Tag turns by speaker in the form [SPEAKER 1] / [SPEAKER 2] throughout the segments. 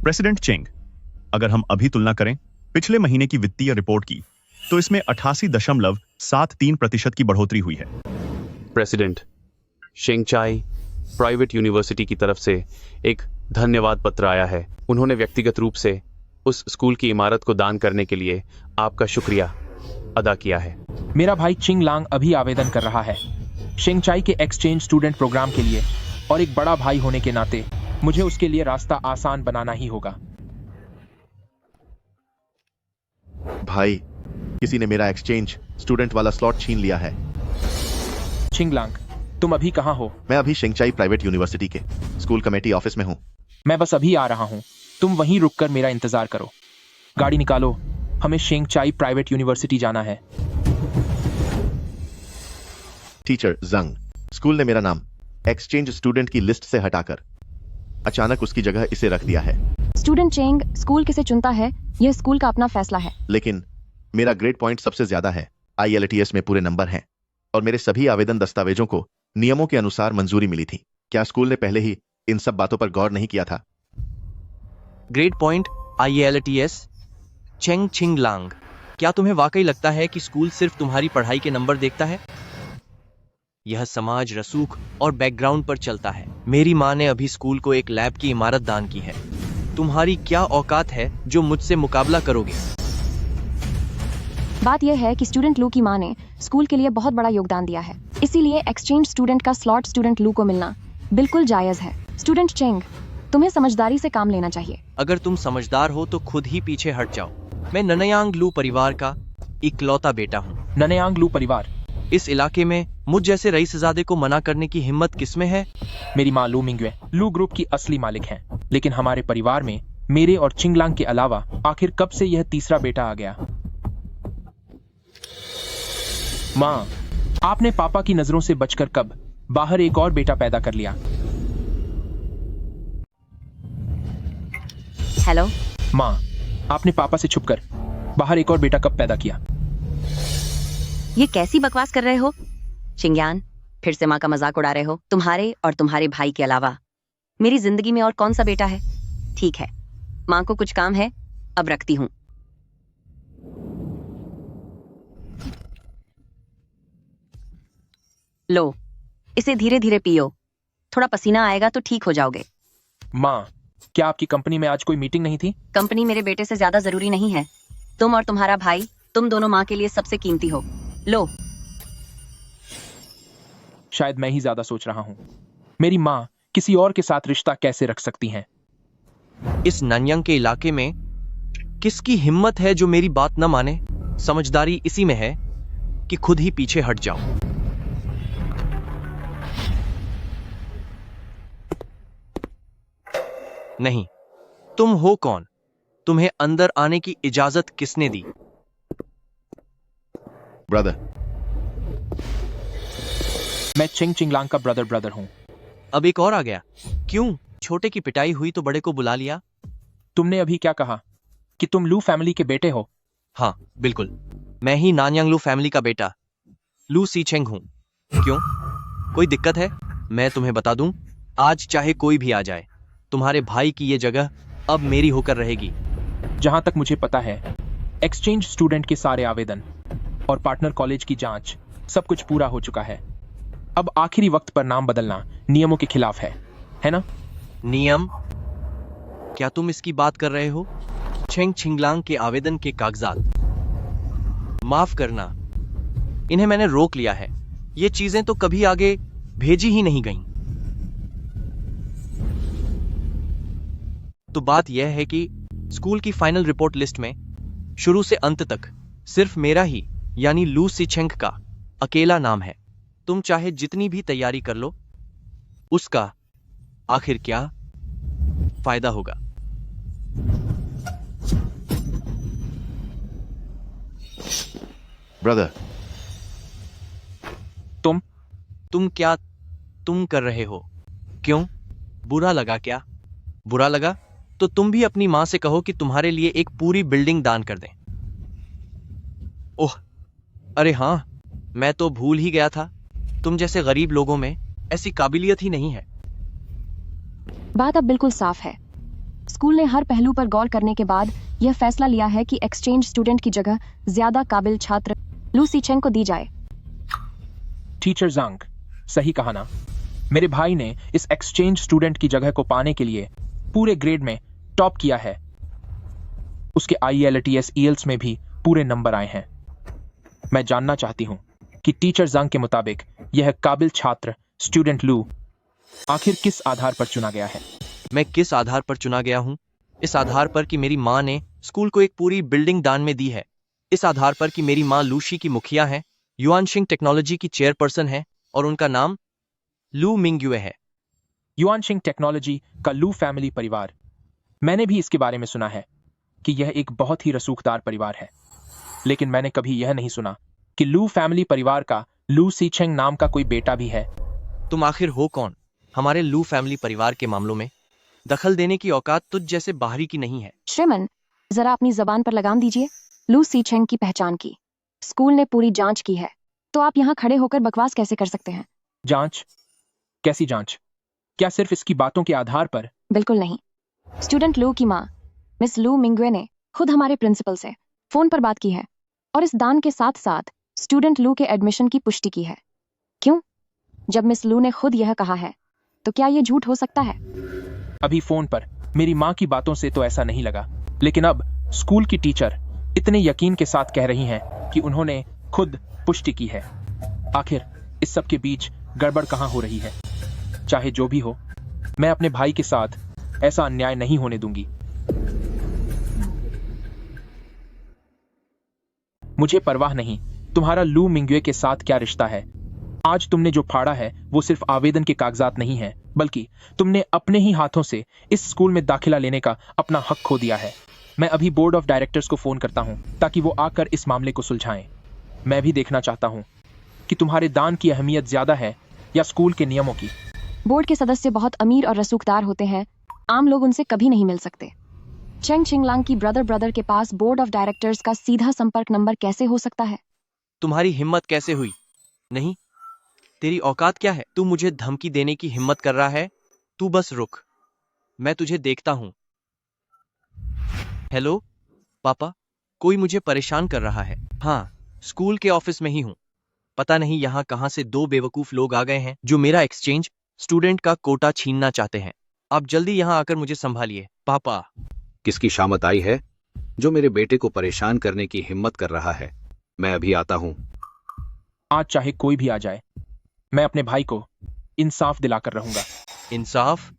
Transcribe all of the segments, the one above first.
[SPEAKER 1] President Cheng, अगर हम अभी तुलना करें पिछले महीने की वित्तीय रिपोर्ट की, तो इसमें 88.73% की बढ़ोतरी हुई है।
[SPEAKER 2] प्रेसिडेंट, शेंगचाई प्राइवेट यूनिवर्सिटी की तरफ से एक धन्यवाद पत्र आया है। उन्होंने व्यक्तिगत रूप से उस स्कूल की इमारत को दान करने के लिए आपका शुक्रिया अदा किया है।
[SPEAKER 3] मेरा भाई चिंग लांग अभी आवेदन कर रहा है शेंगचाई के एक्सचेंज स्टूडेंट प्रोग्राम के लिए, और एक बड़ा भाई होने के नाते मुझे उसके लिए रास्ता आसान बनाना ही होगा।
[SPEAKER 4] भाई, किसी ने मेरा एक्सचेंज स्टूडेंट वाला स्लॉट छीन लिया है।
[SPEAKER 3] चिंग लांग, तुम अभी कहाँ हो?
[SPEAKER 4] मैं अभी शेंगचाई प्राइवेट यूनिवर्सिटी के स्कूल कमेटी ऑफिस में हूँ।
[SPEAKER 3] मैं बस अभी आ रहा हूँ, तुम वहीं रुककर मेरा इंतजार करो। गाड़ी निकालो, हमें शेंगचाई प्राइवेट यूनिवर्सिटी जाना है।
[SPEAKER 4] टीचर जंग, स्कूल ने मेरा नाम एक्सचेंज स्टूडेंट की लिस्ट से हटाकर अचानक उसकी जगह इसे रख दिया है।
[SPEAKER 5] स्टूडेंट चेंग, स्कूल किसे चुनता है यह स्कूल का अपना फैसला है।
[SPEAKER 4] लेकिन मेरा ग्रेड पॉइंट सबसे ज्यादा है, IELTS में पूरे नंबर हैं और मेरे सभी आवेदन दस्तावेजों को नियमों के अनुसार मंजूरी मिली थी। क्या स्कूल ने पहले ही इन सब बातों पर गौर नहीं किया था?
[SPEAKER 6] ग्रेड पॉइंट, IELTS, चेंग चिंग लांग, क्या तुम्हें वाकई लगता है कि स्कूल सिर्फ तुम्हारी पढ़ाई के नंबर देखता है? यह समाज रसूख और बैकग्राउंड पर चलता है। मेरी माँ ने अभी स्कूल को एक लैब की इमारत दान की है। तुम्हारी क्या औकात है जो मुझसे मुकाबला करोगे?
[SPEAKER 5] बात यह है कि स्टूडेंट लू की माँ ने स्कूल के लिए बहुत बड़ा योगदान दिया है, इसीलिए एक्सचेंज स्टूडेंट का स्लॉट स्टूडेंट लू को मिलना बिल्कुल जायज है। स्टूडेंट चेंग, तुम्हें समझदारी से काम लेना चाहिए।
[SPEAKER 6] अगर तुम समझदार हो तो खुद ही पीछे हट जाओ। मैं ननयांग लू परिवार का इकलौता बेटा हूँ।
[SPEAKER 3] ननयांग लू परिवार?
[SPEAKER 6] इस इलाके में मुझ जैसे रईसजादे को मना करने की हिम्मत किसमें है?
[SPEAKER 3] मेरी माँ लू मिंगवे लू ग्रुप की असली मालिक हैं, लेकिन हमारे परिवार में मेरे और चिंगलांग के अलावा आखिर कब से यह तीसरा बेटा आ गया? माँ, आपने पापा की नजरों से बचकर कब बाहर एक और बेटा पैदा कर लिया?
[SPEAKER 5] हेलो
[SPEAKER 3] माँ, आपने पापा से छुपकर बाहर एक और बेटा कब पैदा किया?
[SPEAKER 7] ये कैसी बकवास कर रहे हो चिंग्यान? फिर से माँ का मजाक उड़ा रहे हो? तुम्हारे और तुम्हारे भाई के अलावा मेरी जिंदगी में और कौन सा बेटा है? ठीक है, माँ को कुछ काम है, अब रखती हूँ। लो, इसे धीरे धीरे पियो, थोड़ा पसीना आएगा तो ठीक हो जाओगे।
[SPEAKER 3] माँ, क्या आपकी कंपनी में आज कोई मीटिंग नहीं थी?
[SPEAKER 7] कंपनी मेरे बेटे से ज्यादा जरूरी नहीं है। तुम और तुम्हारा भाई, तुम दोनों माँ के लिए सबसे कीमती हो। लो।
[SPEAKER 3] शायद मैं ही ज्यादा सोच रहा हूँ। मेरी माँ किसी और के साथ रिश्ता कैसे रख सकती हैं?
[SPEAKER 6] इस ननयांग के इलाके में किसकी हिम्मत है जो मेरी बात न माने? समझदारी इसी में है कि खुद ही पीछे हट जाओ। नहीं, तुम हो कौन? तुम्हें अंदर आने की इजाजत किसने दी?
[SPEAKER 4] ब्रदर,
[SPEAKER 3] मैं चिंग चिंगलांग का ब्रदर हूँ।
[SPEAKER 6] अब एक और आ गया। क्यों? छोटे की पिटाई हुई तो बड़े को बुला लिया।
[SPEAKER 3] तुमने अभी क्या कहा कि तुम लू फैमिली के बेटे हो?
[SPEAKER 6] हाँ, बिल्कुल, मैं ही नानयांग लू फैमिली का बेटा लू सीचेंग हूं। क्यों, कोई दिक्कत है? मैं तुम्हें बता दूं, आज चाहे कोई भी आ जाए, तुम्हारे भाई की ये जगह अब मेरी होकर रहेगी।
[SPEAKER 3] जहां तक मुझे पता है, एक्सचेंज स्टूडेंट के सारे आवेदन और पार्टनर कॉलेज की जांच सब कुछ पूरा हो चुका है। अब आखिरी वक्त पर नाम बदलना नियमों के खिलाफ है ना?
[SPEAKER 6] नियम? क्या तुम इसकी बात कर रहे हो? चेंग चिंगलांग के आवेदन के कागजात, माफ करना, इन्हें मैंने रोक लिया है। ये चीजें तो कभी आगे भेजी ही नहीं गईं। तो बात यह है कि स्कूल की फाइनल रिपोर्ट लिस्ट में शुरू से अंत तक सिर्फ मेरा ही, यानी लू सीचेंग का अकेला नाम है। तुम चाहे जितनी भी तैयारी कर लो, उसका आखिर क्या फायदा होगा?
[SPEAKER 4] ब्रदर,
[SPEAKER 6] तुम क्या तुम कर रहे हो? क्यों? बुरा लगा क्या? बुरा लगा तो तुम भी अपनी मां से कहो कि तुम्हारे लिए एक पूरी बिल्डिंग दान कर दें। ओह, अरे हां, मैं तो भूल ही गया था, तुम जैसे गरीब लोगों में ऐसी काबिलियत ही नहीं है।
[SPEAKER 5] बात अब बिल्कुल साफ है। स्कूल ने हर पहलू पर गौर करने के बाद यह फैसला लिया है कि एक्सचेंज स्टूडेंट की जगह ज्यादा काबिल छात्र लू सीचेंग को दी जाए।
[SPEAKER 3] टीचर जांग, सही कहा ना? मेरे भाई ने इस एक्सचेंज स्टूडेंट की जगह को पाने के लिए पूरे ग्रेड में टॉप किया है। उसके IELTS ELS में भी पूरे नंबर आए हैं। मैं जानना चाहती हूं कि टीचर जांग के मुताबिक यह काबिल छात्र स्टूडेंट लू आखिर किस आधार पर चुना गया है?
[SPEAKER 6] मैं किस आधार पर चुना गया हूँ? इस आधार पर कि मेरी माँ ने स्कूल को एक पूरी बिल्डिंग दान में दी है। इस आधार पर कि मेरी माँ लूशी की मुखिया है, युआनशिंग टेक्नोलॉजी की चेयरपर्सन है और उनका नाम लू मिंगयुए है।
[SPEAKER 3] युआनशिंग टेक्नोलॉजी का लू फैमिली परिवार, मैंने भी इसके बारे में सुना है कि यह एक बहुत ही रसूखदार परिवार है, लेकिन मैंने कभी यह नहीं सुना कि लू फैमिली परिवार का लू सीचेंग नाम का कोई बेटा भी है।
[SPEAKER 6] तुम आखिर हो कौन? हमारे लू फैमिली परिवार के मामलों में दखल देने की औकात तुझ जैसे बाहरी की नहीं है।
[SPEAKER 5] श्रीमन, जरा अपनी जबान पर लगाम दीजिए। लू सीचेंग की पहचान की, स्कूल ने पूरी जांच की है, तो आप यहाँ खड़े होकर बकवास कैसे कर सकते हैं?
[SPEAKER 3] जांच? कैसी जांच? क्या सिर्फ इसकी बातों के आधार पर?
[SPEAKER 5] बिल्कुल नहीं। स्टूडेंट लू की माँ मिस लू मिंगवे ने खुद हमारे प्रिंसिपल से फोन पर बात की है और इस दान के साथ साथ स्टूडेंट लू के एडमिशन की पुष्टि की है। क्यों? जब मिस लू ने खुद यह कहा है, तो क्या यह झूठ हो सकता है?
[SPEAKER 3] अभी फोन पर मेरी माँ की बातों से तो ऐसा नहीं लगा, लेकिन अब स्कूल की टीचर इतने यकीन के साथ कह रही हैं कि उन्होंने खुद पुष्टि की है। आखिर इस सब के बीच गड़बड़ कहाँ हो रही है? चाहे जो भी हो, मैं अपने भाई के साथ ऐसा अन्याय नहीं होने दूंगी। मुझे परवाह नहीं तुम्हारा लू मिंगयुए के साथ क्या रिश्ता है। आज तुमने जो फाड़ा है वो सिर्फ आवेदन के कागजात नहीं है, बल्कि तुमने अपने ही हाथों से इस स्कूल में दाखिला लेने का अपना हक खो दिया है। मैं अभी बोर्ड ऑफ डायरेक्टर्स को फोन करता हूं ताकि वो आकर इस मामले को सुलझाएं। मैं भी देखना चाहता हूं कि तुम्हारे दान की अहमियत ज्यादा है या स्कूल के नियमों की।
[SPEAKER 5] बोर्ड के सदस्य बहुत अमीर और रसूखदार होते हैं, आम लोग उनसे कभी नहीं मिल सकते। चेंग चिंगलांग की ब्रदर के पास बोर्ड ऑफ डायरेक्टर्स का सीधा संपर्क नंबर कैसे हो सकता है?
[SPEAKER 6] तुम्हारी हिम्मत कैसे हुई? नहीं, तेरी औकात क्या है? तू मुझे धमकी देने की हिम्मत कर रहा है? तू बस रुक, मैं तुझे देखता हूं। हेलो पापा, कोई मुझे परेशान कर रहा है। हाँ, स्कूल के ऑफिस में ही हूं। पता नहीं यहां कहां से दो बेवकूफ लोग आ गए हैं जो मेरा एक्सचेंज स्टूडेंट का कोटा छीनना चाहते हैं। आप जल्दी यहां आकर मुझे संभालिए। पापा,
[SPEAKER 8] किसकी शामत आई है जो मेरे बेटे को परेशान करने की हिम्मत कर रहा है? मैं अभी आता हूं।
[SPEAKER 3] आज चाहे कोई भी आ जाए, मैं अपने भाई को इंसाफ दिलाकर रहूंगा।
[SPEAKER 6] इंसाफ?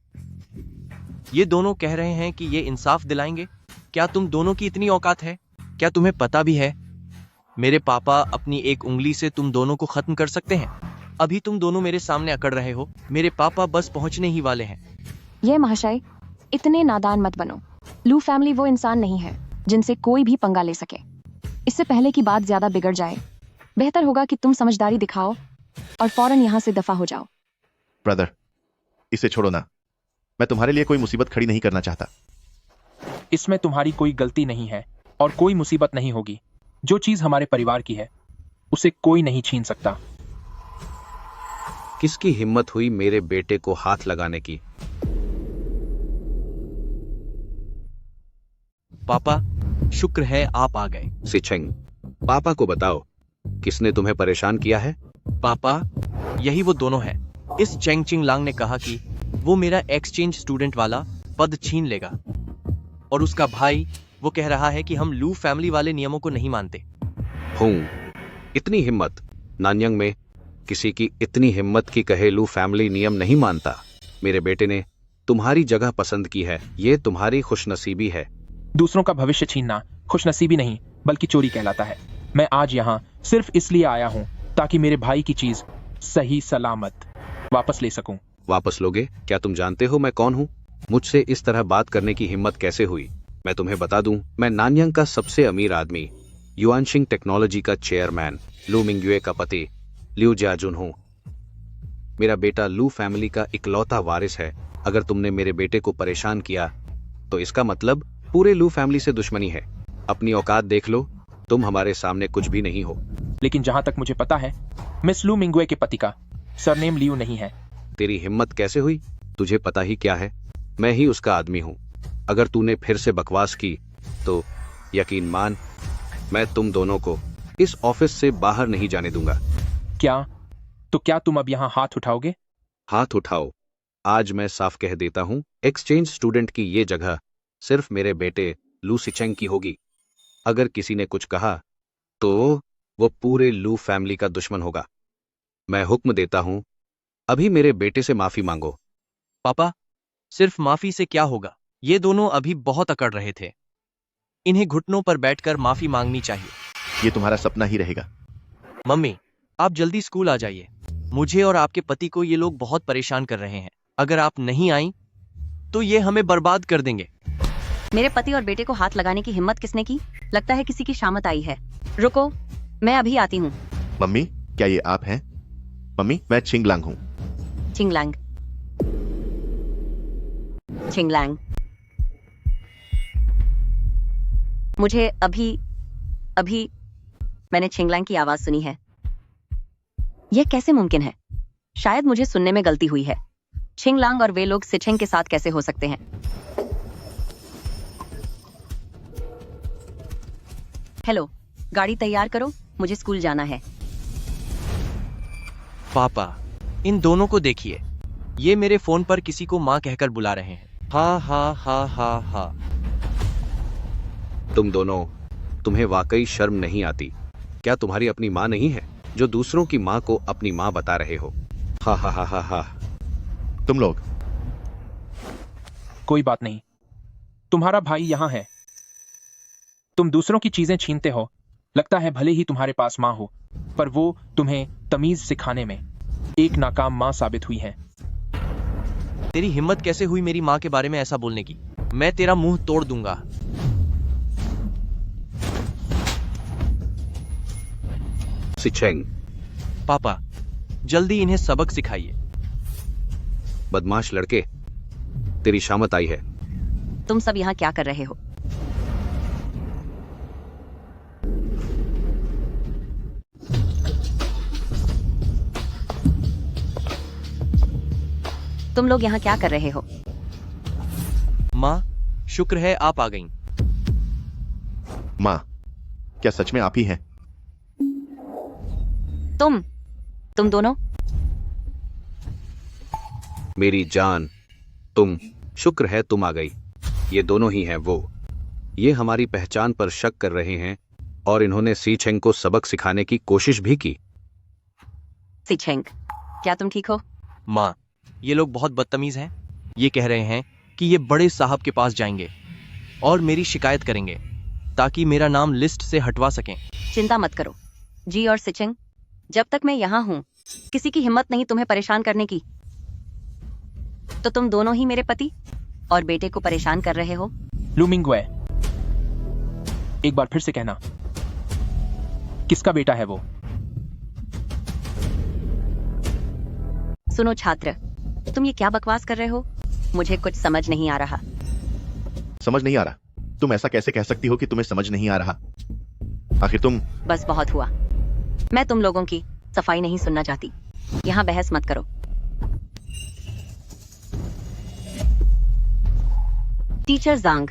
[SPEAKER 6] ये दोनों कह रहे हैं कि ये इंसाफ दिलाएंगे। क्या तुम दोनों की इतनी औकात है? क्या तुम्हें पता भी है मेरे पापा अपनी एक उंगली से तुम दोनों को खत्म कर सकते हैं? अभी तुम दोनों मेरे सामने अकड़ रहे हो। मेरे पापा बस पहुंचने ही वाले हैं।
[SPEAKER 5] ये महाशय, इतने नादान मत बनो। लू फैमिली वो इंसान नहीं है जिनसे कोई भी पंगा ले सके। इससे पहले की बात ज्यादा बिगड़ जाए, बेहतर होगा कि तुम समझदारी दिखाओ और फौरन यहाँ से दफा हो जाओ।
[SPEAKER 4] ब्रदर, इसे छोड़ो ना। मैं तुम्हारे लिए कोई मुसीबत खड़ी नहीं करना चाहता।
[SPEAKER 3] इसमें तुम्हारी कोई गलती नहीं है और कोई मुसीबत नहीं होगी। जो चीज हमारे परिवार की है उसे कोई नहीं छीन सकता।
[SPEAKER 8] किसकी हिम्मत हुई मेरे बेटे को हाथ लगाने की?
[SPEAKER 6] पापा, शुक्र है आप आ गए।
[SPEAKER 8] सिचेंग, पापा को बताओ किसने तुम्हें परेशान किया है?
[SPEAKER 6] पापा, यही वो दोनों हैं। इस चेंग चिंगलांग ने कहा कि वो मेरा एक्सचेंज स्टूडेंट वाला पद छीन लेगा, और उसका भाई वो कह रहा है कि हम लू फैमिली वाले नियमों को नहीं मानते।
[SPEAKER 8] इतनी हिम्मत? नानयंग में किसी की इतनी हिम्मत की कहे लू फैमिली नियम नहीं मानता? मेरे बेटे ने तुम्हारी जगह पसंद की है, ये तुम्हारी खुशनसीबी है।
[SPEAKER 3] दूसरों का भविष्य छीनना खुशनसीबी नहीं बल्कि चोरी कहलाता है। मैं आज यहाँ सिर्फ इसलिए आया हूँ ताकि मेरे भाई की चीज सही सलामत वापस ले सकूं।
[SPEAKER 8] वापस लोगे? क्या तुम जानते हो मैं कौन हूँ? मुझसे इस तरह बात करने की हिम्मत कैसे हुई? मैं तुम्हें बता दूं, मैं नानयंग का सबसे अमीर आदमी, युआनशिंग टेक्नोलॉजी का चेयरमैन, लू मिंगयुए का पति लिu जियाजुन हूं। मेरा बेटा लू फैमिली का इकलौता वारिस है। अगर तुमने मेरे बेटे को परेशान किया तो इसका मतलब पूरे लू फैमिली से दुश्मनी है। अपनी औकात देख लो, तुम हमारे सामने कुछ भी नहीं हो।
[SPEAKER 3] लेकिन जहां तक मुझे पता है, मिस लू मिंगयुए के पति का सरनेम लियू नहीं है।
[SPEAKER 8] तेरी हिम्मत कैसे हुई? तुझे पता ही क्या है, मैं ही उसका आदमी हूँ। अगर तूने फिर से बकवास की तो यकीन मान, मैं तुम दोनों को इस ऑफिस से बाहर नहीं जाने दूंगा।
[SPEAKER 3] क्या तुम अब यहाँ हाथ उठाओगे?
[SPEAKER 8] हाथ उठाओ। आज मैं साफ कह देता हूं, एक्सचेंज स्टूडेंट की ये जगह सिर्फ मेरे बेटे लू सिचेंग की होगी। अगर किसी ने कुछ कहा तो वो पूरे लू फैमिली का दुश्मन होगा। मैं हुक्म देता हूं, अभी मेरे बेटे से माफी मांगो।
[SPEAKER 6] पापा, सिर्फ माफी से क्या होगा? ये दोनों अभी बहुत अकड़ रहे थे। इन्हें घुटनों पर बैठकर माफी मांगनी चाहिए।
[SPEAKER 4] ये तुम्हारा सपना ही रहेगा।
[SPEAKER 6] मम्मी, आप जल्दी स्कूल आ जाइए। मुझे और आपके पति को ये लोग बहुत परेशान कर रहे हैं। अगर आप नहीं आई तो ये हमें बर्बाद कर देंगे।
[SPEAKER 7] मेरे पति और बेटे को हाथ लगाने की हिम्मत किसने की? लगता है किसी की शामत आई है। रुको, मैं अभी आती हूँ।
[SPEAKER 4] मम्मी, क्या ये आप हैं? मम्मी, मैं छिंगलांग हूँ।
[SPEAKER 7] छिंगलांग। छिंगलांग। मुझे अभी मैंने छिंगलांग की आवाज सुनी है। यह कैसे मुमकिन है? शायद मुझे सुनने में गलती हुई है। छिंगलांग और वे लोग सिचेंग के साथ कैसे हो सकते हैं? हेलो, गाड़ी तैयार करो, मुझे स्कूल जाना है।
[SPEAKER 6] पापा, इन दोनों को देखिए, ये मेरे फोन पर किसी को माँ कहकर बुला रहे हैं। हा हा हा हा हा।
[SPEAKER 8] तुम दोनों, तुम्हें वाकई शर्म नहीं आती? क्या तुम्हारी अपनी माँ नहीं है जो दूसरों की माँ को अपनी माँ बता रहे हो? हा हा हा हा हा।
[SPEAKER 4] तुम लोग।
[SPEAKER 3] कोई बात नहीं, तुम्हारा भाई यहाँ है। तुम दूसरों की चीजें छीनते हो। लगता है भले ही तुम्हारे पास माँ हो, पर वो तुम्हें तमीज सिखाने में एक नाकाम माँ साबित हुई है।
[SPEAKER 6] तेरी हिम्मत कैसे हुई मेरी माँ के बारे में ऐसा बोलने की? मैं तेरा मुंह तोड़ दूंगा।
[SPEAKER 8] सिचेंग।
[SPEAKER 6] पापा, जल्दी इन्हें सबक सिखाइए।
[SPEAKER 8] बदमाश लड़के, तेरी शामत आई है।
[SPEAKER 7] तुम सब यहाँ क्या कर रहे हो? तुम लोग यहाँ क्या कर रहे हो?
[SPEAKER 6] माँ, शुक्र है आप आ गईं।
[SPEAKER 4] माँ, क्या सच में आप ही हैं?
[SPEAKER 7] तुम दोनों?
[SPEAKER 8] मेरी जान, तुम, शुक्र है तुम आ गई। ये दोनों ही हैं वो। ये हमारी पहचान पर शक कर रहे हैं और इन्होंने सिचेंग को सबक सिखाने की कोशिश भी की।
[SPEAKER 7] सिचेंग, क्या तुम ठीक हो?
[SPEAKER 6] माँ, ये लोग बहुत बदतमीज हैं। ये कह रहे हैं कि ये बड़े साहब के पास जाएंगे और मेरी शिकायत करेंगे ताकि मेरा नाम लिस्ट से हटवा सकें।
[SPEAKER 7] चिंता मत करो जी। और सिचेंग, जब तक मैं यहाँ हूँ, किसी की हिम्मत नहीं तुम्हें परेशान करने की। तो तुम दोनों ही मेरे पति और बेटे को परेशान कर रहे हो।
[SPEAKER 3] लू मिंगवे, एक बार फिर से कहना, किसका बेटा है वो?
[SPEAKER 7] सुनो छात्र, तुम ये क्या बकवास कर रहे हो? मुझे कुछ समझ नहीं आ रहा।
[SPEAKER 4] समझ नहीं आ रहा? तुम ऐसा कैसे कह सकती हो कि तुम्हें समझ नहीं आ रहा? आखिर तुम।
[SPEAKER 7] बस बहुत हुआ। मैं तुम लोगों की सफाई नहीं सुनना चाहती। यहाँ बहस मत करो। टीचर ज़ांग,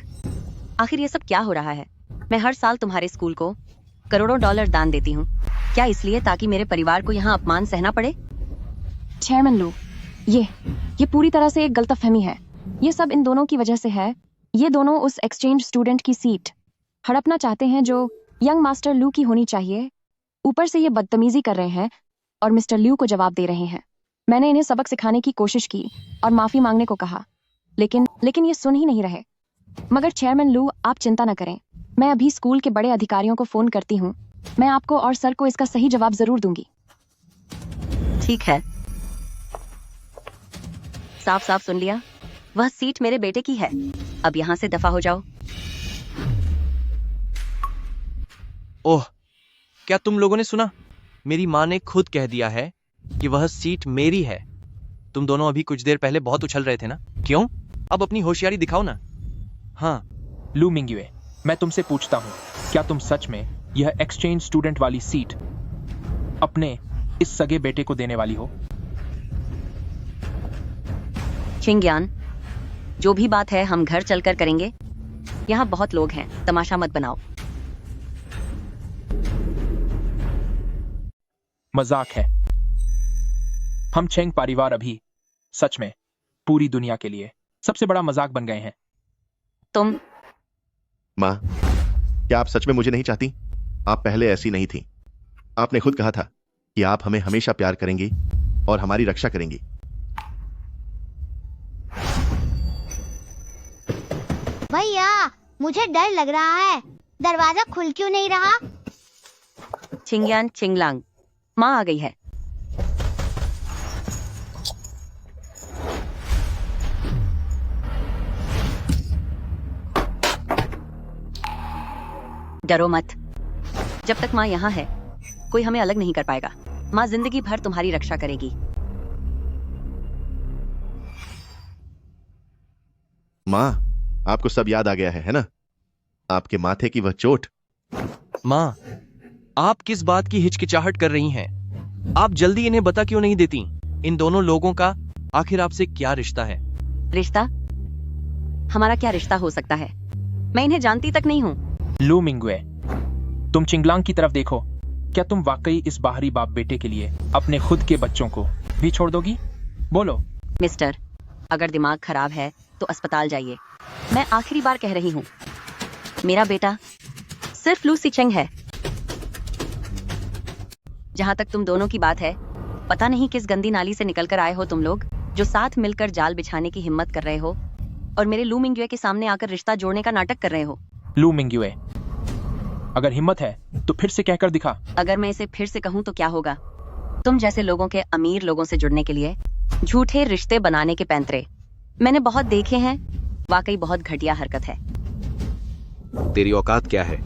[SPEAKER 7] आखिर ये सब क्या हो रहा है? मैं हर साल तुम्हारे स्कूल को करोड़ों डॉलर दान देती हूँ। क्या इसलिए ताकि मेरे परिवार को यहाँ अपमान सहना पड़े?
[SPEAKER 5] चेयरमैन लू, ये पूरी तरह से एक गलतफहमी है। ये सब इन दोनों की वजह से है। ये दोनों उस एक्सचेंज स्टूडेंट की सीट हड़पना चाहते हैं जो यंग मास्टर लू की होनी चाहिए। ऊपर से ये बदतमीजी कर रहे हैं और मिस्टर ल्यू को जवाब दे रहे हैं। मैंने इन्हें सबक सिखाने की कोशिश की और माफी मांगने को कहा, लेकिन ये सुन ही नहीं रहे। मगर चेयरमैन लू, आप चिंता न करें, मैं अभी स्कूल के बड़े अधिकारियों को फोन करती हूँ। मैं आपको और सर को इसका सही जवाब जरूर दूंगी।
[SPEAKER 7] ठीक है, साफ साफ सुन लिया। वह सीट मेरे बेटे की है। अब यहाँ से दफा हो जाओ।
[SPEAKER 6] ओह, क्या तुम लोगों ने सुना? मेरी माँ ने खुद कह दिया है कि वह सीट मेरी है। तुम दोनों अभी कुछ देर पहले बहुत उछल रहे थे ना? क्यों? अब अपनी होशियारी दिखाओ ना। हाँ।
[SPEAKER 3] लू मिंगवे, मैं तुमसे पूछता हूँ, क्या तुम सच में यह एक्सचेंज स्टूडेंट वाली सीट अपने इस सगे बेटे को देने वाली हो?
[SPEAKER 7] छिंगयान, जो भी बात है हम घर चलकर करेंगे। यहाँ बहुत लोग हैं, तमाशा मत बनाओ।
[SPEAKER 3] मजाक है। हम चेंग परिवार अभी सच में पूरी दुनिया के लिए सबसे बड़ा मजाक बन गए हैं।
[SPEAKER 7] तुम
[SPEAKER 4] माँ, क्या आप सच में मुझे नहीं चाहती? आप पहले ऐसी नहीं थी। आपने खुद कहा था कि आप हमें हमेशा प्यार करेंगी और हमारी रक्षा करेंगी।
[SPEAKER 9] भैया, मुझे डर लग रहा है। दरवाजा खुल क्यों नहीं रहा?
[SPEAKER 7] छिंगयान छिंगलांग, माँ आ गई है। डरो मत। जब तक माँ यहाँ है कोई हमें अलग नहीं कर पाएगा। माँ जिंदगी भर तुम्हारी रक्षा करेगी।
[SPEAKER 4] माँ, आपको सब याद आ गया है ना? आपके माथे की वह चोट।
[SPEAKER 6] माँ, आप किस बात की हिचकिचाहट कर रही हैं? आप जल्दी इन्हें बता क्यों नहीं देती? इन दोनों लोगों का आखिर आपसे क्या रिश्ता है?
[SPEAKER 7] रिश्ता? हमारा क्या रिश्ता हो सकता है? मैं इन्हें जानती तक नहीं हूँ।
[SPEAKER 3] लू मिंगवे, तुम चिंगलांग की तरफ देखो। क्या तुम वाकई इस बाहरी बाप बेटे के लिए अपने खुद के बच्चों को भी छोड़ दोगी? बोलो।
[SPEAKER 7] मिस्टर, अगर दिमाग खराब है तो अस्पताल जाइए। मैं आखिरी बार कह रही हूँ, मेरा बेटा सिर्फ लू सिचेंग है। जहां तक तुम दोनों की बात है, पता नहीं किस गंदी नाली से निकल कर आए हो तुम लोग, जो साथ मिलकर जाल बिछाने की हिम्मत कर रहे हो और मेरे लू मिंगवे के सामने आकर रिश्ता जोड़ने का नाटक कर रहे हो।
[SPEAKER 3] लू मिंगवे, अगर हिम्मत है तो फिर से कहकर दिखा।
[SPEAKER 7] अगर मैं इसे फिर से कहूँ तो क्या होगा? तुम जैसे लोगों के अमीर लोगों से जुड़ने के लिए झूठे रिश्ते बनाने के पैंतरे मैंने बहुत देखे हैं। वाकई बहुत घटिया हरकत है।
[SPEAKER 8] तेरी औकात क्या है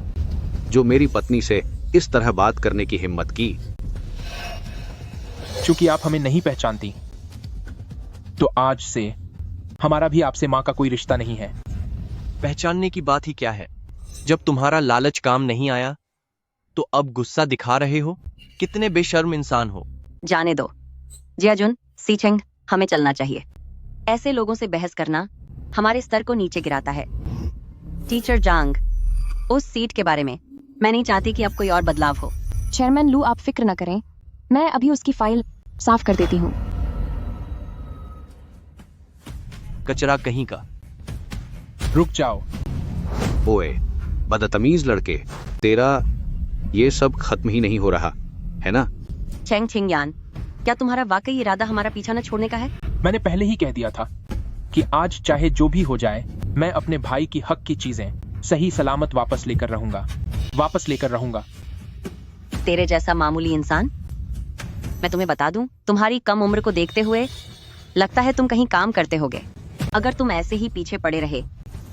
[SPEAKER 8] जो मेरी पत्नी से इस तरह बात करने की हिम्मत की?
[SPEAKER 3] चूंकि आप हमें नहीं पहचानती, तो आज से हमारा भी आपसे माँ का कोई रिश्ता नहीं है।
[SPEAKER 6] पहचानने की बात ही क्या है? जब तुम्हारा लालच काम नहीं आया तो अब गुस्सा दिखा रहे हो? कितने बेशर्म इंसान हो।
[SPEAKER 7] जाने दो जियाजुन, सीचेंग, हमें चलना चाहिए। ऐसे लोगों से बहस करना हमारे स्तर को नीचे गिराता है। टीचर जांग, उस सीट के बारे में मैं नहीं चाहती कि अब कोई और बदलाव हो।
[SPEAKER 5] चेयरमैन लू, आप फिक्र न करें, मैं अभी उसकी फाइल साफ कर देती हूँ।
[SPEAKER 6] कचरा कहीं का।
[SPEAKER 3] रुक जाओ।
[SPEAKER 8] ओए बदतमीज लड़के, तेरा ये सब खत्म ही नहीं हो रहा है ना?
[SPEAKER 7] चेंग छिंगयान, क्या तुम्हारा वाकई इरादा हमारा पीछा न छोड़ने का है?
[SPEAKER 3] मैंने पहले ही कह दिया था कि आज चाहे जो भी हो जाए, मैं अपने भाई की हक की चीजें सही सलामत वापस लेकर रहूंगा।
[SPEAKER 7] तेरे जैसा मामूली इंसान? मैं तुम्हें बता दूं, तुम्हारी कम उम्र को देखते हुए लगता है तुम कहीं काम करते होगे। अगर तुम ऐसे ही पीछे पड़े रहे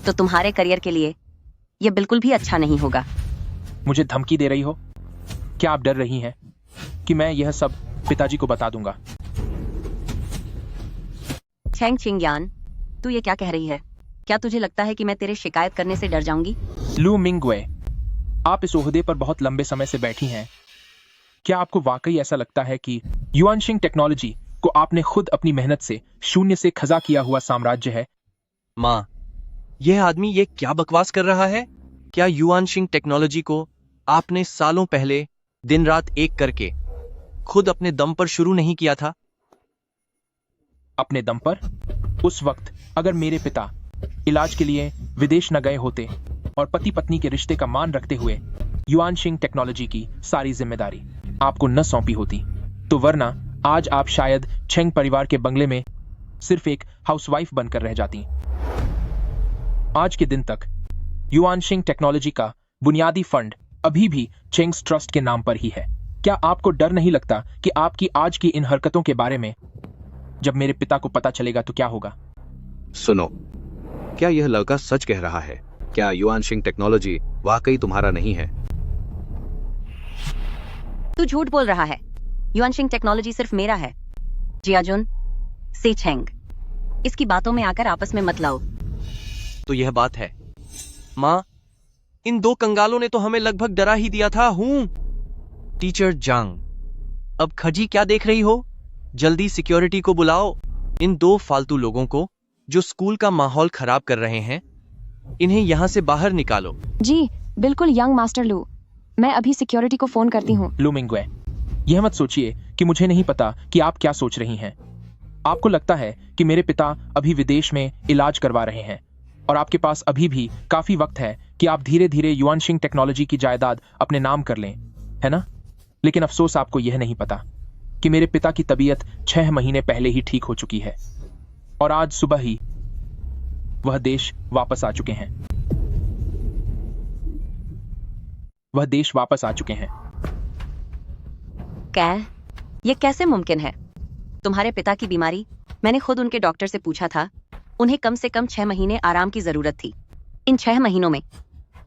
[SPEAKER 7] तो तुम्हारे करियर के लिए यह बिल्कुल भी अच्छा नहीं होगा।
[SPEAKER 3] मुझे धमकी दे रही हो? क्या आप डर रही हैं कि मैं यह सब पिताजी को बता दूंगा?
[SPEAKER 7] चेंग छिंगयान, तू ये क्या कह रही है? क्या तुझे लगता है कि मैं तेरे शिकायत करने से डर जाऊंगी?
[SPEAKER 3] लू मिंगवे, आप इस ओहदे पर बहुत लंबे समय से बैठी हैं। क्या आपको वाकई ऐसा लगता है कि युआनशिंग टेक्नोलॉजी को आपने खुद अपनी मेहनत से शून्य से खजा किया हुआ साम्राज्य है?
[SPEAKER 6] माँ, यह आदमी ये क्या बकवास कर रहा है? क्या युआनशिंग टेक्नोलॉजी को आपने सालों पहले दिन रात एक करके खुद अपने दम पर शुरू नहीं किया था?
[SPEAKER 3] अपने दम पर? उस वक्त अगर मेरे पिता इलाज के लिए विदेश न गए होते और पति पत्नी के रिश्ते का मान रखते हुए युआनशिंग टेक्नोलॉजी की सारी जिम्मेदारी आपको न सौंपी होती, तो वरना आज आप शायद चेंग परिवार के बंगले में सिर्फ एक हाउसवाइफ बनकर रह जाती। आज के दिन तक युआनशिंग टेक्नोलॉजी का बुनियादी फंड अभी भी चेंग्स ट्रस्ट के नाम पर ही है। क्या आपको डर नहीं लगता कि आपकी आज की इन हरकतों के बारे में जब मेरे पिता को पता चलेगा तो क्या होगा?
[SPEAKER 8] सुनो, क्या यह लड़का सच कह रहा है? क्या युआनशिंग टेक्नोलॉजी वाकई तुम्हारा नहीं है?
[SPEAKER 7] तू झूठ बोल रहा है। युआनशिंग टेक्नोलॉजी सिर्फ मेरा है। जियाजुन, सीचेंग, इसकी बातों में आकर आपस में मत लाओ।
[SPEAKER 6] तो यह बात है। माँ, इन दो कंगालों ने तो हमें लगभग डरा ही दिया था। टीचर जांग, अब खजी क्या देख रही हो? जल्दी सिक्योरिटी को बुलाओ। इन दो फालतू लोगों को जो स्कूल का माहौल खराब कर रहे हैं। इन्हें यहाँ से बाहर निकालो।
[SPEAKER 5] जी बिल्कुल यंग मास्टर लू, मैं अभी सिक्योरिटी को फोन करती हूँ।
[SPEAKER 3] लू मिंग्वे, यह मत सोचिए कि मुझे नहीं पता कि आप क्या सोच रही हैं। आपको लगता है कि मेरे पिता अभी विदेश में इलाज करवा रहे हैं और आपके पास अभी भी काफी वक्त है कि आप धीरे धीरे युआनशिंग टेक्नोलॉजी की जायदाद अपने नाम कर लें, है ना? लेकिन अफसोस आपको यह नहीं पता कि मेरे पिता की तबीयत 6 महीने पहले ही ठीक हो चुकी है और आज सुबह ही वह देश वापस आ चुके हैं।
[SPEAKER 7] क्या ये कैसे मुमकिन है? तुम्हारे पिता की बीमारी, मैंने खुद उनके डॉक्टर से पूछा था, उन्हें कम से कम 6 महीने आराम की जरूरत थी। इन 6 महीनों में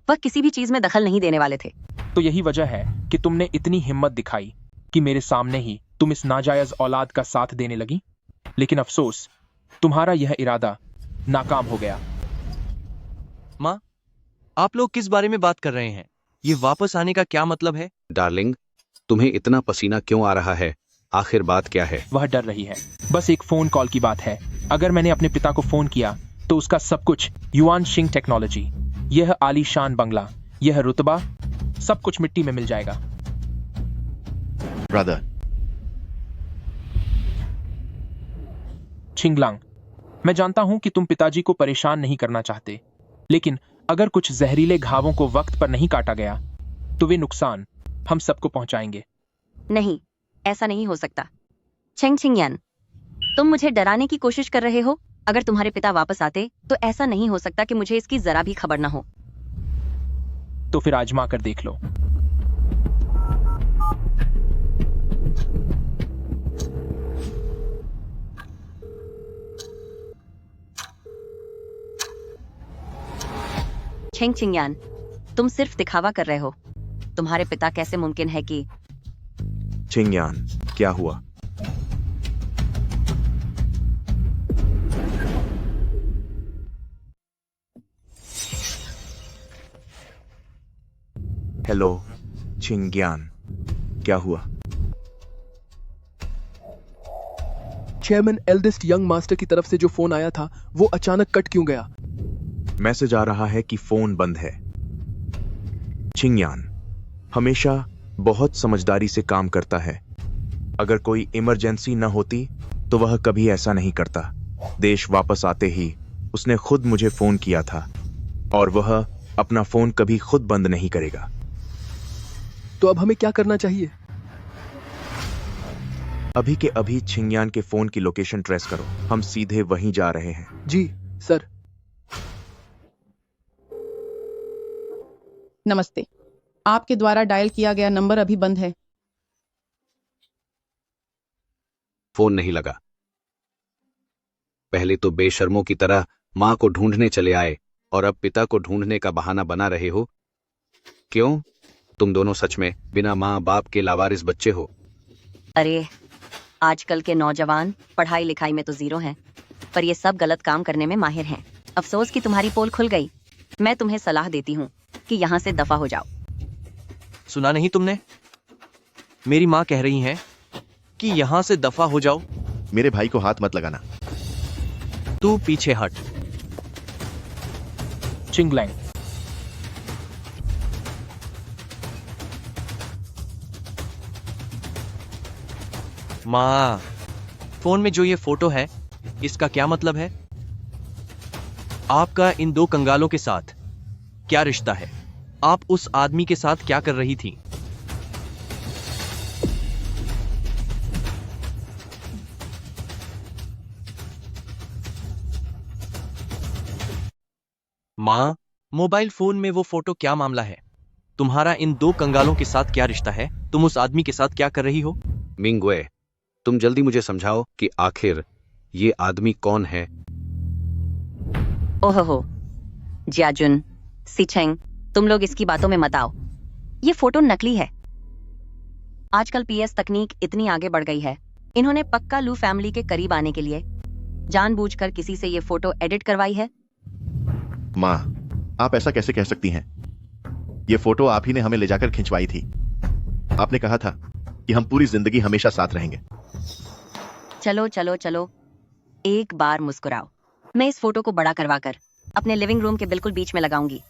[SPEAKER 7] वह किसी भी चीज में दखल नहीं देने वाले थे।
[SPEAKER 3] तो यही वजह है कि तुमने इतनी हिम्मत दिखाई कि मेरे सामने ही तुम इस नाजायज औलाद का साथ देने लगी। लेकिन अफसोस, तुम्हारा यह इरादा नाकाम हो गया।
[SPEAKER 6] माँ, आप लोग किस बारे में बात कर रहे हैं? ये वापस आने का क्या मतलब है?
[SPEAKER 8] डार्लिंग, तुम्हें इतना पसीना क्यों आ रहा है? आखिर बात क्या है?
[SPEAKER 3] वह डर रही है। बस एक फोन कॉल की बात है। अगर मैंने अपने पिता को फोन किया तो उसका सब कुछ युआनशिंग टेक्नोलॉजी, यह आलीशान बंगला, यह रुतबा, सब कुछ मिट्टी में मिल जाएगा।
[SPEAKER 4] ब्रदर,
[SPEAKER 3] छिंगलांग, मैं जानता हूं कि तुम पिताजी को परेशान नहीं करना चाहते, लेकिन अगर कुछ जहरीले घावों को वक्त पर नहीं काटा गया तो वे नुकसान हम सबको पहुंचाएंगे।
[SPEAKER 7] नहीं, ऐसा नहीं हो सकता। छेंग छिंगयान, तुम मुझे डराने की कोशिश कर रहे हो। अगर तुम्हारे पिता वापस आते तो ऐसा नहीं हो सकता कि मुझे इसकी जरा भी खबर ना हो।
[SPEAKER 3] तो फिर आजमा कर देख लो।
[SPEAKER 7] छेंग छिंगयान, तुम सिर्फ दिखावा कर रहे हो। तुम्हारे पिता कैसे मुमकिन है कि...
[SPEAKER 1] छिंगयान, क्या हुआ? हेलो छिंगयान, क्या हुआ?
[SPEAKER 10] चेयरमैन एल्डेस्ट यंग मास्टर की तरफ से जो फोन आया था वो अचानक कट क्यों गया?
[SPEAKER 1] मैसेज आ रहा है कि फोन बंद है। छिंगयान हमेशा बहुत समझदारी से काम करता है। अगर कोई इमरजेंसी न होती तो वह कभी ऐसा नहीं करता। देश वापस आते ही उसने खुद मुझे फोन किया था और वह अपना फोन कभी खुद बंद नहीं करेगा।
[SPEAKER 10] तो अब हमें क्या करना चाहिए?
[SPEAKER 1] अभी के अभी छिंगयान के फोन की लोकेशन ट्रेस करो। हम सीधे वहीं जा रहे हैं।
[SPEAKER 10] जी सर।
[SPEAKER 11] नमस्ते, आपके द्वारा डायल किया गया नंबर अभी बंद है।
[SPEAKER 8] फोन नहीं लगा। पहले तो बेशर्मों की तरह मां को ढूंढने चले आए और अब पिता को ढूंढने का बहाना बना रहे हो। क्यों? तुम दोनों सच में बिना मां बाप के लावारिस बच्चे हो।
[SPEAKER 7] अरे, आजकल के नौजवान पढ़ाई लिखाई में तो जीरो हैं, पर ये सब गलत काम करने में माहिर हैं। अफसोस कि तुम्हारी पोल खुल गई। मैं तुम्हें सलाह देती हूँ कि यहाँ से दफा हो जाओ।
[SPEAKER 6] सुना नहीं तुमने? मेरी माँ कह रही है कि यहाँ से दफा हो जाओ।
[SPEAKER 4] मेरे भाई को हाथ मत लगाना।
[SPEAKER 6] तू पीछे हट।
[SPEAKER 3] चिंगलैंग,
[SPEAKER 6] माँ, फोन में जो ये फोटो है इसका क्या मतलब है? आपका इन दो कंगालों के साथ क्या रिश्ता है? आप उस आदमी के साथ क्या कर रही थी? माँ, मोबाइल फोन में वो फोटो क्या मामला है? तुम्हारा इन दो कंगालों के साथ क्या रिश्ता है? तुम उस आदमी के साथ क्या कर रही हो?
[SPEAKER 8] मिंगवे, तुम जल्दी मुझे समझाओ कि आखिर ये आदमी कौन है।
[SPEAKER 7] ओहो, जियाजुन, सिचेंग, तुम लोग इसकी बातों में मत आओ। ये फोटो नकली है। आजकल पीएस तकनीक इतनी आगे बढ़ गई है, इन्होंने पक्का लू फैमिली के करीब आने के लिए जानबूझकर किसी से ये फोटो एडिट करवाई है।
[SPEAKER 4] माँ, आप ऐसा कैसे कह सकती हैं? ये फोटो आप ही ने हमें ले जाकर खिंचवाई थी। आपने कहा था कि हम पूरी जिंदगी हमेशा साथ रहेंगे।
[SPEAKER 7] चलो चलो चलो, एक बार मुस्कुराओ। मैं इस फोटो को बड़ा करवाकर अपने लिविंग रूम के बिल्कुल बीच में लगाऊंगी,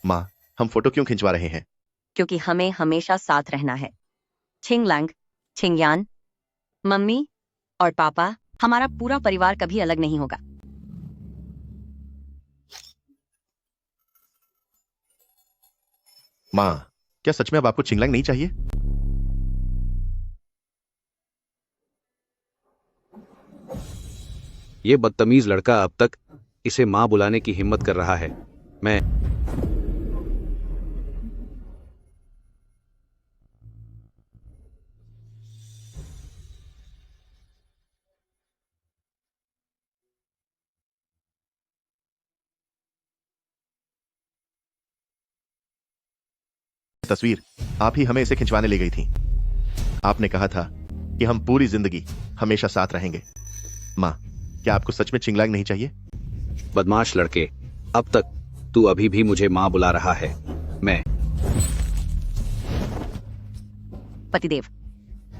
[SPEAKER 4] माँ, हम फोटो क्यों खिंचवा रहे हैं?
[SPEAKER 7] क्योंकि हमें हमेशा साथ रहना है। छिंगलांग, छिंगयान, मम्मी और पापा, हमारा पूरा परिवार कभी अलग नहीं होगा।
[SPEAKER 4] माँ, क्या सच में अब आपको चिंगलांग नहीं चाहिए?
[SPEAKER 8] ये बदतमीज लड़का अब तक इसे माँ बुलाने की हिम्मत कर रहा है। मैं
[SPEAKER 4] तस्वीर आप ही हमें इसे खिंचवाने ले गई थी। आपने कहा था कि हम पूरी जिंदगी हमेशा साथ रहेंगे। माँ, क्या आपको सच में चिंगलांग नहीं चाहिए?
[SPEAKER 8] बदमाश लड़के, अब तक तू अभी भी मुझे माँ बुला रहा है। मैं
[SPEAKER 7] पतिदेव,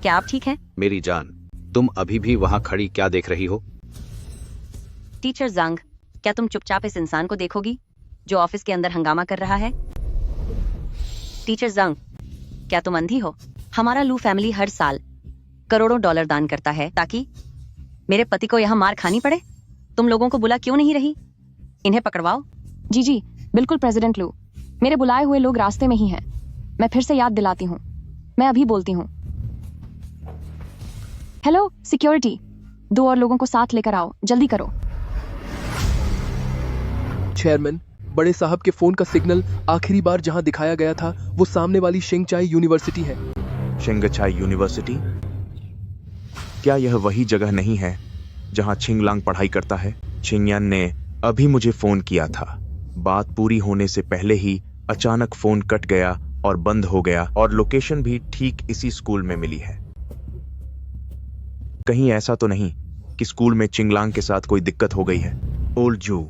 [SPEAKER 7] क्या आप ठीक हैं?
[SPEAKER 8] मेरी जान, तुम अभी भी वहां खड़ी क्या देख रही हो?
[SPEAKER 7] टीचर जांग, क्या तुम चुपचाप इस इंसान को देखोगी जो ऑफिस के अंदर हंगामा कर रहा है? टीचर जांग, क्या तुम अंधी हो? हमारा लू फैमिली हर साल करोड़ों डॉलर दान करता है ताकि मेरे पति को यहाँ मार खानी पड़े। तुम लोगों को बुला क्यों नहीं रही? इन्हें पकड़वाओ।
[SPEAKER 5] जी जी बिल्कुल प्रेसिडेंट लू, मेरे बुलाए हुए लोग रास्ते में ही हैं। मैं फिर से याद दिलाती हूँ, मैं अभी बोलती हूँ। हेलो सिक्योरिटी, 2 और लोगों को साथ लेकर आओ, जल्दी करो।
[SPEAKER 10] चेयरमैन, बड़े साहब के फोन का सिग्नल आखिरी बार जहां दिखाया गया था वो सामने वाली शिंगचाई यूनिवर्सिटी है।
[SPEAKER 1] शिंगचाई यूनिवर्सिटी? क्या यह वही जगह नहीं है जहां छिंगलांग पढ़ाई करता है? छिंगयान ने अभी मुझे फोन किया था। बात पूरी होने से पहले ही अचानक फोन कट गया और बंद हो गया, और लोकेशन भी ठीक इसी स्कूल में मिली है। कहीं ऐसा तो नहीं कि स्कूल में चिंगलांग के साथ कोई दिक्कत हो गई है? ओल्ड जू,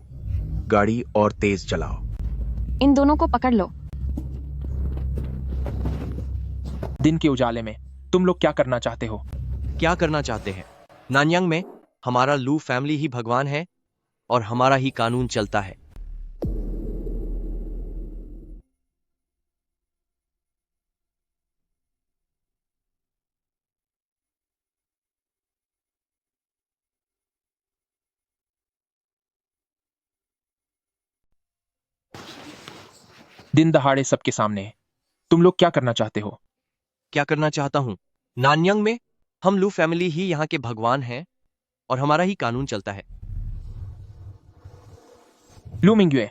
[SPEAKER 1] गाड़ी और तेज चलाओ।
[SPEAKER 5] इन दोनों को पकड़ लो।
[SPEAKER 3] दिन के उजाले में तुम लोग क्या करना चाहते हो?
[SPEAKER 6] क्या करना चाहते हैं? नानयांग में हमारा लू फैमिली ही भगवान है और हमारा ही कानून चलता है।
[SPEAKER 3] दिन दहाड़े सबके सामने तुम लोग क्या करना चाहते हो?
[SPEAKER 6] क्या करना चाहता हूं? नानयांग में हम लू फैमिली ही यहाँ के भगवान हैं और हमारा ही कानून चलता है।
[SPEAKER 3] लू मिंग्युए,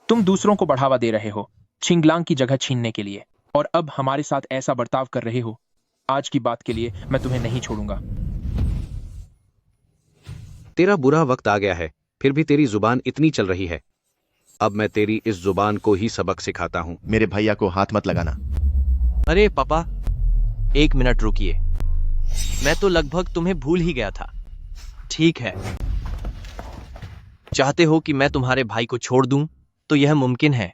[SPEAKER 3] तुम दूसरों को बढ़ावा दे रहे हो छिंगलांग की जगह छीनने के लिए, और अब हमारे साथ ऐसा बर्ताव कर रहे हो। आज की बात के लिए मैं तुम्हें नहीं छोड़ूंगा।
[SPEAKER 8] तेरा बुरा वक्त आ गया है, फिर भी तेरी जुबान इतनी चल रही है। अब मैं तेरी इस जुबान को ही सबक सिखाता हूं।
[SPEAKER 4] मेरे भैया को हाथ मत लगाना।
[SPEAKER 6] अरे पापा, 1 मिनट रुकिए। मैं तो लगभग तुम्हें भूल ही गया था। ठीक है, चाहते हो कि मैं तुम्हारे भाई को छोड़ दूं तो यह मुमकिन है।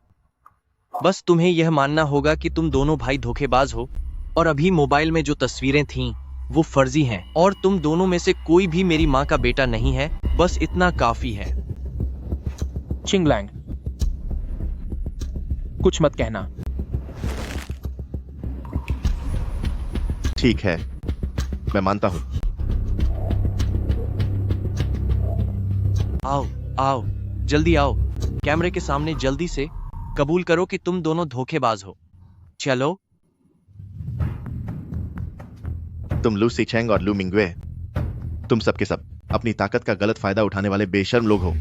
[SPEAKER 6] बस तुम्हें यह मानना होगा कि तुम दोनों भाई धोखेबाज हो और अभी मोबाइल में जो तस्वीरें थीं वो फर्जी हैं, और तुम दोनों में से कोई भी मेरी माँ का बेटा नहीं है। बस इतना काफी है।
[SPEAKER 3] छिंगलांग, कुछ मत कहना।
[SPEAKER 4] ठीक है, मैं मानता हूं।
[SPEAKER 6] आओ आओ, जल्दी आओ। कैमरे के सामने जल्दी से कबूल करो कि तुम दोनों धोखेबाज हो। चलो।
[SPEAKER 4] तुम लू सीचेंग और लू मिंग्वे, तुम सबके सब अपनी ताकत का गलत फायदा उठाने वाले बेशर्म लोग हो।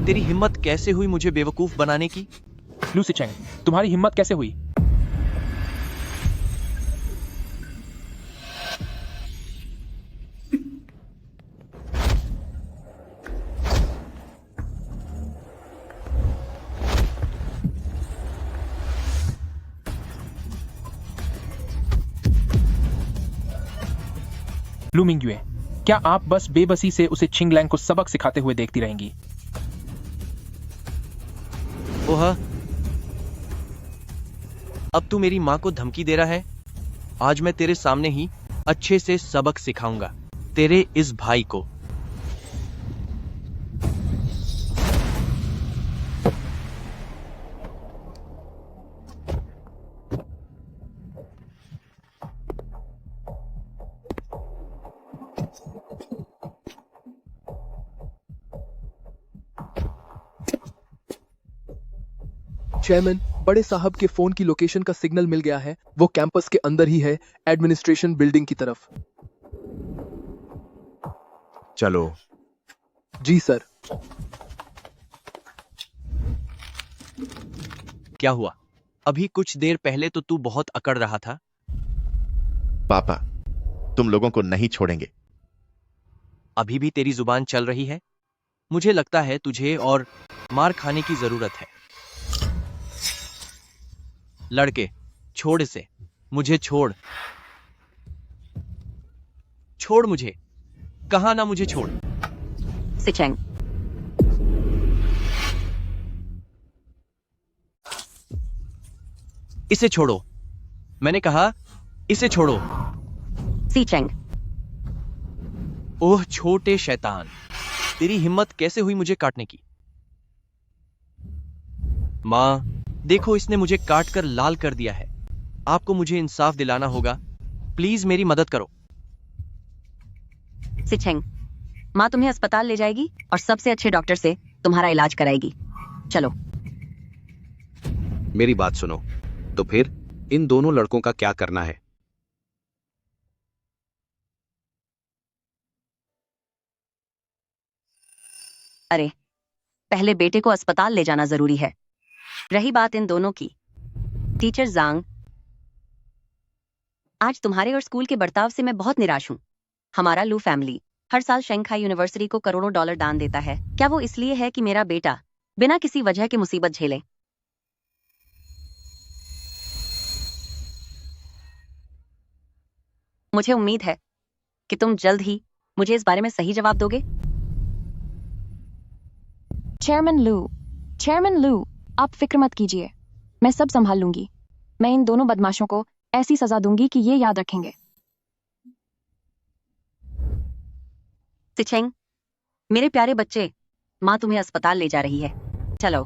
[SPEAKER 6] तेरी हिम्मत कैसे हुई मुझे बेवकूफ बनाने की?
[SPEAKER 3] लू सीचेंग, तुम्हारी हिम्मत कैसे हुई? लू मिंगयुए, क्या आप बस बेबसी से उसे छिंगलैंग को सबक सिखाते हुए देखती रहेंगी?
[SPEAKER 6] ओह, अब तू मेरी माँ को धमकी दे रहा है? आज मैं तेरे सामने ही अच्छे से सबक सिखाऊंगा तेरे इस भाई को।
[SPEAKER 10] चेयरमैन, बड़े साहब के फोन की लोकेशन का सिग्नल मिल गया है। वो कैंपस के अंदर ही है, एडमिनिस्ट्रेशन बिल्डिंग की तरफ।
[SPEAKER 1] चलो।
[SPEAKER 10] जी सर।
[SPEAKER 6] क्या हुआ? अभी कुछ देर पहले तो तू बहुत अकड़ रहा था।
[SPEAKER 4] पापा, तुम लोगों को नहीं छोड़ेंगे।
[SPEAKER 6] अभी भी तेरी जुबान चल रही है? मुझे लगता है तुझे और मार खाने की जरूरत है। लड़के, छोड़ इसे। मुझे छोड़। छोड़ मुझे। कहा ना मुझे छोड़।
[SPEAKER 7] सिचेंग,
[SPEAKER 6] इसे छोड़ो। मैंने कहा इसे छोड़ो।
[SPEAKER 7] सीचेंग,
[SPEAKER 6] ओह छोटे शैतान, तेरी हिम्मत कैसे हुई मुझे काटने की? मां, देखो इसने मुझे काटकर लाल कर दिया है। आपको मुझे इंसाफ दिलाना होगा। प्लीज मेरी मदद करो।
[SPEAKER 7] सिचेंग, माँ तुम्हें अस्पताल ले जाएगी और सबसे अच्छे डॉक्टर से तुम्हारा इलाज कराएगी। चलो।
[SPEAKER 8] मेरी बात सुनो। तो फिर इन दोनों लड़कों का क्या करना है?
[SPEAKER 7] अरे, पहले बेटे को अस्पताल ले जाना जरूरी है। रही बात इन दोनों की, टीचर जांग, आज तुम्हारे और स्कूल के बर्ताव से मैं बहुत निराश हूं। हमारा लू फैमिली हर साल शंघाई यूनिवर्सिटी को करोड़ों डॉलर दान देता है। क्या वो इसलिए है कि मेरा बेटा बिना किसी वजह के मुसीबत झेले? मुझे उम्मीद है कि तुम जल्द ही मुझे इस बारे में सही जवाब दोगे।
[SPEAKER 5] चेयरमैन लू, आप फिक्र मत कीजिए, मैं सब संभाल लूंगी। मैं इन दोनों बदमाशों को ऐसी सजा दूंगी कि ये याद रखेंगे।
[SPEAKER 7] सिचेंग, मेरे प्यारे बच्चे, माँ तुम्हें अस्पताल ले जा रही है। चलो।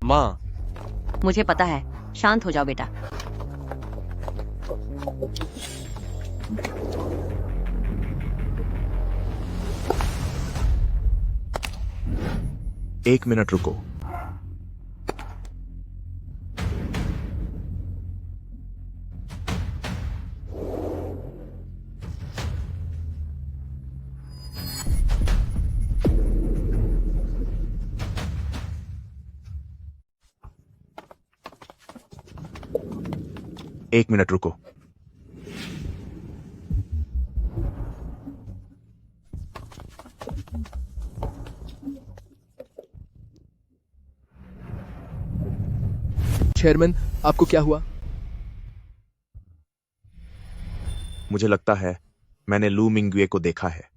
[SPEAKER 6] माँ,
[SPEAKER 7] मुझे पता है। शांत हो जाओ बेटा।
[SPEAKER 1] एक मिनट रुको। एक मिनट रुको।
[SPEAKER 10] चेयरमैन, आपको क्या हुआ?
[SPEAKER 1] मुझे लगता है मैंने लू मिंगयुए को देखा है।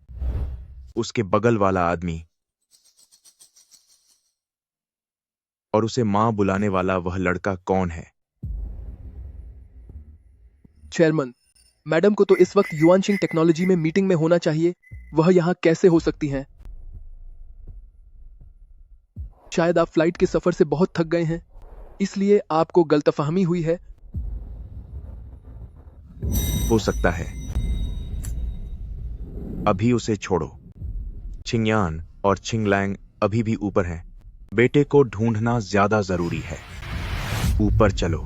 [SPEAKER 1] उसके बगल वाला आदमी और उसे मां बुलाने वाला वह लड़का कौन है?
[SPEAKER 10] चेयरमैन, मैडम को तो इस वक्त युआनशिंग टेक्नोलॉजी में मीटिंग में होना चाहिए। वह यहां कैसे हो सकती हैं? शायद आप फ्लाइट के सफर से बहुत थक गए हैं, इसलिए आपको गलतफहमी हुई है।
[SPEAKER 1] हो सकता है। अभी उसे छोड़ो। छिंगयान और छिंगलैंग अभी भी ऊपर हैं। बेटे को ढूंढना ज्यादा जरूरी है। ऊपर चलो।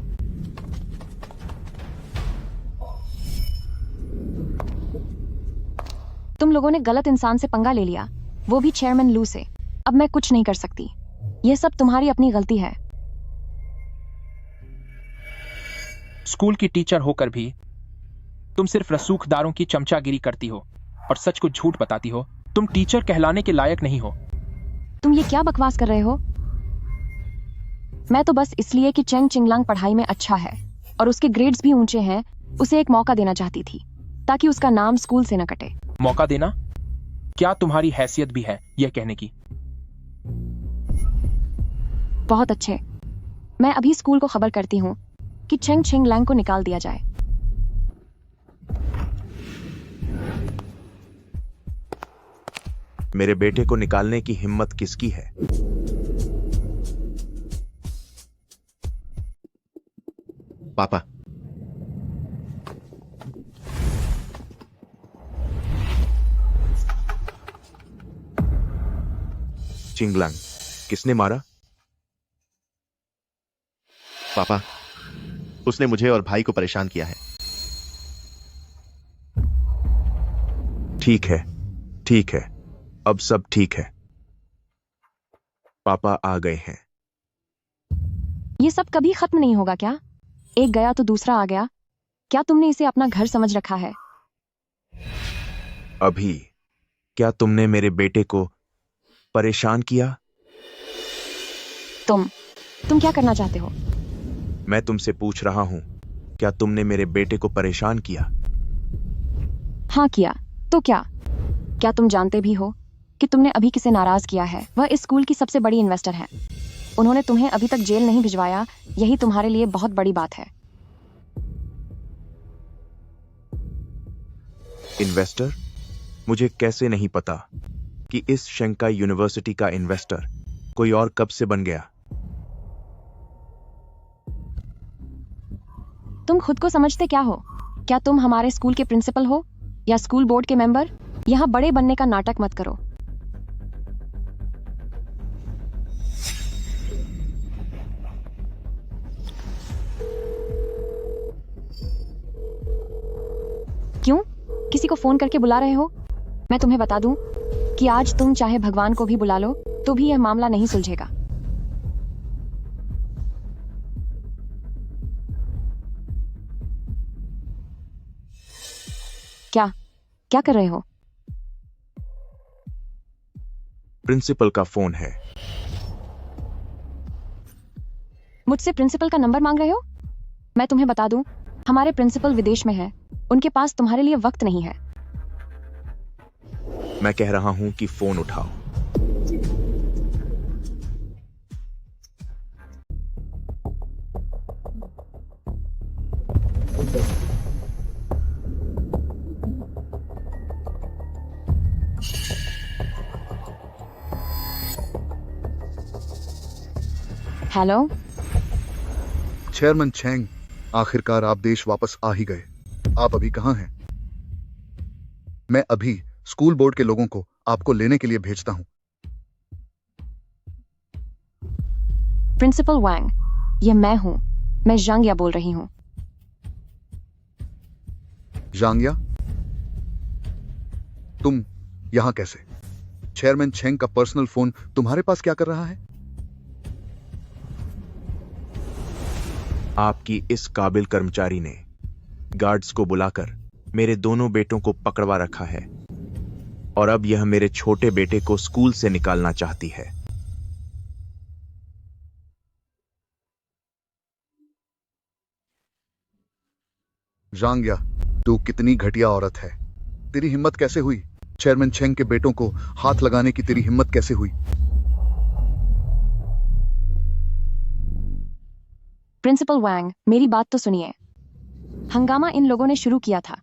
[SPEAKER 5] तुम लोगों ने गलत इंसान से पंगा ले लिया, वो भी चेयरमैन लू से। अब मैं कुछ नहीं कर सकती। यह सब तुम्हारी अपनी गलती है।
[SPEAKER 3] स्कूल की टीचर होकर भी तुम सिर्फ रसूखदारों की चमचागिरी करती हो और सच को झूठ बताती हो। तुम टीचर कहलाने के लायक नहीं हो।
[SPEAKER 5] तुम ये क्या बकवास कर रहे हो? मैं तो बस इसलिए कि चेंग चिंगलांग पढ़ाई में अच्छा है और उसके ग्रेड्स भी ऊंचे हैं, उसे एक मौका देना चाहती थी ताकि उसका नाम स्कूल से न कटे।
[SPEAKER 3] मौका देना? क्या तुम्हारी हैसियत भी है यह कहने की?
[SPEAKER 5] बहुत अच्छे, मैं अभी स्कूल को खबर करती हूँ कि चेंग चिंगलांग को निकाल दिया जाए।
[SPEAKER 1] मेरे बेटे को निकालने की हिम्मत किसकी है?
[SPEAKER 4] पापा,
[SPEAKER 1] चिंगलांग किसने मारा?
[SPEAKER 4] पापा, उसने मुझे और भाई को परेशान किया है।
[SPEAKER 1] ठीक है, ठीक है, अब सब ठीक है। पापा आ गए हैं।
[SPEAKER 5] ये सब कभी खत्म नहीं होगा क्या? एक गया तो दूसरा आ गया। क्या तुमने इसे अपना घर समझ रखा है?
[SPEAKER 1] अभी क्या तुमने मेरे बेटे को परेशान किया?
[SPEAKER 5] तुम क्या करना चाहते हो?
[SPEAKER 1] मैं तुमसे पूछ रहा हूं, क्या तुमने मेरे बेटे को परेशान किया?
[SPEAKER 5] हाँ किया, तो क्या तुम जानते भी हो कि तुमने अभी किसे नाराज किया है? वह इस स्कूल की सबसे बड़ी इन्वेस्टर है। उन्होंने तुम्हें अभी तक जेल नहीं भिजवाया, यही तुम्हारे लिए बहुत बड़ी बात है।
[SPEAKER 1] इन्वेस्टर? मुझे कैसे नहीं पता कि इस शंकाई यूनिवर्सिटी का इन्वेस्टर कोई और कब से बन गया?
[SPEAKER 5] तुम खुद को समझते क्या हो? क्या तुम हमारे स्कूल के प्रिंसिपल हो या स्कूल बोर्ड के मेंबर? यहां बड़े बनने का नाटक मत करो। क्यों? किसी को फोन करके बुला रहे हो? मैं तुम्हें बता दूं कि आज तुम चाहे भगवान को भी बुला लो तो भी यह मामला नहीं सुलझेगा। क्या कर रहे हो?
[SPEAKER 1] प्रिंसिपल का फोन है।
[SPEAKER 5] मुझसे प्रिंसिपल का नंबर मांग रहे हो? मैं तुम्हें बता दूं, हमारे प्रिंसिपल विदेश में है, उनके पास तुम्हारे लिए वक्त नहीं है।
[SPEAKER 1] मैं कह रहा हूं कि फोन उठाओ।
[SPEAKER 5] हेलो,
[SPEAKER 12] चेयरमैन चेंग, आखिरकार आप देश वापस आ ही गए। आप अभी कहां हैं? मैं अभी स्कूल बोर्ड के लोगों को आपको लेने के लिए भेजता हूं।
[SPEAKER 5] प्रिंसिपल वांग, ये मैं हूं। मैं जांगिया बोल रही हूं।
[SPEAKER 12] जांगिया, तुम यहां कैसे? चेयरमैन चेंग का पर्सनल फोन तुम्हारे पास क्या कर रहा है?
[SPEAKER 1] आपकी इस काबिल कर्मचारी ने गार्ड्स को बुलाकर मेरे दोनों बेटों को पकड़वा रखा है और अब यह मेरे छोटे बेटे को स्कूल से निकालना चाहती है।
[SPEAKER 12] जांगिया, तू कितनी घटिया औरत है। तेरी हिम्मत कैसे हुई? चेयरमैन चेंग के बेटों को हाथ लगाने की तेरी हिम्मत कैसे हुई?
[SPEAKER 5] प्रिंसिपल वांग, मेरी बात तो सुनिए। हंगामा इन लोगों ने शुरू किया था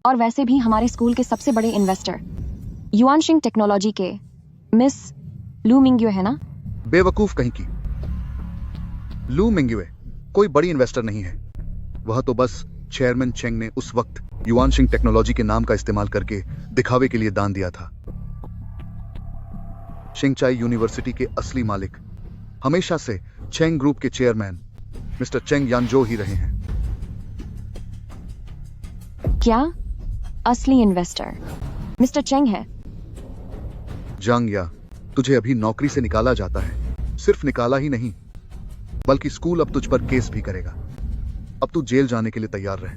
[SPEAKER 5] और वैसे भी हमारे स्कूल के सबसे बड़े इन्वेस्टर युआनशिंग टेक्नोलॉजी के मिस लू मिंग्युए है ना?
[SPEAKER 12] बेवकूफ कहीं की। लू मिंग्युए कोई बड़ी इन्वेस्टर नहीं है। वह तो बस चेयरमैन चेंग ने उस वक्त युआनशिंग टेक्नोलॉजी के नाम का इस्तेमाल करके दिखावे के लिए दान दिया था। शिंगचाई यूनिवर्सिटी के असली मालिक हमेशा से चेंग ग्रुप के चेयरमैन मिस्टर चेंग यानजो ही रहे हैं।
[SPEAKER 5] क्या असली इन्वेस्टर मिस्टर चेंग है?
[SPEAKER 12] जांगिया, तुझे अभी नौकरी से निकाला जाता है। सिर्फ निकाला ही नहीं, बल्कि स्कूल अब तुझ पर केस भी करेगा। अब तू जेल जाने के लिए तैयार रहे।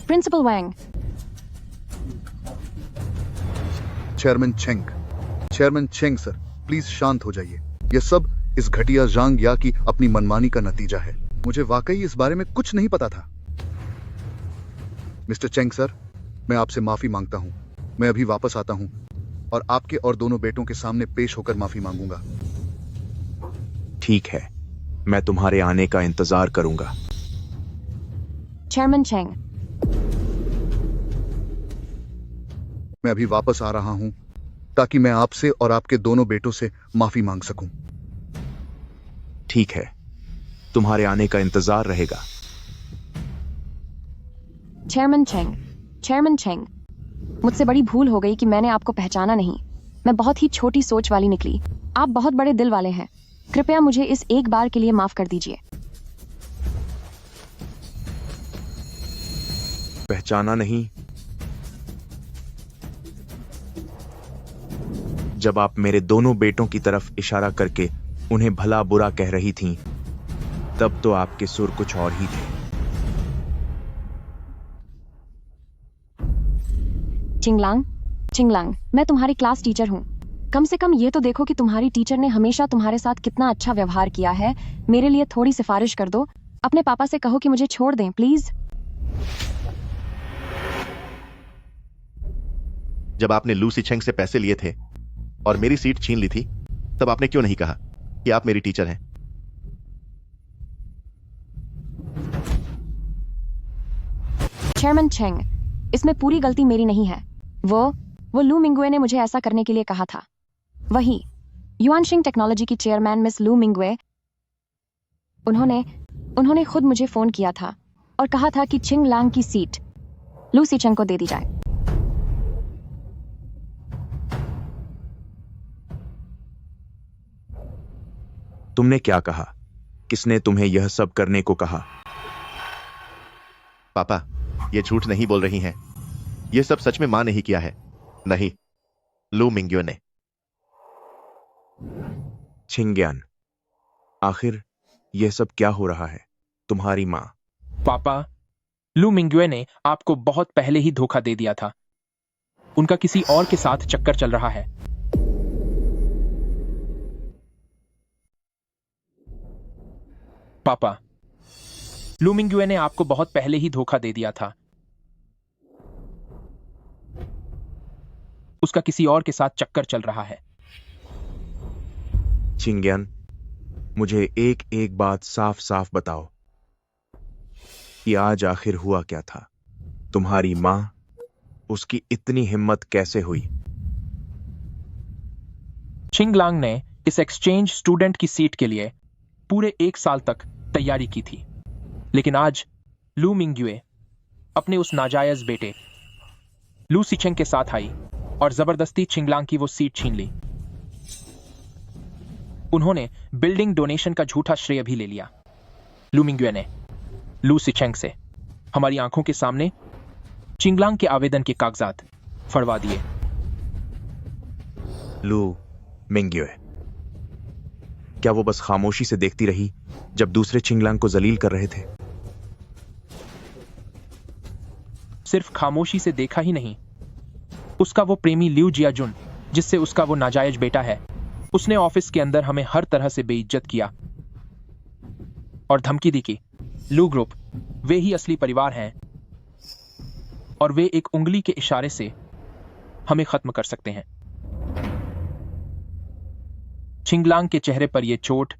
[SPEAKER 5] Principal Wang,
[SPEAKER 12] chairman Cheng, chairman Cheng sir, please शांत हो जाइए। यह सब इस घटिया जांग या की अपनी मनमानी का नतीजा है। मुझे वाकई इस बारे में कुछ नहीं पता था। मिस्टर चेंग सर, मैं आपसे माफी मांगता हूं। मैं अभी वापस आता हूं और आपके और दोनों बेटों के सामने पेश होकर माफी मांगूंगा।
[SPEAKER 1] ठीक है, मैं तुम्हारे आने का इंतजार करूंगा।
[SPEAKER 5] चेयरमैन चेंग,
[SPEAKER 12] मैं अभी वापस आ रहा हूं ताकि मैं आपसे और आपके दोनों बेटों से माफी मांग सकूं।
[SPEAKER 1] ठीक है, तुम्हारे आने का इंतजार रहेगा।
[SPEAKER 5] चेयरमैन चेंग, चेयरमैन चेंग, मुझसे बड़ी भूल हो गई कि मैंने आपको पहचाना नहीं। मैं बहुत ही छोटी सोच वाली निकली। आप बहुत बड़े दिल वाले हैं। कृपया मुझे इस एक बार के लिए माफ कर दीजिए।
[SPEAKER 1] पहचाना नहीं? जब आप मेरे दोनों बेटों की तरफ इशारा करके उन्हें भला बुरा कह रही थीं, तब तो आपके सुर कुछ और ही थे।
[SPEAKER 5] चिंगलांग, चिंगलांग, मैं तुम्हारी क्लास टीचर हूँ। कम से कम ये तो देखो कि तुम्हारी टीचर ने हमेशा तुम्हारे साथ कितना अच्छा व्यवहार किया है। मेरे लिए थोड़ी सिफारिश कर दो। अपने पापा से कहो कि मुझे छोड़ दें, प्लीज।
[SPEAKER 4] जब आपने लू सिचेंग से पैसे लिए थे और मेरी सीट छीन ली थी, तब आपने क्यों नहीं कहा कि आप मेरी टीचर हैं?
[SPEAKER 5] चेयरमैन चेंग, इसमें पूरी गलती मेरी नहीं है। वो लू मिंगवे ने मुझे ऐसा करने के लिए कहा था। वही युआनशिंग टेक्नोलॉजी की चेयरमैन मिस लू मिंगवे, उन्होंने खुद मुझे फोन किया था और कहा था कि चिंग लांग की सीट लू सिचेंग को दे दी जाए।
[SPEAKER 1] तुमने क्या कहा? किसने तुम्हें यह सब करने को कहा?
[SPEAKER 4] पापा, ये झूठ नहीं बोल रही हैं। ये सब सच में मां ने ही किया है। नहीं, लू मिंग्यो ने।
[SPEAKER 1] छिंग्यान, आखिर यह सब क्या हो रहा है? तुम्हारी मां?
[SPEAKER 3] पापा, लू मिंग्वे ने आपको बहुत पहले ही धोखा दे दिया था। उनका किसी और के साथ चक्कर चल रहा है। पापा, लू मिंग्वे ने आपको बहुत पहले ही धोखा दे दिया था। उसका किसी और के साथ चक्कर चल रहा है।
[SPEAKER 1] छिंग्यान, मुझे एक एक बात साफ साफ बताओ कि आज आखिर हुआ क्या था? तुम्हारी मां, उसकी इतनी हिम्मत कैसे हुई?
[SPEAKER 3] चिंगलांग ने इस एक्सचेंज स्टूडेंट की सीट के लिए पूरे 1 साल तक तैयारी की थी, लेकिन आज लू मिंग्वे अपने उस नाजायज बेटे लू सिचेंग के साथ आई और जबरदस्ती चिंगलांग की वो सीट छीन ली। उन्होंने बिल्डिंग डोनेशन का झूठा श्रेय भी ले लिया। लू मिंग्वे ने लू सिचेंग से हमारी आंखों के सामने चिंगलांग के आवेदन के कागजात फड़वा दिए।
[SPEAKER 1] लू मिंग्वे, क्या वो बस खामोशी से देखती रही जब दूसरे चिंगलांग को जलील कर रहे थे?
[SPEAKER 3] सिर्फ खामोशी से देखा ही नहीं, उसका वो प्रेमी लिu जियाजुन, जिससे उसका वो नाजायज बेटा है, उसने ऑफिस के अंदर हमें हर तरह से बेइज्जत किया और धमकी दी कि लू ग्रुप वे ही असली परिवार हैं और वे एक उंगली के इशारे से हमें खत्म कर सकते हैं। चिंगलांग के चेहरे पर यह चोट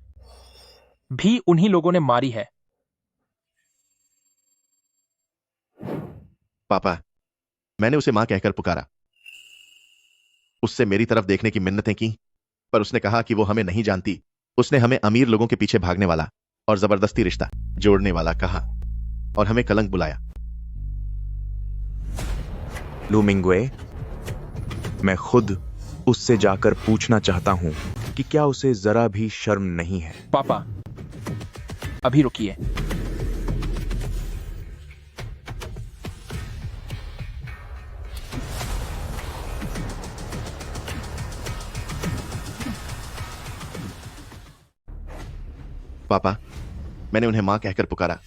[SPEAKER 3] भी उन्हीं लोगों ने मारी है।
[SPEAKER 4] पापा, मैंने उसे मां कहकर पुकारा, उससे मेरी तरफ देखने की मिन्नतें की, पर उसने कहा कि वो हमें नहीं जानती। उसने हमें अमीर लोगों के पीछे भागने वाला और जबरदस्ती रिश्ता जोड़ने वाला कहा और हमें कलंक बुलाया।
[SPEAKER 1] लू मिंग्वे, मैं खुद उससे जाकर पूछना चाहता हूं कि क्या उसे जरा भी शर्म नहीं है?
[SPEAKER 3] पापा, अभी रुकिए।
[SPEAKER 4] पापा, मैंने उन्हें मां कहकर पुकारा,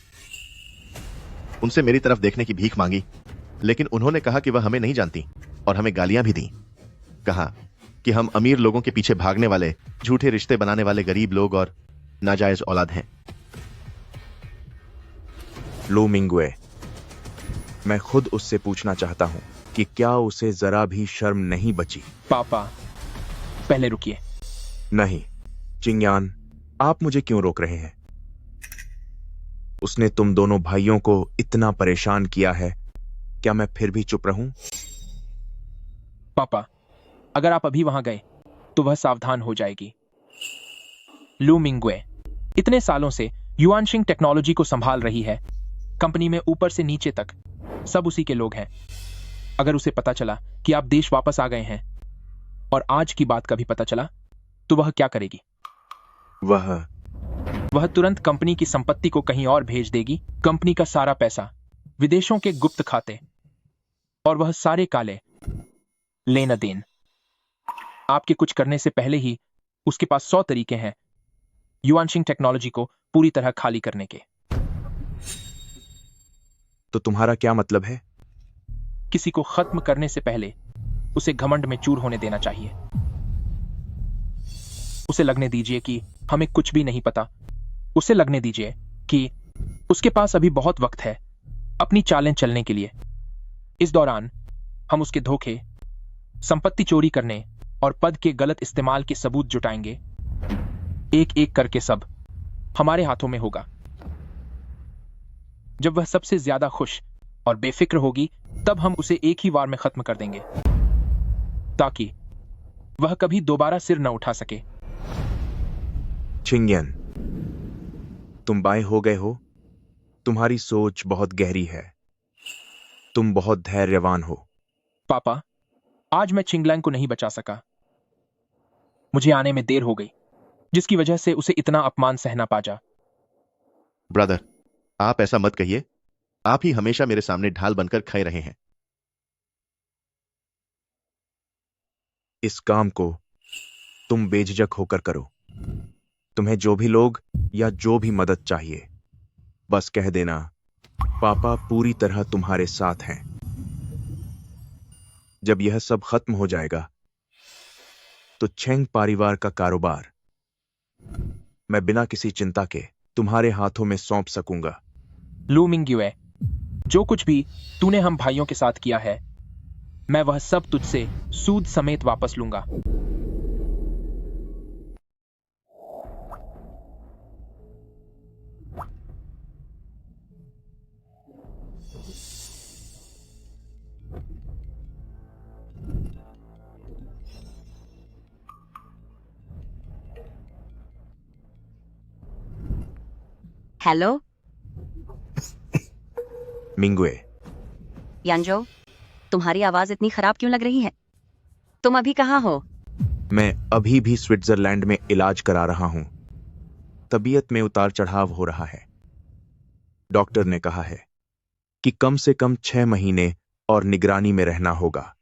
[SPEAKER 4] उनसे मेरी तरफ देखने की भीख मांगी, लेकिन उन्होंने कहा कि वह हमें नहीं जानती और हमें गालियां भी दी। कहा कि हम अमीर लोगों के पीछे भागने वाले, झूठे रिश्ते बनाने वाले गरीब लोग और नाजायज औलाद हैं।
[SPEAKER 1] लू मिंगवे, मैं खुद उससे पूछना चाहता हूं कि क्या उसे जरा भी शर्म नहीं बची।
[SPEAKER 3] पापा, पहले रुकिए।
[SPEAKER 1] नहीं चिंगयान, आप मुझे क्यों रोक रहे हैं? उसने तुम दोनों भाइयों को इतना परेशान किया है, क्या मैं फिर भी चुप रहूं?
[SPEAKER 3] पापा, अगर आप अभी वहां गए तो वह सावधान हो जाएगी। लू मिंगवे इतने सालों से युआनशिंग टेक्नोलॉजी को संभाल रही है। कंपनी में ऊपर से नीचे तक सब उसी के लोग हैं। अगर उसे पता चला कि आप देश वापस आ गए हैं और आज की बात का भी पता चला तो वह क्या करेगी? वह तुरंत कंपनी की संपत्ति को कहीं और भेज देगी। कंपनी का सारा पैसा, विदेशों के गुप्त खाते और वह सारे काले लेना देन। आपके कुछ करने से पहले ही उसके पास 100 तरीके हैं युआनशिंग टेक्नोलॉजी को पूरी तरह खाली करने के।
[SPEAKER 1] तो तुम्हारा क्या मतलब है?
[SPEAKER 3] किसी को खत्म करने से पहले उसे घमंड में चूर होने देना चाहिए। उसे लगने दीजिए कि हमें कुछ भी नहीं पता। उसे लगने दीजिए कि उसके पास अभी बहुत वक्त है अपनी चालें चलने के लिए। इस दौरान हम उसके धोखे, संपत्ति चोरी करने और पद के गलत इस्तेमाल के सबूत जुटाएंगे। एक एक करके सब हमारे हाथों में होगा। जब वह सबसे ज्यादा खुश और बेफिक्र होगी तब हम उसे एक ही वार में खत्म कर देंगे ताकि वह कभी दोबारा सिर न उठा सके।
[SPEAKER 1] चिंगयन, तुम बाएं हो गए हो। तुम्हारी सोच बहुत गहरी है। तुम बहुत धैर्यवान हो।
[SPEAKER 3] पापा, आज मैं चिंगलैंग को नहीं बचा सका। मुझे आने में देर हो गई, जिसकी वजह से उसे इतना अपमान सहना पड़ा।
[SPEAKER 4] ब्रदर, आप ऐसा मत कहिए। आप ही हमेशा मेरे सामने ढाल बनकर खड़े रहे हैं।
[SPEAKER 1] इस काम को तुम बेझिझक होकर करो। तुम्हें जो भी लोग या जो भी मदद चाहिए, बस कह देना। पापा पूरी तरह तुम्हारे साथ हैं। जब यह सब खत्म हो जाएगा तो छेंग परिवार का कारोबार मैं बिना किसी चिंता के तुम्हारे हाथों में सौंप सकूंगा।
[SPEAKER 3] लू मिंगवे, जो कुछ भी तूने हम भाइयों के साथ किया है, मैं वह सब तुझसे सूद समेत वापस लूंगा।
[SPEAKER 7] हेलो
[SPEAKER 1] मिंगवे,
[SPEAKER 7] यांजो, तुम्हारी आवाज इतनी खराब क्यों लग रही है? तुम अभी कहाँ हो?
[SPEAKER 1] मैं अभी भी स्विट्जरलैंड में इलाज करा रहा हूं। तबीयत में उतार चढ़ाव हो रहा है। डॉक्टर ने कहा है कि कम से कम 6 महीने और निगरानी में रहना होगा।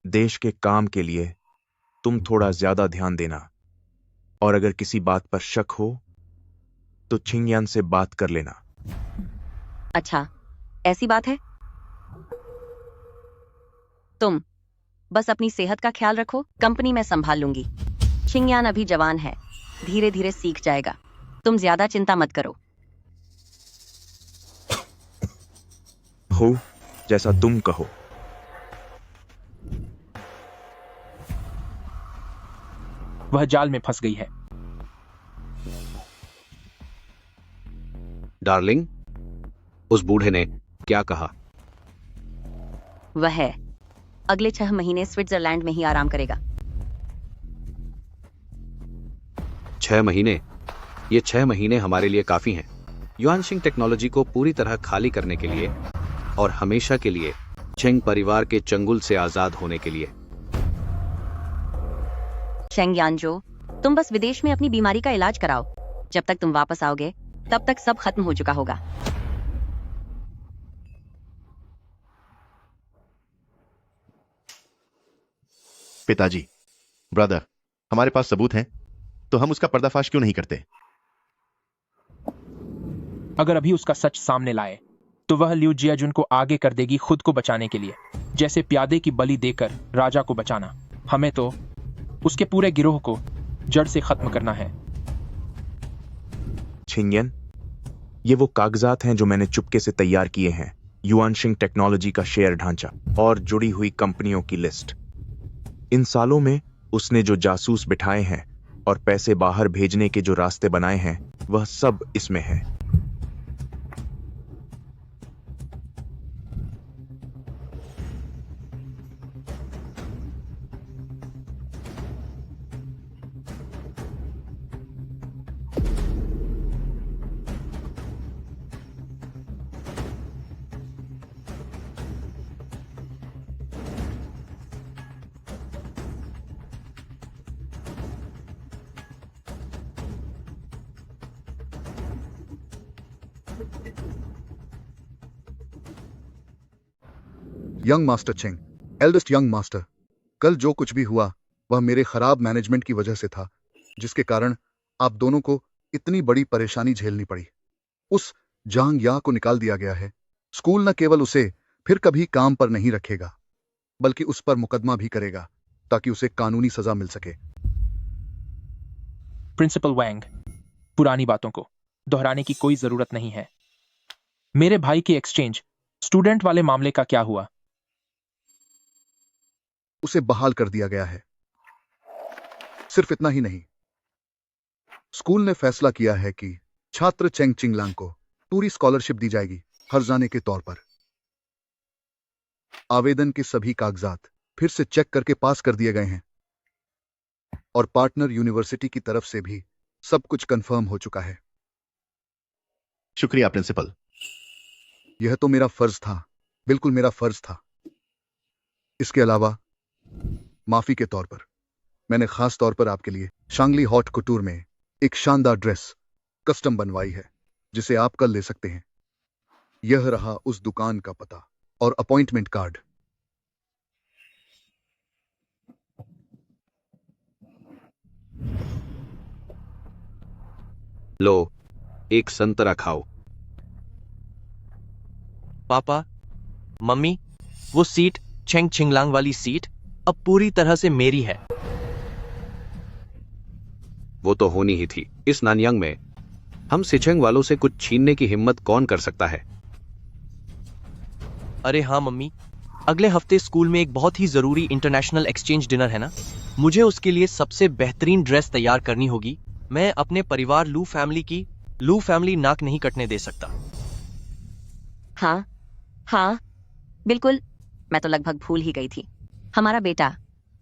[SPEAKER 1] देश के काम के लिए तुम थोड़ा ज्यादा ध्यान देना, और अगर किसी बात पर शक हो तो चिंगयान से बात कर लेना।
[SPEAKER 7] अच्छा, ऐसी बात है। तुम बस अपनी सेहत का ख्याल रखो, कंपनी में संभाल लूंगी। चिंगयान अभी जवान है, धीरे धीरे सीख जाएगा। तुम ज्यादा चिंता मत करो।
[SPEAKER 1] हो जैसा तुम कहो।
[SPEAKER 3] वह जाल में फंस गई है।
[SPEAKER 8] डार्लिंग, उस बूढ़े ने क्या कहा?
[SPEAKER 7] वह अगले 6 महीने स्विट्जरलैंड में ही आराम करेगा।
[SPEAKER 8] 6 महीने? ये 6 महीने हमारे लिए काफी हैं। युआनशिंग टेक्नोलॉजी को पूरी तरह खाली करने के लिए और हमेशा के लिए चेंग परिवार के चंगुल से आजाद होने के लिए।
[SPEAKER 7] चेंग यानजो, तुम बस विदेश में अपनी बीमारी का इलाज कराओ। जब तक तुम वापस आओगे तब तक सब खत्म हो चुका होगा।
[SPEAKER 4] पिताजी, ब्रदर, हमारे पास सबूत हैं, तो हम उसका पर्दाफाश क्यों नहीं करते?
[SPEAKER 3] अगर अभी उसका सच सामने लाए तो वह लिu जियाजुन को आगे कर देगी खुद को बचाने के लिए, जैसे प्यादे की बलि देकर राजा को बचाना। हमें तो उसके पूरे गिरोह को जड़ से खत्म करना है।
[SPEAKER 1] छिंगयन, ये वो कागजात हैं जो मैंने चुपके से तैयार किए हैं। युआनशिंग टेक्नोलॉजी का शेयर ढांचा और जुड़ी हुई कंपनियों की लिस्ट। इन सालों में उसने जो जासूस बिठाए हैं और पैसे बाहर भेजने के जो रास्ते बनाए हैं, वह सब इसमें है।
[SPEAKER 12] Young master Cheng, eldest young master, कल जो कुछ भी हुआ वह मेरे खराब मैनेजमेंट की वजह से था, जिसके कारण आप दोनों को इतनी बड़ी परेशानी झेलनी पड़ी। उस जांग या को निकाल दिया गया है। स्कूल न केवल उसे फिर कभी काम पर नहीं रखेगा, बल्कि उस पर मुकदमा भी करेगा ताकि उसे कानूनी सजा मिल सके।
[SPEAKER 3] प्रिंसिपल वैंग, पुरानी बातों को दोहराने की कोई जरूरत नहीं है। मेरे भाई के एक्सचेंज स्टूडेंट वाले मामले का क्या हुआ?
[SPEAKER 12] उसे बहाल कर दिया गया है। सिर्फ इतना ही नहीं, स्कूल ने फैसला किया है कि छात्र चेंग चिंगलांग को पूरी स्कॉलरशिप दी जाएगी, हर्जाने के तौर पर। आवेदन के सभी कागजात फिर से चेक करके पास कर दिए गए हैं और पार्टनर यूनिवर्सिटी की तरफ से भी सब कुछ कंफर्म हो चुका है।
[SPEAKER 4] शुक्रिया प्रिंसिपल।
[SPEAKER 12] यह तो मेरा फर्ज था, बिल्कुल मेरा फर्ज था। इसके अलावा माफी के तौर पर मैंने खास तौर पर आपके लिए शांगली हॉट कुटूर में एक शानदार ड्रेस कस्टम बनवाई है, जिसे आप कल ले सकते हैं। यह रहा उस दुकान का पता और अपॉइंटमेंट कार्ड।
[SPEAKER 8] लो, एक संतरा खाओ।
[SPEAKER 6] पापा, मम्मी, वो सीट चेंग चिंगलांग वाली सीट अब पूरी तरह से मेरी है।
[SPEAKER 8] वो तो होनी ही थी। इस नानयांग में हम सिचेंग वालों से कुछ छीनने की हिम्मत कौन कर सकता है?
[SPEAKER 6] अरे हाँ मम्मी, अगले हफ्ते स्कूल में एक बहुत ही जरूरी इंटरनेशनल एक्सचेंज डिनर है ना। मुझे उसके लिए सबसे बेहतरीन ड्रेस तैयार करनी होगी। मैं अपने परिवार लू फैमिली नाक नहीं कटने दे सकता।
[SPEAKER 7] हाँ, बिल्कुल। मैं तो लगभग भूल ही गई थी। हमारा बेटा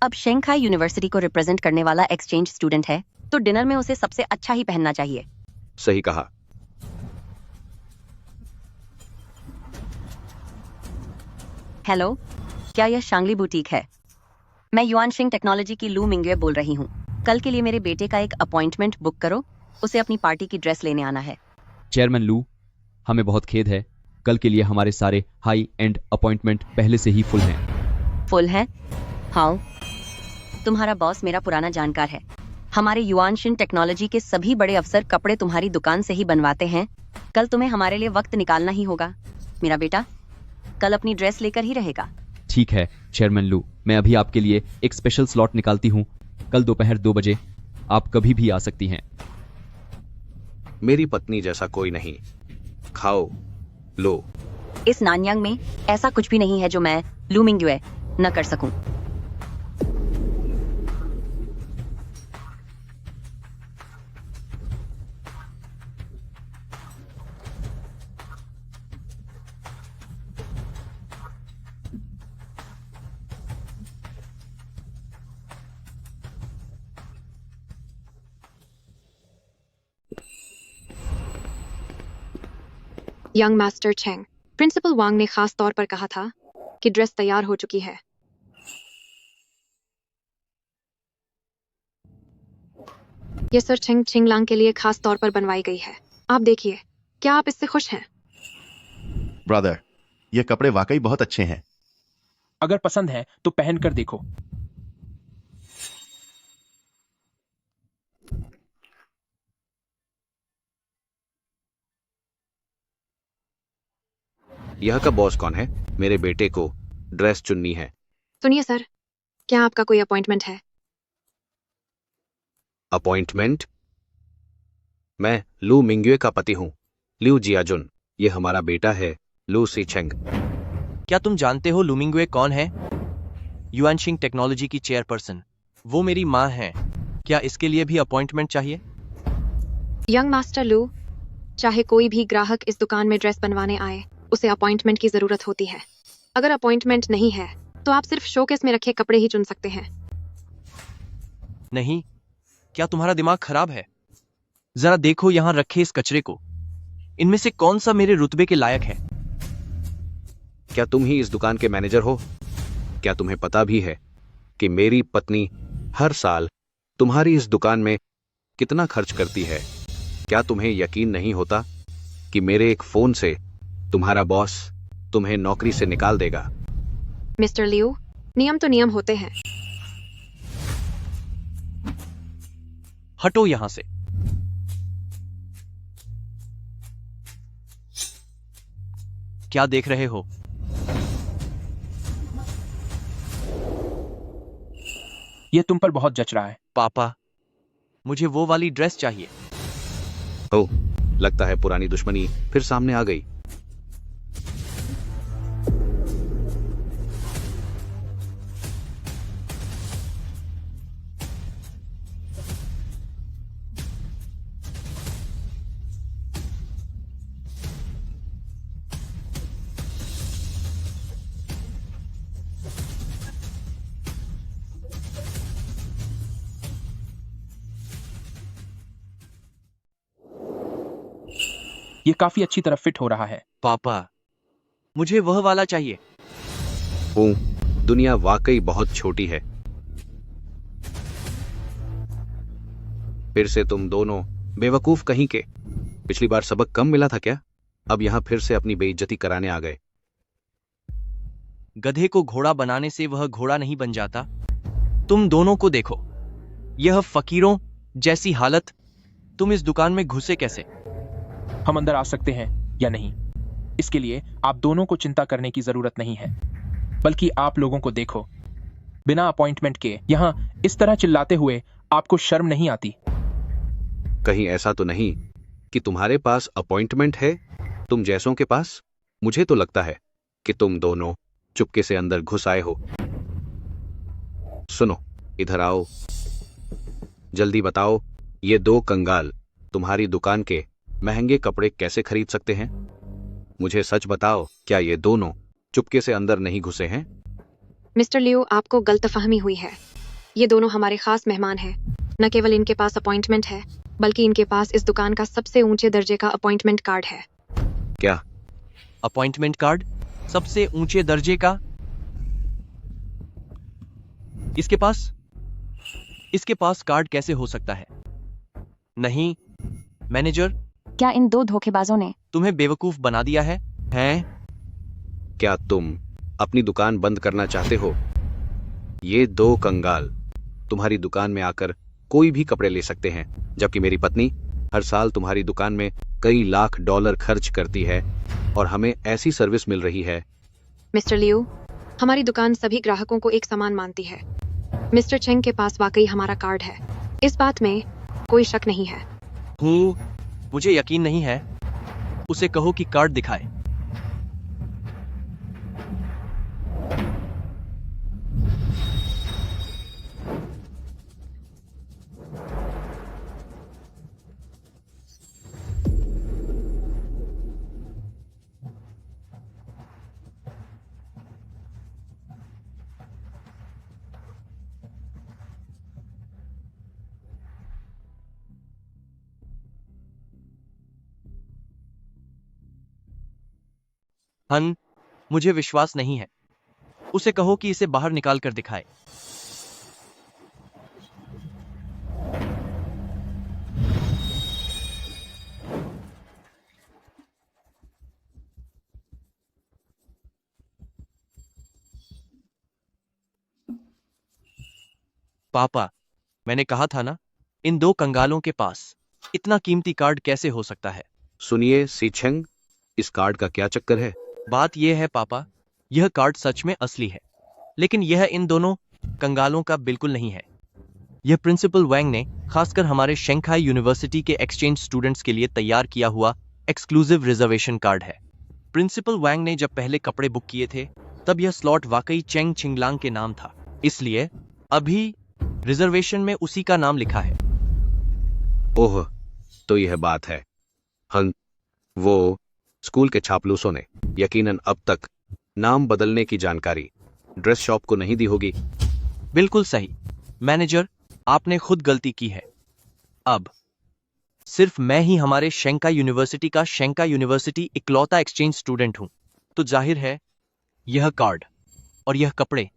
[SPEAKER 7] अब शंघाई यूनिवर्सिटी को रिप्रेजेंट करने वाला एक्सचेंज स्टूडेंट है, तो डिनर में उसे सबसे अच्छा ही पहनना चाहिए।
[SPEAKER 8] सही कहा।
[SPEAKER 7] हेलो, क्या यह शांगली बुटीक है? मैं युआनशिंग टेक्नोलॉजी की लू मिंगवे बोल रही हूँ। कल के लिए मेरे बेटे का एक अपॉइंटमेंट बुक करो। उसे अपनी पार्टी की ड्रेस लेने आना है।
[SPEAKER 13] चेयरमैन लू, हमें बहुत खेद है, कल के लिए हमारे सारे हाई एंड अपॉइंटमेंट पहले से ही फुल हैं।
[SPEAKER 7] फुल है? हाँ, तुम्हारा बॉस मेरा पुराना जानकार है। हमारे युआनशिंग टेक्नोलॉजी के सभी बड़े अफसर कपड़े तुम्हारी दुकान से ही बनवाते हैं। कल तुम्हें हमारे लिए वक्त निकालना ही होगा। मेरा बेटा कल अपनी ड्रेस लेकर ही रहेगा।
[SPEAKER 13] ठीक है चेयरमैन लू, मैं अभी आपके लिए एक स्पेशल स्लॉट निकालती हूँ। कल दोपहर 2 बजे आप कभी भी आ सकती हैं।
[SPEAKER 8] मेरी पत्नी जैसा कोई नहीं। खाओ, लो।
[SPEAKER 7] इस नानयांग में ऐसा कुछ भी नहीं है जो मैं लू मिंगवे न कर सकूं।
[SPEAKER 5] यंग मास्टर चेंग, प्रिंसिपल वांग ने खास तौर पर कहा था कि ड्रेस तैयार हो चुकी है। ये सर चेंग चिंगलांग के लिए खास तौर पर बनवाई गई है। आप देखिए, क्या आप इससे खुश हैं?
[SPEAKER 4] ब्रदर, ये कपड़े वाकई बहुत अच्छे हैं।
[SPEAKER 3] अगर पसंद है तो पहन कर देखो।
[SPEAKER 8] यह का बॉस कौन है? मेरे बेटे को ड्रेस चुननी है।
[SPEAKER 5] सुनिए सर, क्या आपका कोई अपॉइंटमेंट है?
[SPEAKER 8] अपॉइंटमेंट? मैं लू मिंग्युए का पति हूं, लिू जियाजुन। ये हमारा बेटा है, लू सीचेंग।
[SPEAKER 6] क्या तुम जानते हो लू मिंग्युए कौन है? युआनशिंग टेक्नोलॉजी की चेयरपर्सन। वो मेरी माँ है। क्या इसके लिए भी अपॉइंटमेंट चाहिए?
[SPEAKER 5] यंग मास्टर लू, चाहे कोई भी ग्राहक इस दुकान में ड्रेस बनवाने आए, उसे अपॉइंटमेंट की जरूरत होती है। अगर अपॉइंटमेंट नहीं है तो आप सिर्फ शोकेस में रखे कपड़े ही चुन सकते हैं।
[SPEAKER 6] नहीं, क्या तुम्हारा दिमाग खराब है? जरा देखो यहाँ रखे इस कचरे को। इनमें से कौन सा मेरे रुतबे के लायक है?
[SPEAKER 8] क्या तुम ही इस दुकान के मैनेजर हो? क्या तुम्हें पता भी है कि मेरी पत्नी हर साल तुम्हारी इस दुकान में कितना खर्च करती है? क्या तुम्हें यकीन नहीं होता कि मेरे एक फोन से तुम्हारा बॉस तुम्हें नौकरी से निकाल देगा?
[SPEAKER 5] मिस्टर लियू, नियम तो नियम होते हैं।
[SPEAKER 6] हटो यहां से। क्या देख रहे हो?
[SPEAKER 3] ये तुम पर बहुत जच रहा है।
[SPEAKER 6] पापा, मुझे वो वाली ड्रेस चाहिए।
[SPEAKER 8] ओह, लगता है पुरानी दुश्मनी फिर सामने आ गई।
[SPEAKER 3] ये काफी अच्छी तरह फिट हो रहा है।
[SPEAKER 6] पापा, मुझे वह वाला चाहिए।
[SPEAKER 8] दुनिया वाकई बहुत छोटी है। फिर से तुम दोनों बेवकूफ कहीं के। पिछली बार सबक कम मिला था क्या? अब यहां फिर से अपनी बेइज्जती कराने आ गए।
[SPEAKER 6] गधे को घोड़ा बनाने से वह घोड़ा नहीं बन जाता। तुम दोनों को देखो, यह फकीरों जैसी हालत। तुम इस दुकान में घुसे कैसे?
[SPEAKER 3] हम अंदर आ सकते हैं या नहीं, इसके लिए आप दोनों को चिंता करने की जरूरत नहीं है। बल्कि आप लोगों को देखो, बिना अपॉइंटमेंट के यहां इस तरह चिल्लाते हुए आपको शर्म नहीं आती?
[SPEAKER 8] कहीं ऐसा तो नहीं कि तुम्हारे पास अपॉइंटमेंट है तुम जैसों के पास? मुझे तो लगता है कि तुम दोनों चुपके से अंदर घुस आए हो। सुनो, इधर आओ। जल्दी बताओ, ये दो कंगाल तुम्हारी दुकान के महंगे कपड़े कैसे खरीद सकते हैं? मुझे सच बताओ, क्या ये दोनों चुपके से अंदर नहीं घुसे हैं?
[SPEAKER 5] मिस्टर लियू, आपको गलतफहमी हुई है। ये दोनों हमारे खास मेहमान हैं। न केवल इनके पास अपॉइंटमेंट है, बल्कि इनके पास इस दुकान का सबसे ऊंचे दर्जे का अपॉइंटमेंट कार्ड है।
[SPEAKER 8] क्या?
[SPEAKER 6] Appointment card? सबसे ऊंचे दर्जे का? इसके पास कार्ड कैसे हो सकता है? नहीं, मैनेजर,
[SPEAKER 5] क्या इन दो धोखेबाजों ने
[SPEAKER 6] तुम्हें बेवकूफ बना दिया है?
[SPEAKER 8] क्या तुम अपनी दुकान बंद करना चाहते हो? ये दो कंगाल तुम्हारी दुकान में आकर कोई भी कपड़े ले सकते हैं, जबकि मेरी पत्नी हर साल तुम्हारी दुकान में कई लाख डॉलर खर्च करती है और हमें ऐसी सर्विस मिल रही है।
[SPEAKER 5] मिस्टर लियू, हमारी दुकान सभी ग्राहकों को एक समान मानती है। मिस्टर चेंग के पास वाकई हमारा कार्ड है, इस बात में कोई शक नहीं है।
[SPEAKER 6] मुझे यकीन नहीं है। उसे कहो कि कार्ड दिखाए। मुझे विश्वास नहीं है। उसे कहो कि इसे बाहर निकाल कर दिखाए। पापा, मैंने कहा था ना, इन दो कंगालों के पास इतना कीमती कार्ड कैसे हो सकता है?
[SPEAKER 8] सुनिए सीचेंग, इस कार्ड का क्या चक्कर है?
[SPEAKER 6] बात यह है पापा, यह कार्ड सच में असली है, लेकिन यह इन दोनों कंगालों का बिल्कुल नहीं है। यह प्रिंसिपल वैंग ने खासकर हमारे शंघाई यूनिवर्सिटी के एक्सचेंज स्टूडेंट्स के लिए तैयार किया हुआ एक्सक्लूसिव रिजर्वेशन कार्ड है। प्रिंसिपल वैंग ने जब पहले कपड़े बुक किए थे तब यह स्लॉट वाकई चेंग छिंगलांग के नाम था, इसलिए अभी रिजर्वेशन में उसी का नाम लिखा है।
[SPEAKER 8] ओह, तो यह बात है। वो स्कूल के छापलूसों ने यकीनन अब तक नाम बदलने की जानकारी ड्रेस शॉप को नहीं दी होगी।
[SPEAKER 6] बिल्कुल सही मैनेजर, आपने खुद गलती की है। अब सिर्फ मैं ही हमारे शंघाई यूनिवर्सिटी का शंघाई यूनिवर्सिटी इकलौता एक्सचेंज स्टूडेंट हूं, तो जाहिर है यह कार्ड और यह कपड़े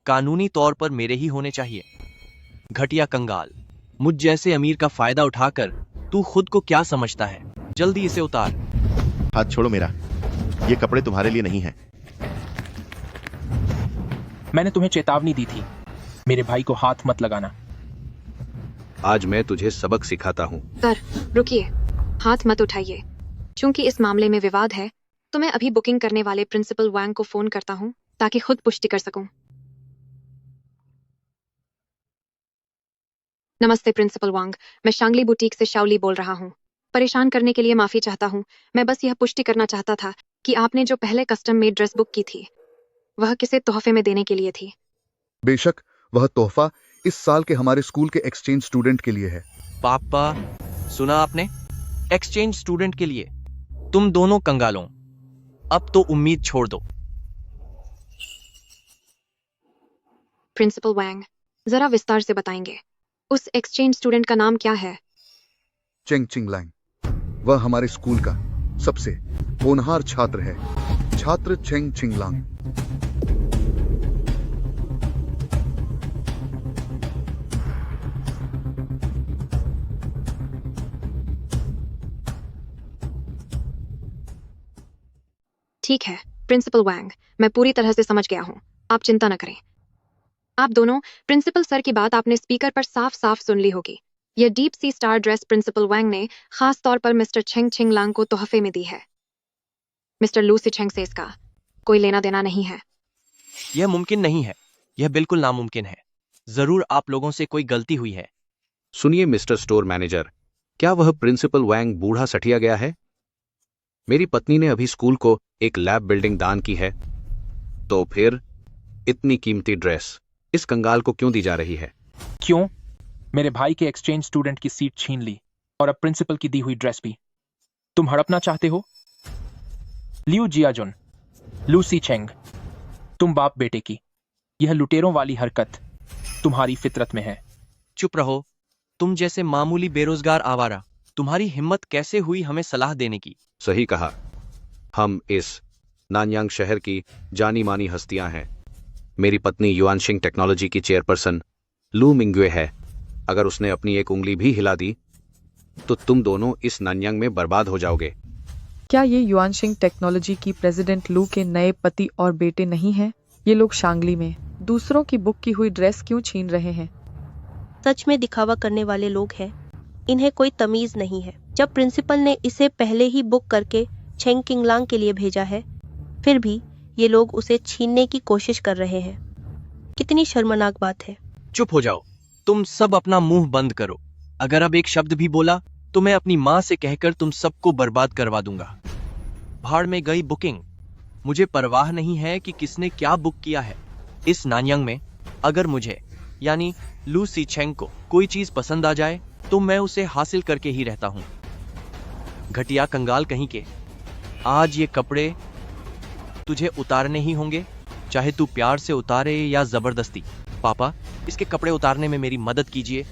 [SPEAKER 6] कानूनी तौर पर मेरे ही होने चाहिए। घटिया कंगाल, मुझ जैसे अमीर का फायदा उठाकर तू खुद को क्या समझता है? जल्दी इसे उतार।
[SPEAKER 4] हाथ छोड़ो मेरा, ये कपड़े तुम्हारे लिए नहीं हैं।
[SPEAKER 3] मैंने तुम्हें चेतावनी दी थी, मेरे भाई को हाथ मत लगाना।
[SPEAKER 8] आज मैं तुझे सबक सिखाता हूँ।
[SPEAKER 5] सर रुकिए, हाथ मत उठाइए। चूंकि इस मामले में विवाद है तो मैं अभी बुकिंग करने वाले प्रिंसिपल वैंग को फोन करता हूँ ताकि खुद पुष्टि कर सकूं। नमस्ते प्रिंसिपल वांग, मैं शांगली बुटीक से शाओली बोल रहा हूँ। परेशान करने के लिए माफी चाहता हूँ। मैं बस यह पुष्टि करना चाहता था कि आपने जो पहले कस्टम मेड ड्रेस बुक की थी वह किसे तोहफे में देने के लिए थी।
[SPEAKER 12] बेशक वह तोहफा इस साल के हमारे स्कूल के एक्सचेंज स्टूडेंट के लिए है।
[SPEAKER 6] पापा, सुना आपने? एक्सचेंज स्टूडेंट के लिए। तुम दोनों कंगालों, अब तो उम्मीद छोड़ दो।
[SPEAKER 5] प्रिंसिपल वैंग, जरा विस्तार से बताएंगे, उस एक्सचेंज स्टूडेंट का नाम क्या है?
[SPEAKER 12] चेंग छिंगलांग। वह हमारे स्कूल का सबसे होनहार छात्र है, छात्र चेंग छिंगलांग।
[SPEAKER 5] ठीक है प्रिंसिपल वैंग, मैं पूरी तरह से समझ गया हूँ, आप चिंता न करें। आप दोनों, प्रिंसिपल सर की बात आपने स्पीकर पर साफ साफ सुन ली होगी। यह deep sea star dress principal Wang ने खास तौर पर मिस्टर चेंग छिंगलांग को तोहफे में दी है। मिस्टर लू सिचेंग से इसका कोई लेना देना नहीं है।
[SPEAKER 6] यह मुमकिन नहीं है, यह बिल्कुल नामुमकिन है। जरूर आप लोगों से कोई गलती हुई है।
[SPEAKER 8] सुनिए मिस्टर स्टोर मैनेजर, क्या वह प्रिंसिपल वैंग बूढ़ा सठिया गया है? मेरी पत्नी ने अभी स्कूल को एक लैब बिल्डिंग दान की है, तो फिर इतनी कीमती ड्रेस इस कंगाल को क्यों दी जा रही है?
[SPEAKER 3] क्यों? मेरे भाई के एक्सचेंज स्टूडेंट की सीट छीन ली और अब प्रिंसिपल की दी हुई ड्रेस भी। तुम हड़पना चाहते हो? लियू जियाजुन, लूसी चेंग, तुम बाप बेटे की यह लुटेरों वाली हरकत तुम्हारी फितरत में है।
[SPEAKER 6] चुप रहो, तुम जैसे मामूली बेरोजगार आवारा, तुम्हारी हिम्मत कैसे हुई हमें सलाह देने की?
[SPEAKER 8] सही कहा, हम इस नानयांग शहर की जानी मानी हस्तियां हैं। मेरी पत्नी युआनशिंग टेक्नोलॉजी की चेयरपर्सन लू मिंग्वे है। अगर उसने अपनी एक उंगली भी हिला दी तो तुम दोनों इस नानयांग में बर्बाद हो जाओगे।
[SPEAKER 14] क्या ये युआनशिंग टेक्नोलॉजी की प्रेसिडेंट लू के नए पति और बेटे नहीं हैं? ये लोग शांगली में दूसरों की बुक की हुई ड्रेस क्यों छीन रहे हैं?
[SPEAKER 15] सच में दिखावा करने वाले लोग हैं, इन्हें कोई तमीज नहीं है। जब प्रिंसिपल ने इसे पहले ही बुक करके चेंग छिंगलांग के लिए भेजा है, फिर भी ये लोग उसे छीनने की कोशिश कर रहे हैं। कितनी शर्मनाक बात है।
[SPEAKER 6] चुप हो जाओ, तुम सब अपना मुंह बंद करो। अगर अब एक शब्द भी बोला तो मैं अपनी माँ से कहकर तुम सबको बर्बाद करवा दूंगा। भाड़ में गई बुकिंग। मुझे परवाह नहीं है कि किसने क्या बुक किया है। इस नानयांग में अगर मुझे यानी लू सिचेंग को कोई चीज पसंद आ जाए तो मैं उसे हासिल करके ही रहता हूं। घटिया कंगाल कहीं के, आज ये कपड़े तुझे उतारने ही होंगे, चाहे तू प्यार से उतारे या जबरदस्ती। पापा, इसके कपड़े उतारने में मेरी मदद कीजिए।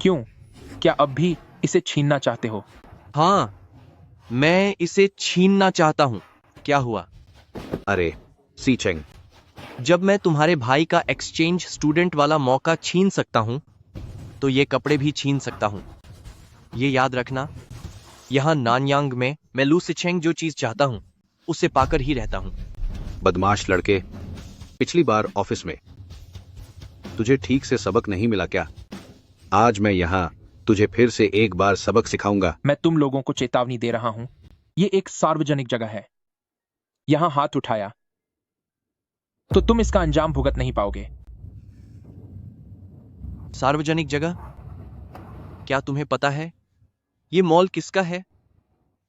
[SPEAKER 3] क्यों? क्या अब भी इसे छीनना चाहते हो?
[SPEAKER 6] हाँ, मैं इसे छीनना चाहता हूं। क्या हुआ?
[SPEAKER 8] अरे सी चेंग।
[SPEAKER 6] जब मैं तुम्हारे भाई का एक्सचेंज स्टूडेंट वाला मौका छीन सकता हूं तो ये कपड़े भी छीन सकता हूं। ये याद रखना, यहां नानयांग में मैं लू सिचेंग जो चीज चाहता हूं उसे पाकर ही रहता हूं।
[SPEAKER 8] बदमाश लड़के, पिछली बार ऑफिस में तुझे ठीक से सबक नहीं मिला क्या? आज मैं यहाँ तुझे फिर से एक बार सबक सिखाऊंगा।
[SPEAKER 3] मैं तुम लोगों को चेतावनी दे रहा हूं, ये एक सार्वजनिक जगह है। यहां हाथ उठाया तो तुम इसका अंजाम भुगत नहीं पाओगे।
[SPEAKER 6] सार्वजनिक जगह? क्या तुम्हें पता है ये मॉल किसका है?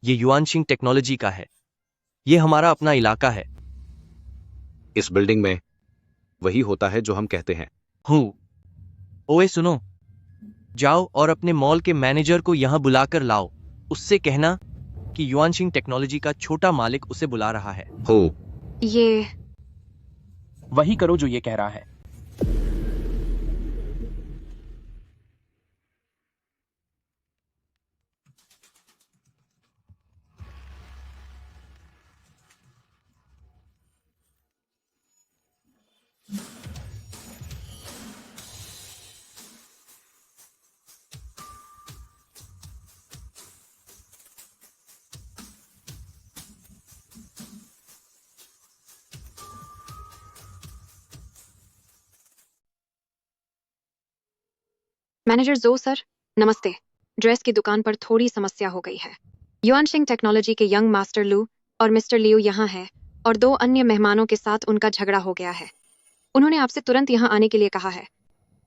[SPEAKER 6] ये युआनशिंग टेक्नोलॉजी का है। ये हमारा अपना इलाका है।
[SPEAKER 8] इस बिल्डिंग में वही होता है जो हम कहते हैं।
[SPEAKER 6] ओए सुनो, जाओ और अपने मॉल के मैनेजर को यहां बुलाकर लाओ। उससे कहना कि युआनशिंग टेक्नोलॉजी का छोटा मालिक उसे बुला रहा है।
[SPEAKER 5] ये
[SPEAKER 3] वही करो जो ये कह रहा है।
[SPEAKER 5] मैनेजर जो सर, नमस्ते। ड्रेस की दुकान पर थोड़ी समस्या हो गई है। युआनशिंग टेक्नोलॉजी के यंग मास्टर लू और मिस्टर लियू यहाँ है और 2 अन्य मेहमानों के साथ उनका झगड़ा हो गया है। उन्होंने आपसे तुरंत यहाँ आने के लिए कहा है।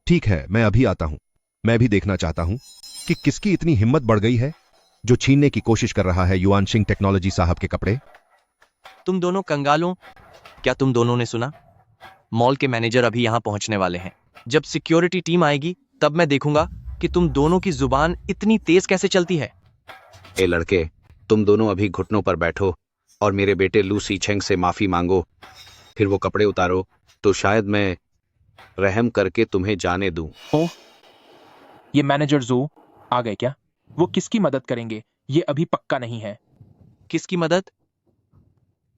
[SPEAKER 16] ठीक है, मैं अभी आता हूँ। मैं भी देखना चाहता हूँ कि किसकी इतनी हिम्मत बढ़ गई है जो छीनने की कोशिश कर रहा है युआनशिंग टेक्नोलॉजी साहब के कपड़े।
[SPEAKER 6] तुम दोनों कंगालों, क्या तुम दोनों ने सुना? मॉल के मैनेजर अभी यहाँ पहुंचने वाले हैं। जब सिक्योरिटी टीम आएगी तब मैं देखूंगा कि तुम दोनों की जुबान इतनी तेज कैसे चलती है।
[SPEAKER 8] ए लड़के, तुम दोनों अभी घुटनों पर बैठो और मेरे बेटे लू सीचेंग से माफी मांगो। फिर वो कपड़े उतारो तो शायद मैं रहम करके तुम्हें जाने दूं।
[SPEAKER 3] ओह, ये मैनेजर जो आ गए क्या? वो किसकी मदद करेंगे ये अभी पक्का नहीं है।
[SPEAKER 6] किसकी मदद?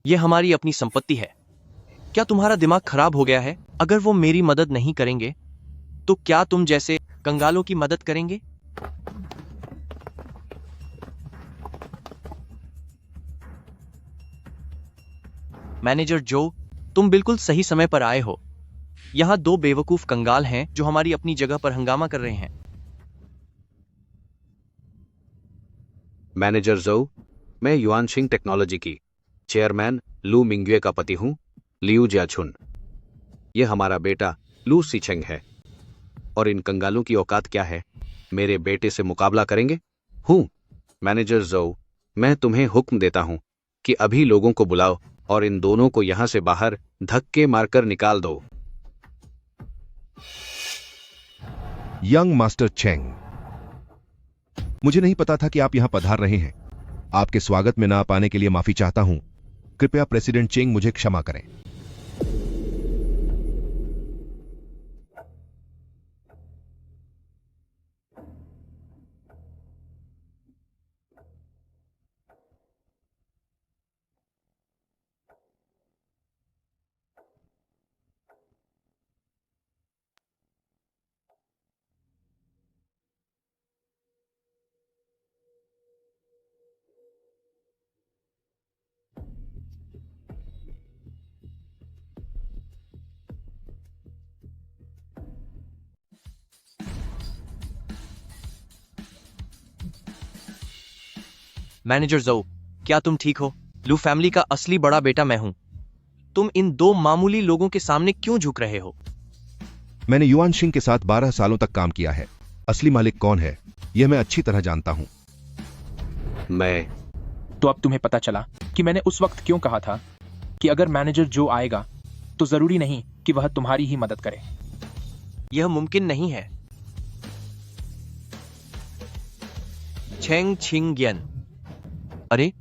[SPEAKER 6] ये हमारी अपनी संपत्ति है। क्या तुम्हारा दिमाग खराब हो गया है? अगर वो मेरी मदद नहीं करेंगे तो क्या तुम जैसे कंगालों की मदद करेंगे? मैनेजर जो, तुम बिल्कुल सही समय पर आए हो। यहां 2 बेवकूफ कंगाल हैं जो हमारी अपनी जगह पर हंगामा कर रहे हैं।
[SPEAKER 8] मैनेजर जो, मैं युआनशिंग टेक्नोलॉजी की चेयरमैन लू मिंग्वे का पति हूं, लियू जियाछुन। ये हमारा बेटा लू सीचेंग है। और इन कंगालों की औकात क्या है? मेरे बेटे से मुकाबला करेंगे? मैनेजर जो, मैं तुम्हें हुक्म देता हूं कि अभी लोगों को बुलाओ और इन दोनों को यहां से बाहर धक्के मारकर निकाल दो।
[SPEAKER 16] यंग मास्टर चेंग, मुझे नहीं पता था कि आप यहां पधार रहे हैं। आपके स्वागत में ना आ पाने के लिए माफी चाहता हूं। कृपया प्रेसिडेंट चेंग मुझे क्षमा करें।
[SPEAKER 6] मैनेजर जो, क्या तुम ठीक हो? लू फैमिली का असली बड़ा बेटा मैं हूं। तुम इन 2 मामूली लोगों के सामने क्यों झुक रहे हो?
[SPEAKER 16] मैंने युआनशिंग के साथ 12 सालों तक काम किया है। असली मालिक कौन है यह मैं अच्छी तरह जानता हूं।
[SPEAKER 3] तो अब तुम्हें पता चला कि मैंने उस वक्त क्यों कहा था कि अगर मैनेजर जो आएगा तो जरूरी नहीं कि वह तुम्हारी ही मदद करे।
[SPEAKER 6] यह मुमकिन नहीं है। छेंग छिंगयन, अरे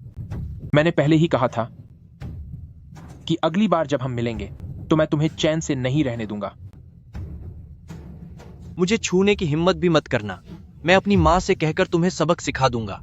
[SPEAKER 3] मैंने पहले ही कहा था कि अगली बार जब हम मिलेंगे तो मैं तुम्हें चैन से नहीं रहने दूंगा।
[SPEAKER 6] मुझे छूने की हिम्मत भी मत करना। मैं अपनी मां से कहकर तुम्हें सबक सिखा दूंगा।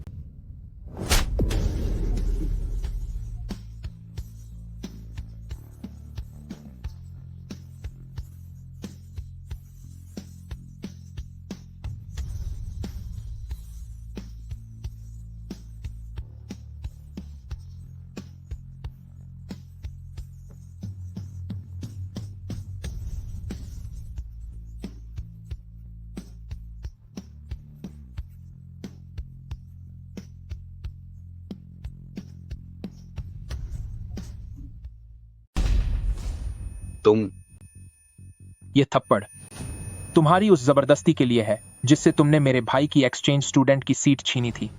[SPEAKER 8] तुम
[SPEAKER 3] ये थप्पड़ तुम्हारी उस जबरदस्ती के लिए है जिससे तुमने मेरे भाई की एक्सचेंज स्टूडेंट की सीट छीनी थी।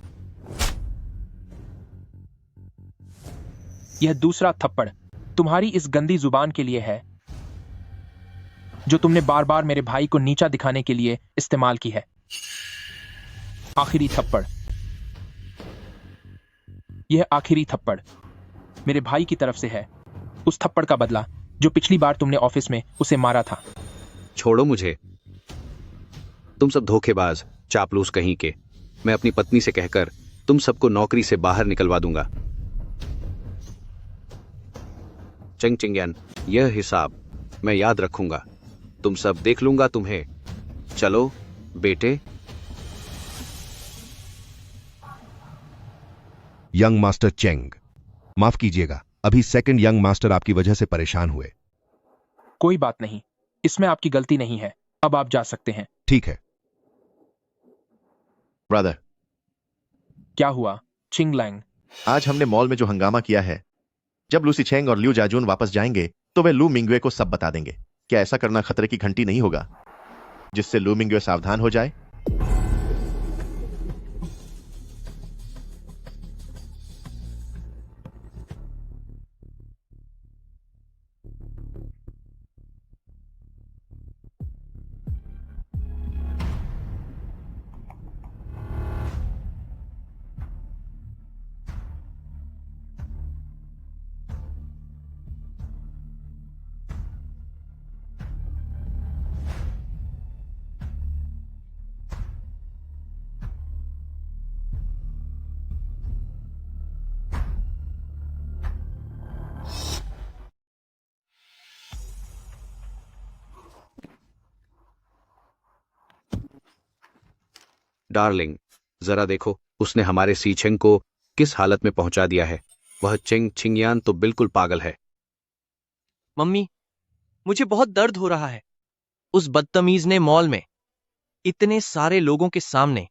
[SPEAKER 3] यह दूसरा थप्पड़ तुम्हारी इस गंदी जुबान के लिए है जो तुमने बार बार मेरे भाई को नीचा दिखाने के लिए इस्तेमाल की है। आखिरी थप्पड़, यह आखिरी थप्पड़ मेरे भाई की तरफ से है, उस थप्पड़ का बदला जो पिछली बार तुमने ऑफिस में उसे मारा था।
[SPEAKER 8] छोड़ो मुझे, तुम सब धोखेबाज चापलूस कहीं के। मैं अपनी पत्नी से कहकर तुम सबको नौकरी से बाहर निकलवा दूंगा। चेंग चिंगयान, यह हिसाब मैं याद रखूंगा। तुम सब देख लूंगा तुम्हें। चलो बेटे।
[SPEAKER 16] यंग मास्टर चेंग, माफ कीजिएगा, अभी सेकंड यंग मास्टर आपकी वजह से परेशान हुए।
[SPEAKER 3] कोई बात नहीं, इसमें आपकी गलती नहीं है। अब आप जा सकते हैं।
[SPEAKER 16] ठीक है।
[SPEAKER 4] ब्रदर,
[SPEAKER 3] क्या हुआ चिंग लैंग?
[SPEAKER 4] आज हमने मॉल में जो हंगामा किया है, जब लूसी चेंग और ल्यू जाजून वापस जाएंगे तो वे लू मिंगवे को सब बता देंगे। क्या ऐसा करना खतरे की घंटी नहीं होगा, जिससे लू मिंगवे सावधान हो जाए?
[SPEAKER 8] डार्लिंग, जरा देखो उसने हमारे सी चेंग को किस हालत में पहुंचा दिया है। वह चेंग चिंगयान तो बिल्कुल पागल है।
[SPEAKER 6] मम्मी, मुझे बहुत दर्द हो रहा है। उस बदतमीज ने मॉल में इतने सारे लोगों के सामने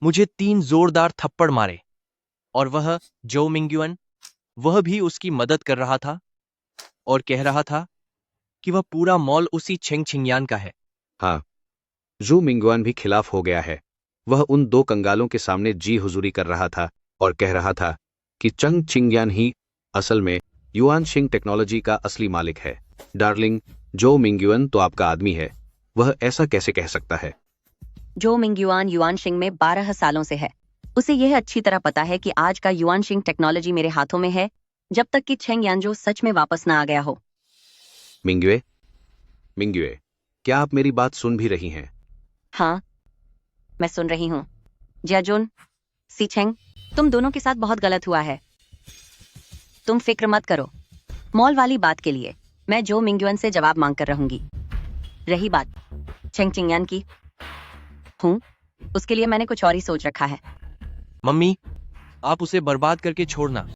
[SPEAKER 6] मुझे 3 जोरदार थप्पड़ मारे, और वह जो मिंग्युअन, वह भी उसकी मदद कर रहा था और कह रहा था कि वह पूरा मॉल उसी चेंग चिंगयान का है।
[SPEAKER 8] हाँ, जू मिंगवान भी खिलाफ हो गया है। वह उन 2 कंगालों के सामने जी हुजूरी कर रहा था और कह रहा था कि चंग चिंगयान ही असल में युआनशिंग टेक्नोलॉजी का असली मालिक है। डार्लिंग, जो मिंग्युअन तो आपका आदमी है, वह ऐसा कैसे कह सकता है?
[SPEAKER 7] जो मिंग्युआन युआनशिंग में 12 सालों से है। उसे यह अच्छी तरह पता है कि आज का युआनशिंग टेक्नोलॉजी मेरे हाथों में है, जब तक कि चेंग यानजो सच में वापस ना आ गया हो।
[SPEAKER 8] मिंग्युए, मिंग्युए, क्या आप मेरी बात सुन भी रही हैं?
[SPEAKER 7] हाँ, मैं सुन रही हूँ। जियाजुन, सीचेंग, तुम दोनों के साथ बहुत गलत हुआ है। तुम फिक्र मत करो। मॉल वाली बात के लिए मैं जो मिंग्युअन से जवाब मांग कर रहूंगी। रही बात चेंग चिंगयान की, उसके लिए मैंने कुछ और ही सोच रखा है।
[SPEAKER 6] मम्मी, आप उसे बर्बाद करके छोड़ना।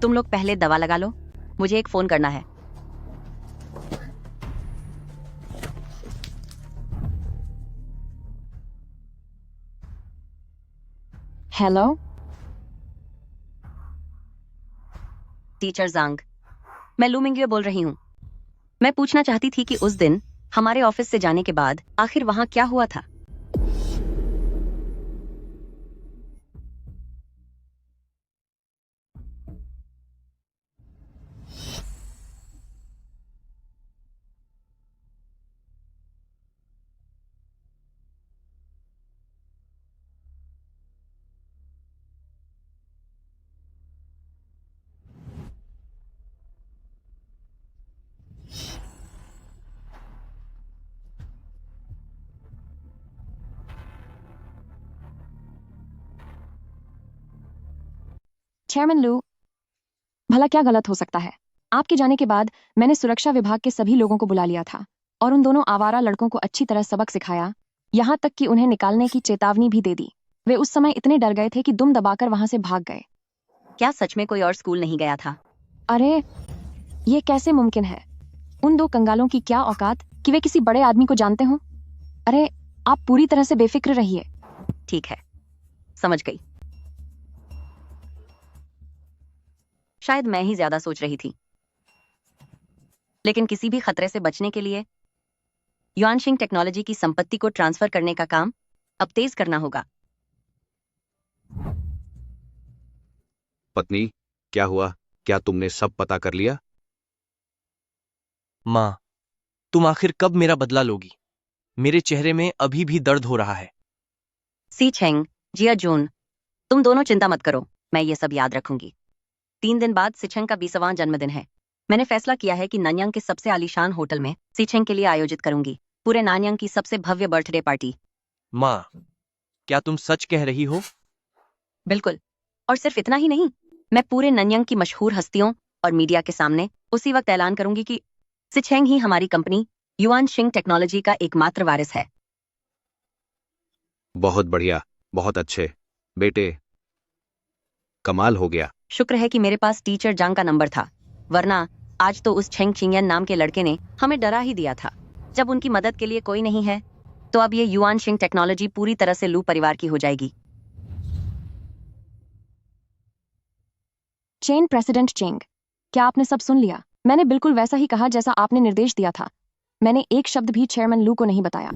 [SPEAKER 7] तुम लोग पहले दवा लगा लो, मुझे एक फोन करना है।
[SPEAKER 5] हेलो
[SPEAKER 7] टीचर जांग, मैं लू मिंग्युए बोल रही हूँ। मैं पूछना चाहती थी कि उस दिन हमारे ऑफिस से जाने के बाद आखिर वहां क्या हुआ था?
[SPEAKER 5] चेयरमैन लू, भला क्या गलत हो सकता है? आपके जाने के बाद मैंने सुरक्षा विभाग के सभी लोगों को बुला लिया था और उन दोनों आवारा लड़कों को अच्छी तरह सबक सिखाया, यहाँ तक कि उन्हें निकालने की चेतावनी भी दे दी। वे उस समय इतने डर गए थे कि दुम दबाकर वहां से भाग गए।
[SPEAKER 7] क्या सच में कोई और स्कूल नहीं गया था?
[SPEAKER 5] अरे, ये कैसे मुमकिन है? उन 2 कंगालों की क्या औकात कि वे किसी बड़े आदमी को जानते हों? अरे, आप पूरी तरह से बेफिक्र रहिए।
[SPEAKER 7] ठीक है, समझ गई। शायद मैं ही ज्यादा सोच रही थी। लेकिन किसी भी खतरे से बचने के लिए युआनशिंग टेक्नोलॉजी की संपत्ति को ट्रांसफर करने का काम अब तेज करना होगा।
[SPEAKER 8] पत्नी, क्या हुआ? क्या तुमने सब पता कर लिया?
[SPEAKER 6] माँ, तुम आखिर कब मेरा बदला लोगी? मेरे चेहरे में अभी भी दर्द हो रहा है।
[SPEAKER 7] सी छेंग, जिया जून, तुम दोनों चिंता मत करो, मैं ये सब याद रखूंगी। 3 दिन बाद सिछेंग का 20वां जन्मदिन है। मैंने फैसला किया है कि नानयांग के सबसे आलीशान होटल में सिछेंग के लिए आयोजित करूंगी पूरे नानयांग की सबसे भव्य बर्थडे पार्टी।
[SPEAKER 6] माँ, क्या तुम सच कह रही हो?
[SPEAKER 7] बिल्कुल, और सिर्फ इतना ही नहीं, मैं पूरे नानयांग की मशहूर हस्तियों और मीडिया के सामने उसी वक्त ऐलान करूंगी कि सिछेंग ही हमारी कंपनी युआनशिंग टेक्नोलॉजी का एकमात्र वारिस है।
[SPEAKER 8] बहुत बढ़िया, बहुत अच्छे बेटे, कमाल हो गया।
[SPEAKER 7] शुक्र है कि मेरे पास टीचर जांग का नंबर था, वरना आज तो उस छेंग चिंगयन नाम के लड़के ने हमें डरा ही दिया था। जब उनकी मदद के लिए कोई नहीं है, तो अब ये युआनशिंग टेक्नोलॉजी पूरी तरह से लू परिवार की हो जाएगी।
[SPEAKER 5] चेन प्रेसिडेंट चेंग, क्या आपने सब सुन लिया? मैंने बिल्कुल वैसा ही कहा जैसा आपने निर्देश दिया था। मैंने एक शब्द भी चेयरमैन लू को नहीं बताया।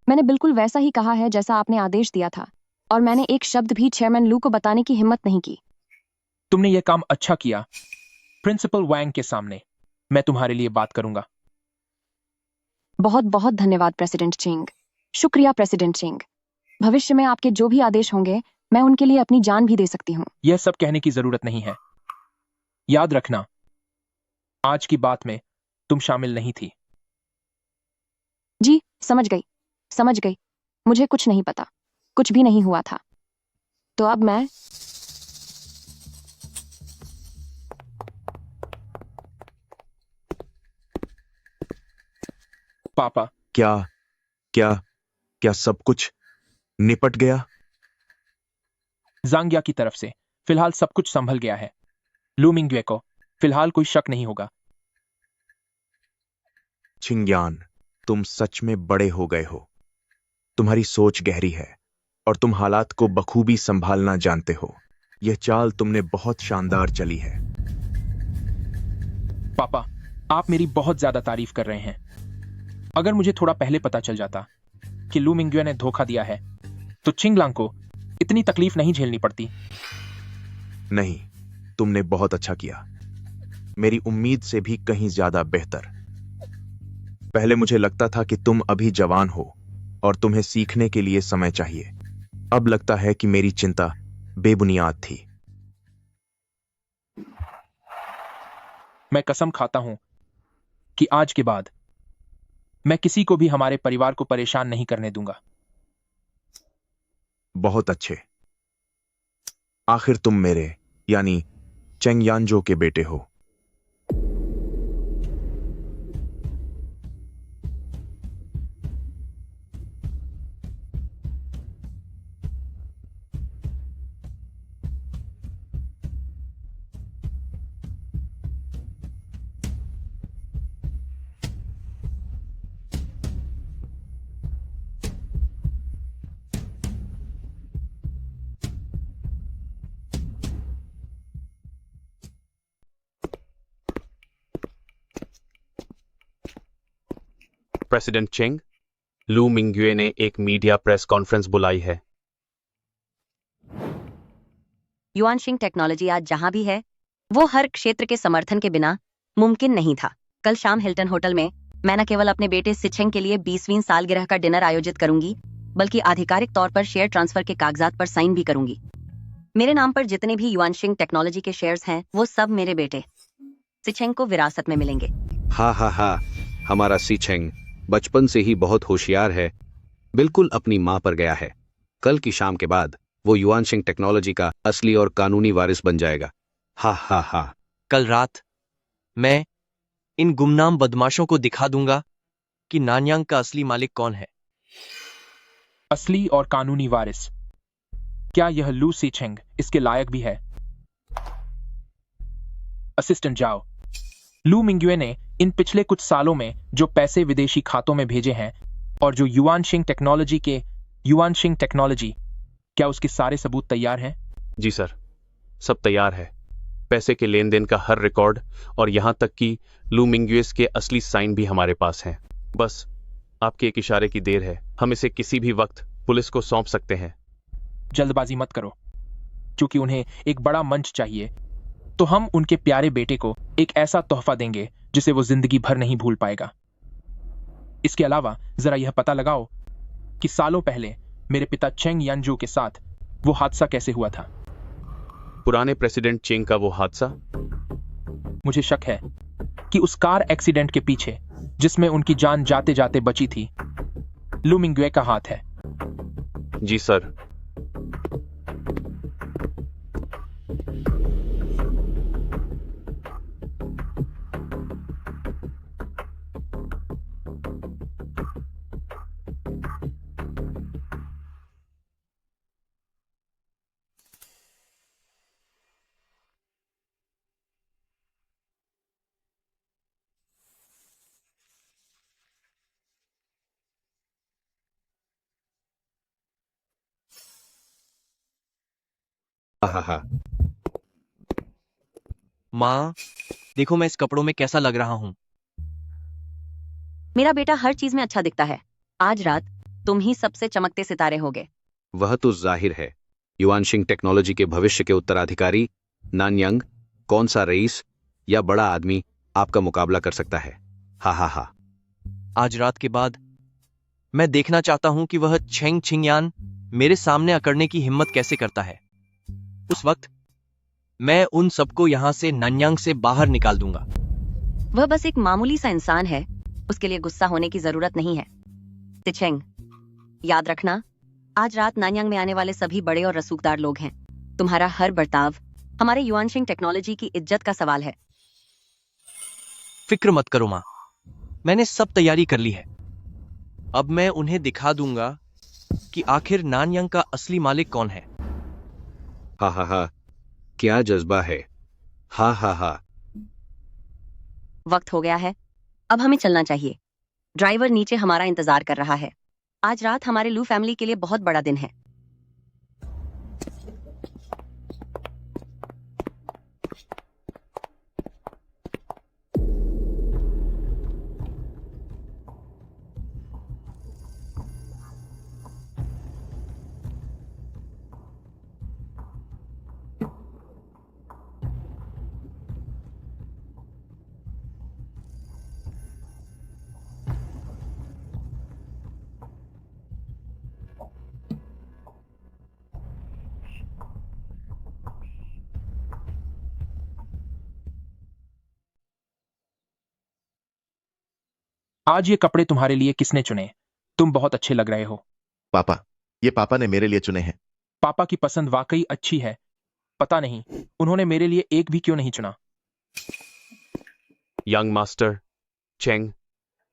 [SPEAKER 5] मैंने बिल्कुल वैसा ही कहा है जैसा आपने आदेश दिया था, और मैंने एक शब्द भी चेयरमैन लू को बताने की हिम्मत नहीं की।
[SPEAKER 3] तुमने ये काम अच्छा किया। प्रिंसिपल वैंग के सामने मैं तुम्हारे लिए बात करूंगा।
[SPEAKER 5] बहुत बहुत धन्यवाद प्रेसिडेंट चेंग। शुक्रिया प्रेसिडेंट चेंग। भविष्य में आपके जो भी आदेश होंगे, मैं उनके लिए अपनी जान भी दे सकती हूँ।
[SPEAKER 3] यह सब कहने की जरूरत नहीं है। याद रखना, आज की बात में तुम शामिल नहीं थी।
[SPEAKER 5] जी, समझ गई। मुझे कुछ नहीं पता, कुछ भी नहीं हुआ था। तो अब मैं
[SPEAKER 3] पापा,
[SPEAKER 1] क्या सब कुछ निपट गया?
[SPEAKER 3] जांग्या की तरफ से फिलहाल सब कुछ संभल गया है। लू मिंगवे को फिलहाल कोई शक नहीं होगा।
[SPEAKER 1] छिंगयान, तुम सच में बड़े हो गए हो। तुम्हारी सोच गहरी है और तुम हालात को बखूबी संभालना जानते हो। यह चाल तुमने बहुत शानदार चली है।
[SPEAKER 3] पापा, आप मेरी बहुत ज्यादा तारीफ कर रहे हैं। अगर मुझे थोड़ा पहले पता चल जाता कि लू मिंगवे ने धोखा दिया है, तो चिंगलांग को इतनी तकलीफ नहीं झेलनी पड़ती।
[SPEAKER 1] नहीं, तुमने बहुत अच्छा किया। मेरी उम्मीद से भी कहीं ज्यादा बेहतर। पहले मुझे लगता था कि तुम अभी जवान हो और तुम्हें सीखने के लिए समय चाहिए। अब लगता है कि मेरी चिंता बेबुनियाद थी।
[SPEAKER 3] मैं कसम खाता हूं कि आज के बाद मैं किसी को भी हमारे परिवार को परेशान नहीं करने दूंगा।
[SPEAKER 1] बहुत अच्छे। आखिर तुम मेरे यानी चेंग यानजो के बेटे हो।
[SPEAKER 2] प्रेसिडेंट चेंग, लू मिंगवे ने एक मीडिया प्रेस कॉन्फ्रेंस बुलाई है।
[SPEAKER 7] युआनशिंग टेक्नोलॉजी आज जहां भी है, वो हर क्षेत्र के समर्थन के बिना मुमकिन नहीं था। कल शाम हिल्टन होटल में मैं न केवल अपने बेटे सिछेंग के लिए 20वीं सालगिरह का डिनर आयोजित करूंगी, बल्कि आधिकारिक तौर पर शेयर ट्रांसफर के कागजात पर साइन भी करूंगी। मेरे नाम पर जितने भी युआनशिंग टेक्नोलॉजी के शेयर्स हैं, वो सब मेरे बेटे सिछेंग को विरासत में मिलेंगे।
[SPEAKER 8] हा, हमारा सिछेंग बचपन से ही बहुत होशियार है, बिल्कुल अपनी मां पर गया है। कल की शाम के बाद वो युआनशिंग टेक्नोलॉजी का असली और कानूनी वारिस बन जाएगा। हा हा हा।
[SPEAKER 6] कल रात मैं इन गुमनाम बदमाशों को दिखा दूंगा कि नानयांग का असली मालिक कौन है।
[SPEAKER 3] असली और कानूनी वारिस। क्या यह लू सीचेंग इसके लायक भी है? असिस्टेंट जाओ। लू मिंग्युए ने इन पिछले कुछ सालों में जो पैसे विदेशी खातों में भेजे हैं और जो युआनशिंग टेक्नोलॉजी, क्या उसके सारे सबूत तैयार हैं?
[SPEAKER 2] जी सर, सब तैयार है। पैसे के लेन देन का हर रिकॉर्ड और यहां तक कि लू मिंग्युएस के असली साइन भी हमारे पास हैं। बस आपके एक इशारे की देर है। हम इसे किसी भी वक्त पुलिस को सौंप सकते हैं।
[SPEAKER 3] जल्दबाजी मत करो। क्योंकि उन्हें एक बड़ा मंच चाहिए, तो हम उनके प्यारे बेटे को एक ऐसा तोहफा देंगे जिसे वो जिंदगी भर नहीं भूल पाएगा। इसके अलावा जरा यह पता लगाओ कि सालों पहले मेरे पिता चेंग यानजू के साथ वो हादसा कैसे हुआ था।
[SPEAKER 2] पुराने प्रेसिडेंट चेंग का वो हादसा?
[SPEAKER 3] मुझे शक है कि उस कार एक्सीडेंट के पीछे, जिसमें उनकी जान जाते जाते बची थी, लू मिंग्युए का हाथ है।
[SPEAKER 2] जी सर।
[SPEAKER 8] हा हा।
[SPEAKER 6] माँ, देखो मैं इस कपड़ों में कैसा लग रहा हूं।
[SPEAKER 7] मेरा बेटा हर चीज में अच्छा दिखता है। आज रात तुम ही सबसे चमकते सितारे होगे।
[SPEAKER 8] वह तो जाहिर है। युआनशिंग टेक्नोलॉजी के भविष्य के उत्तराधिकारी नानयांग, कौन सा रईस या बड़ा आदमी आपका मुकाबला कर सकता है? हा हा हा।
[SPEAKER 6] आज रात के बाद मैं देखना चाहता हूं कि वह चेंग चिंगयान मेरे सामने अकड़ने की हिम्मत कैसे करता है। उस वक्त मैं उन सबको यहां से नानयांग से बाहर निकाल दूंगा।
[SPEAKER 7] वह बस एक मामूली सा इंसान है, उसके लिए गुस्सा होने की जरूरत नहीं है। तिचेंग, याद रखना, आज रात नानयांग में आने वाले सभी बड़े और रसूखदार लोग हैं। तुम्हारा हर बर्ताव हमारे युआनशिंग टेक्नोलॉजी की इज्जत का सवाल है।
[SPEAKER 6] फिक्र मत करो माँ, मैंने सब तैयारी कर ली है। अब मैं उन्हें दिखा दूंगा कि आखिर नानयांग का असली मालिक कौन है।
[SPEAKER 8] हा हा हा। क्या जज्बा है। हा हा हा।
[SPEAKER 7] वक्त हो गया है, अब हमें चलना चाहिए। ड्राइवर नीचे हमारा इंतजार कर रहा है। आज रात हमारे लू फैमिली के लिए बहुत बड़ा दिन है।
[SPEAKER 3] आज ये कपड़े तुम्हारे लिए किसने चुने? तुम बहुत अच्छे लग रहे हो।
[SPEAKER 4] पापा, ये पापा ने मेरे लिए चुने हैं।
[SPEAKER 3] पापा की पसंद वाकई अच्छी है। पता नहीं उन्होंने मेरे लिए एक भी क्यों नहीं चुना।
[SPEAKER 2] यंग मास्टर चेंग,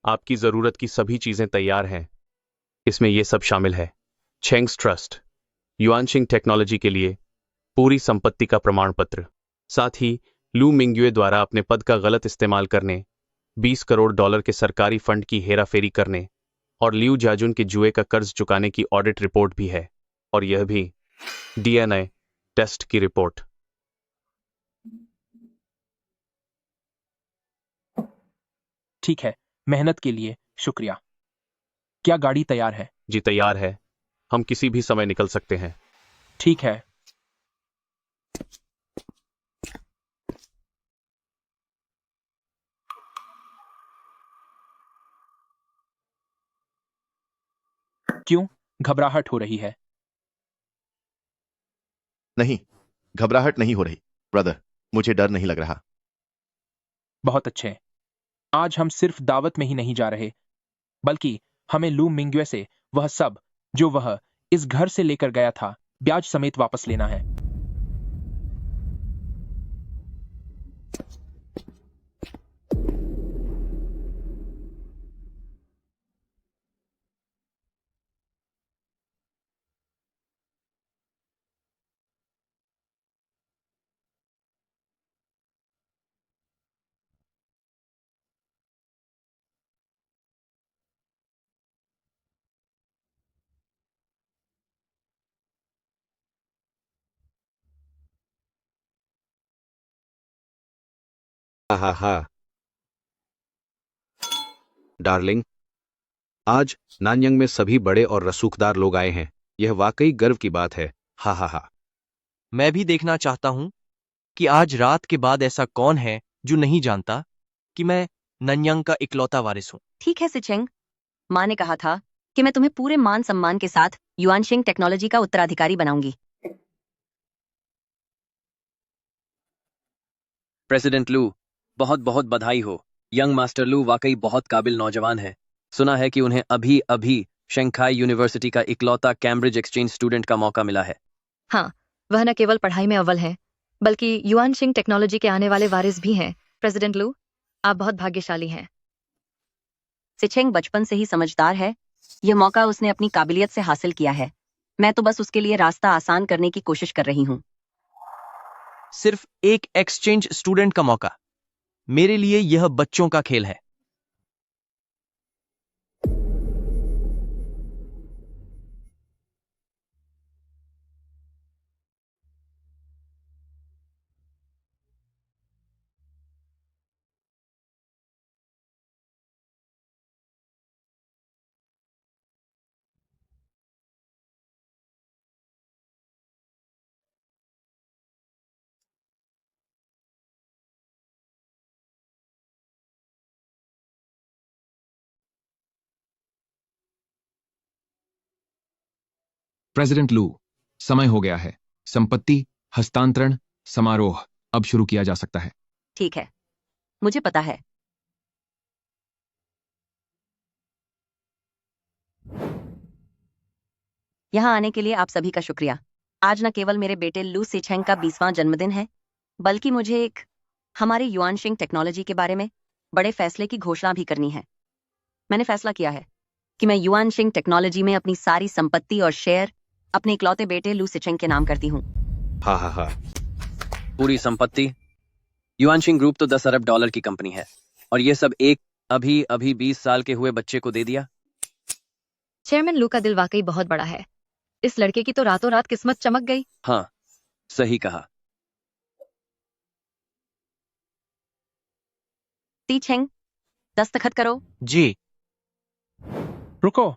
[SPEAKER 2] आपकी जरूरत की सभी चीजें तैयार हैं। इसमें यह सब शामिल है: चेंग्स ट्रस्ट, युआनशिंग टेक्नोलॉजी के लिए पूरी संपत्ति का प्रमाण पत्र, साथ ही लू मिंग्युए द्वारा अपने पद का गलत इस्तेमाल करने, 20 करोड़ डॉलर के सरकारी फंड की हेराफेरी करने और लियू जाजुन के जुए का कर्ज चुकाने की ऑडिट रिपोर्ट भी है। और यह भी डीएनए टेस्ट की रिपोर्ट।
[SPEAKER 3] ठीक है, मेहनत के लिए शुक्रिया। क्या गाड़ी तैयार है?
[SPEAKER 2] जी तैयार है, हम किसी भी समय निकल सकते हैं।
[SPEAKER 3] ठीक है। क्यों घबराहट हो रही है?
[SPEAKER 4] नहीं, घबराहट नहीं हो रही ब्रदर, मुझे डर नहीं लग रहा।
[SPEAKER 3] बहुत अच्छे। आज हम सिर्फ दावत में ही नहीं जा रहे, बल्कि हमें लू मिंग्युए से वह सब जो वह इस घर से लेकर गया था ब्याज समेत वापस लेना है।
[SPEAKER 8] हा हा हा। डार्लिंग, आज नानयंग में सभी बड़े और रसूखदार लोग आए हैं। यह वाकई गर्व की बात है। हा हा हा।
[SPEAKER 6] मैं भी देखना चाहता हूं कि आज रात के बाद ऐसा कौन है जो नहीं जानता कि मैं नन्यंग का इकलौता वारिस हूं।
[SPEAKER 7] ठीक है सिचेंग, माँ ने कहा था कि मैं तुम्हें पूरे मान सम्मान के साथ युआनशिंग टेक्नोलॉजी का उत्तराधिकारी बनाऊंगी।
[SPEAKER 6] प्रेसिडेंट लू, बहुत बहुत बधाई हो। यंग मास्टर लू वाकई बहुत काबिल नौजवान है। सुना है कि उन्हें अभी अभी शंघाई यूनिवर्सिटी का इकलौता कैम्ब्रिज एक्सचेंज स्टूडेंट का मौका मिला है।
[SPEAKER 5] हाँ, वह न केवल पढ़ाई में अव्वल हैं, बल्कि युआनशिंग टेक्नोलॉजी के आने वाले वारिस भी हैं। प्रेसिडेंट लू, आप बहुत भाग्यशाली हैं।
[SPEAKER 7] सिचेंग बचपन से ही समझदार है। यह मौका उसने अपनी काबिलियत से हासिल किया है। मैं तो बस उसके लिए रास्ता आसान करने की कोशिश कर रही हूँ।
[SPEAKER 6] सिर्फ एक एक्सचेंज स्टूडेंट का मौका, मेरे लिए यह बच्चों का खेल है।
[SPEAKER 3] प्रेसिडेंट लू, समय हो गया है। संपत्ति हस्तांतरण समारोह अब शुरू किया जा सकता है।
[SPEAKER 7] ठीक है, मुझे पता है। यहाँ आने के लिए आप सभी का शुक्रिया। आज न केवल मेरे बेटे लू सिचेंग का 20वां जन्मदिन है, बल्कि मुझे हमारे युआनशिंग टेक्नोलॉजी के बारे में बड़े फैसले की घोषणा भी करनी है। मैंने फैसला किया है कि मैं युआनशिंग टेक्नोलॉजी में अपनी सारी संपत्ति और शेयर अपने इकलौते बेटे लू सिचेंग के नाम करती हूँ।
[SPEAKER 8] हा हा हा।
[SPEAKER 6] पूरी संपत्ति? युआनशिंग ग्रुप तो 10 अरब डॉलर की कंपनी है, और ये सब एक अभी अभी 20 साल के हुए बच्चे को दे दिया।
[SPEAKER 5] चेयरमैन लू का दिल वाकई बहुत बड़ा है। इस लड़के की तो रातों रात किस्मत चमक गई।
[SPEAKER 6] हाँ, सही कहा।
[SPEAKER 7] सिचेंग, दस्तखत करो।
[SPEAKER 6] जी।
[SPEAKER 3] रुको,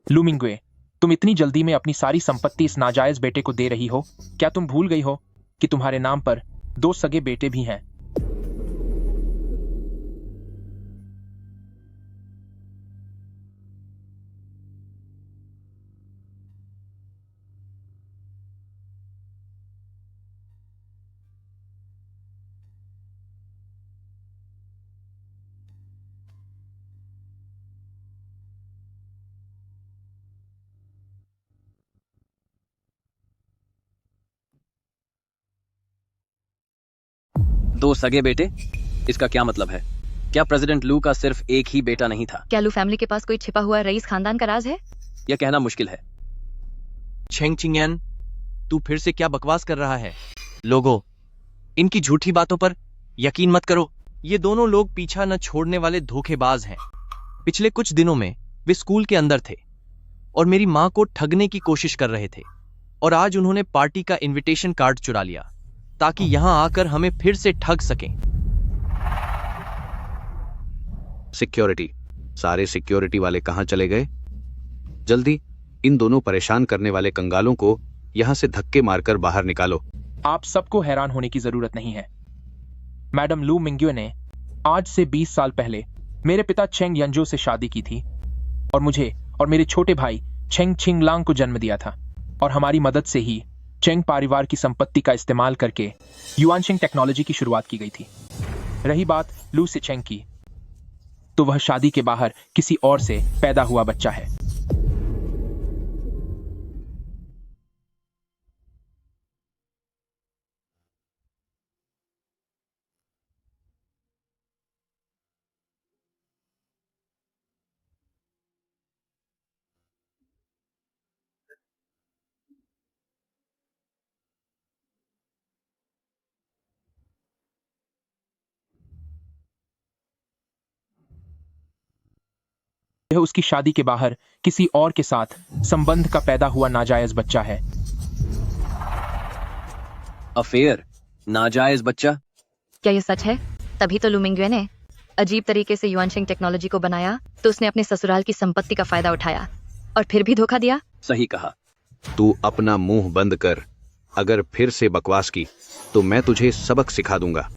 [SPEAKER 3] लू मिंगवे, तुम इतनी जल्दी में अपनी सारी संपत्ति इस नाजायज बेटे को दे रही हो? क्या तुम भूल गई हो कि तुम्हारे नाम पर 2 सगे बेटे भी हैं?
[SPEAKER 6] दो सगे बेटे? इसका क्या मतलब है? क्या प्रेसिडेंट लू का सिर्फ एक ही बेटा नहीं था?
[SPEAKER 5] क्या लू फैमिली के पास कोई छिपा हुआ रईस खानदान का राज है?
[SPEAKER 6] यह कहना मुश्किल है। छेंग चिंगयान, तू फिर से क्या बकवास कर रहा है? लोगों, इनकी झूठी बातों पर यकीन मत करो। ये दोनों लोग पीछा न छोड़ने वाले धोखेबाज हैं। पिछले कुछ दिनों में वे स्कूल के अंदर थे और मेरी मां को ठगने की कोशिश कर रहे थे, और आज उन्होंने पार्टी का इनविटेशन कार्ड चुरा लिया ताकि यहां आकर हमें फिर से ठग सकें।
[SPEAKER 8] सिक्योरिटी, सारे सिक्योरिटी वाले कहां चले गए? जल्दी इन दोनों परेशान करने वाले कंगालों को यहां से धक्के मारकर बाहर निकालो।
[SPEAKER 3] आप सबको हैरान होने की जरूरत नहीं है। मैडम लू मिंग्वे ने आज से 20 साल पहले मेरे पिता चेंग यंजो से शादी की थी और मुझे और मेरे छोटे भाई चेंग चिंगलांग को जन्म दिया था, और हमारी मदद से ही चेंग परिवार की संपत्ति का इस्तेमाल करके युआनशिंग टेक्नोलॉजी की शुरुआत की गई थी। रही बात लू सिचेंग की, तो वह शादी के बाहर किसी और से पैदा हुआ बच्चा है। यह उसकी शादी के बाहर किसी और के साथ संबंध का पैदा हुआ नाजायज बच्चा है।
[SPEAKER 6] अफेयर, नाजायज बच्चा।
[SPEAKER 5] क्या ये सच है? तभी तो लू मिंग्वे ने अजीब तरीके से युआनशिंग टेक्नोलॉजी को बनाया, तो उसने अपने ससुराल की संपत्ति का फायदा उठाया और फिर भी धोखा दिया।
[SPEAKER 6] सही कहा।
[SPEAKER 8] तू अपना मुंह बंद कर। अगर फिर से बकवास की तो मैं तुझे सबक सिखा दूंगा।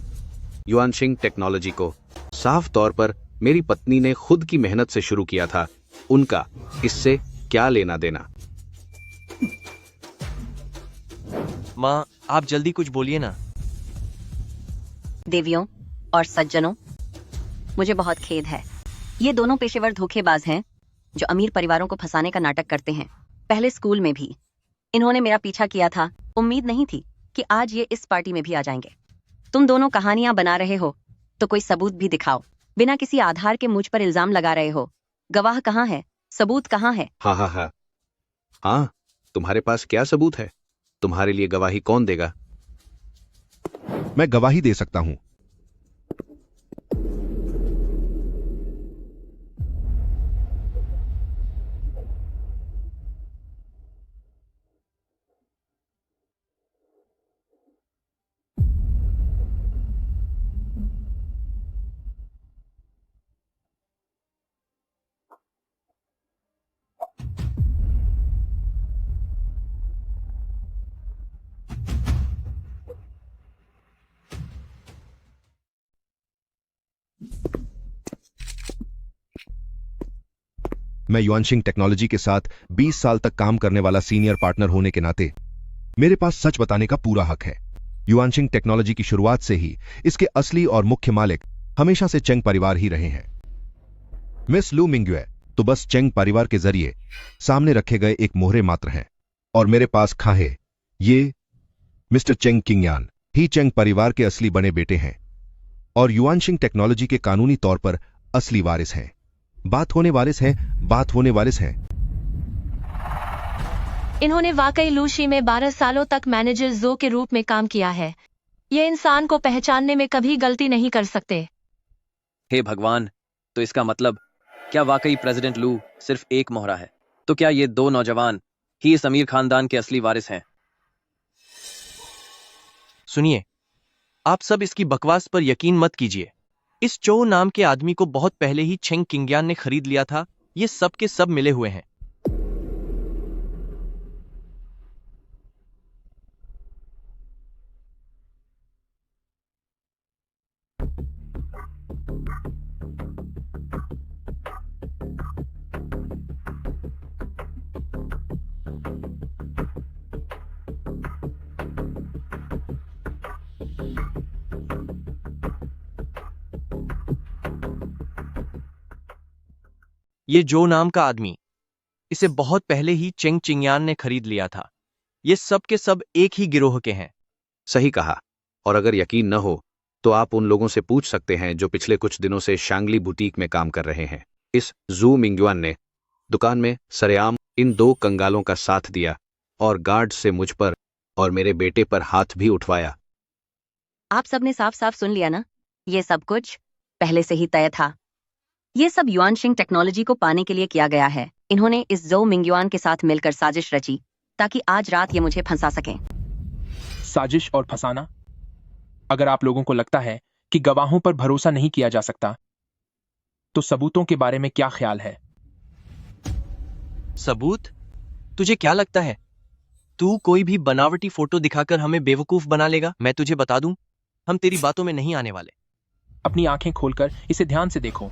[SPEAKER 8] युआनशिंग टेक्नोलॉजी को साफ तौर पर मेरी पत्नी ने खुद की मेहनत से शुरू किया था। उनका इससे क्या लेना देना?
[SPEAKER 6] माँ, आप जल्दी कुछ बोलिए ना।
[SPEAKER 7] देवियों और सज्जनों, मुझे बहुत खेद है। ये दोनों पेशेवर धोखेबाज हैं जो अमीर परिवारों को फंसाने का नाटक करते हैं। पहले स्कूल में भी इन्होंने मेरा पीछा किया था। उम्मीद नहीं थी कि आज ये इस पार्टी में भी आ जाएंगे। तुम दोनों कहानियां बना रहे हो तो कोई सबूत भी दिखाओ। बिना किसी आधार के मुझ पर इल्जाम लगा रहे हो। गवाह कहाँ है? सबूत कहाँ है?
[SPEAKER 8] हाँ, तुम्हारे पास क्या सबूत है? तुम्हारे लिए गवाही कौन देगा?
[SPEAKER 16] मैं गवाही दे सकता हूं। मैं युआनशिंग टेक्नोलॉजी के साथ 20 साल तक काम करने वाला सीनियर पार्टनर होने के नाते मेरे पास सच बताने का पूरा हक है। युआनशिंग टेक्नोलॉजी की शुरुआत से ही इसके असली और मुख्य मालिक हमेशा से चेंग परिवार ही रहे हैं। मिस लू मिंग्वे तो बस चेंग परिवार के जरिए सामने रखे गए एक मोहरे मात्र हैं, और मेरे पास खाहे ये मिस्टर चेंग किंगयान ही चेंग परिवार के असली बने बेटे हैं और युआनशिंग टेक्नोलॉजी के कानूनी तौर पर असली वारिस हैं। बात होने वारिस हैं।
[SPEAKER 17] इन्होंने वाकई लूशी में 12 सालों तक मैनेजर जो के रूप में काम किया है। ये इंसान को पहचानने में कभी गलती नहीं कर सकते।
[SPEAKER 6] हे भगवान, तो इसका मतलब क्या वाकई प्रेसिडेंट लू सिर्फ एक मोहरा है? तो क्या ये दो नौजवान ही इस अमीर खानदान के असली वारिस हैं? सुनिए, आप सब इसकी बकवास पर यकीन मत कीजिए। इस चो नाम के आदमी को बहुत पहले ही चेंग किंगयान ने खरीद लिया था। ये सब के सब मिले हुए हैं। ये जो नाम का आदमी, इसे बहुत पहले ही चेंग चिंगयान ने खरीद लिया था। ये सब के सब एक ही गिरोह के हैं।
[SPEAKER 8] सही कहा। और अगर यकीन न हो तो आप उन लोगों से पूछ सकते हैं जो पिछले कुछ दिनों से शांगली बुटीक में काम कर रहे हैं। इस जू मिंग्युआन ने दुकान में सरेआम इन दो कंगालों का साथ दिया और गार्ड से मुझ पर और मेरे बेटे पर हाथ भी उठवाया।
[SPEAKER 7] आप सबने साफ साफ सुन लिया ना? ये सब कुछ पहले से ही तय था। ये सब युआनशिंग टेक्नोलॉजी को पाने के लिए किया गया है। इन्होंने इस जो मिंग्युआन के साथ मिलकर साजिश रची ताकि आज रात ये मुझे फंसा सकें।
[SPEAKER 3] साजिश और फंसाना? अगर आप लोगों को लगता है कि गवाहों पर भरोसा नहीं किया जा सकता, तो सबूतों के बारे में क्या ख्याल है?
[SPEAKER 6] सबूत? तुझे क्या लगता है तू कोई भी बनावटी फोटो दिखाकर हमें बेवकूफ बना लेगा? मैं तुझे बता दूं, हम तेरी बातों में नहीं आने वाले।
[SPEAKER 3] अपनी आंखें खोलकर इसे ध्यान से देखो।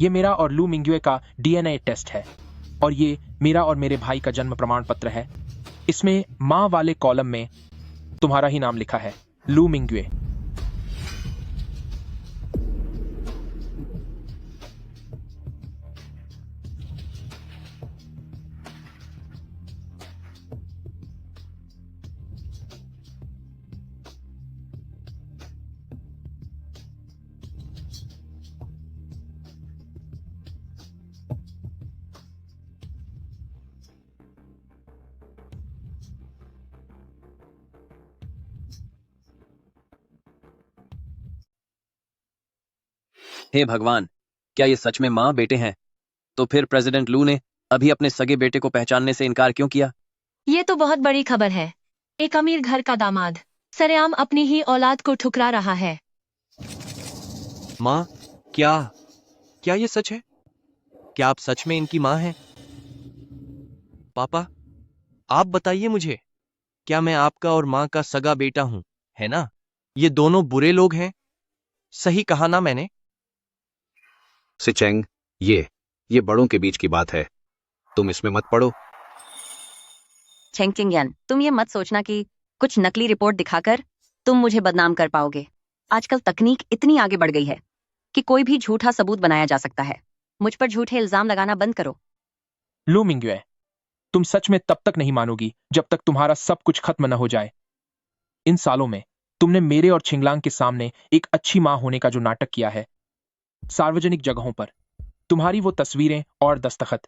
[SPEAKER 3] ये मेरा और लू मिंग्वे का डीएनए टेस्ट है और ये मेरा और मेरे भाई का जन्म प्रमाण पत्र है। इसमें मां वाले कॉलम में तुम्हारा ही नाम लिखा है, लू मिंग्वे।
[SPEAKER 6] हे भगवान, क्या ये सच में माँ बेटे हैं? तो फिर प्रेसिडेंट लू ने अभी अपने सगे बेटे को पहचानने से इनकार क्यों किया?
[SPEAKER 17] ये तो बहुत बड़ी खबर है। एक अमीर घर का दामाद सरेआम अपनी ही औलाद को ठुकरा रहा है।
[SPEAKER 6] माँ, क्या ये सच है? क्या आप सच में इनकी माँ हैं? पापा, आप बताइए मुझे, क्या मैं आपका और माँ का सगा बेटा हूं, है ना? ये दोनों बुरे लोग हैं, सही कहा ना मैंने?
[SPEAKER 8] सिचेंग, ये बड़ों के बीच की बात है, तुम इसमें मत पड़ो।
[SPEAKER 7] छेंग चिंगयान, तुम ये मत सोचना कि कुछ नकली रिपोर्ट दिखाकर तुम मुझे बदनाम कर पाओगे। आजकल तकनीक इतनी आगे बढ़ गई है कि कोई भी झूठा सबूत बनाया जा सकता है। मुझ पर झूठे इल्जाम लगाना बंद करो।
[SPEAKER 3] लू मिंग्वे, तुम सच में तब तक नहीं मानोगी जब तक तुम्हारा सब कुछ खत्म न हो जाए। इन सालों में तुमने मेरे और छिंगलांग के सामने एक अच्छी मां होने का जो नाटक किया है, सार्वजनिक जगहों पर तुम्हारी वो तस्वीरें और दस्तखत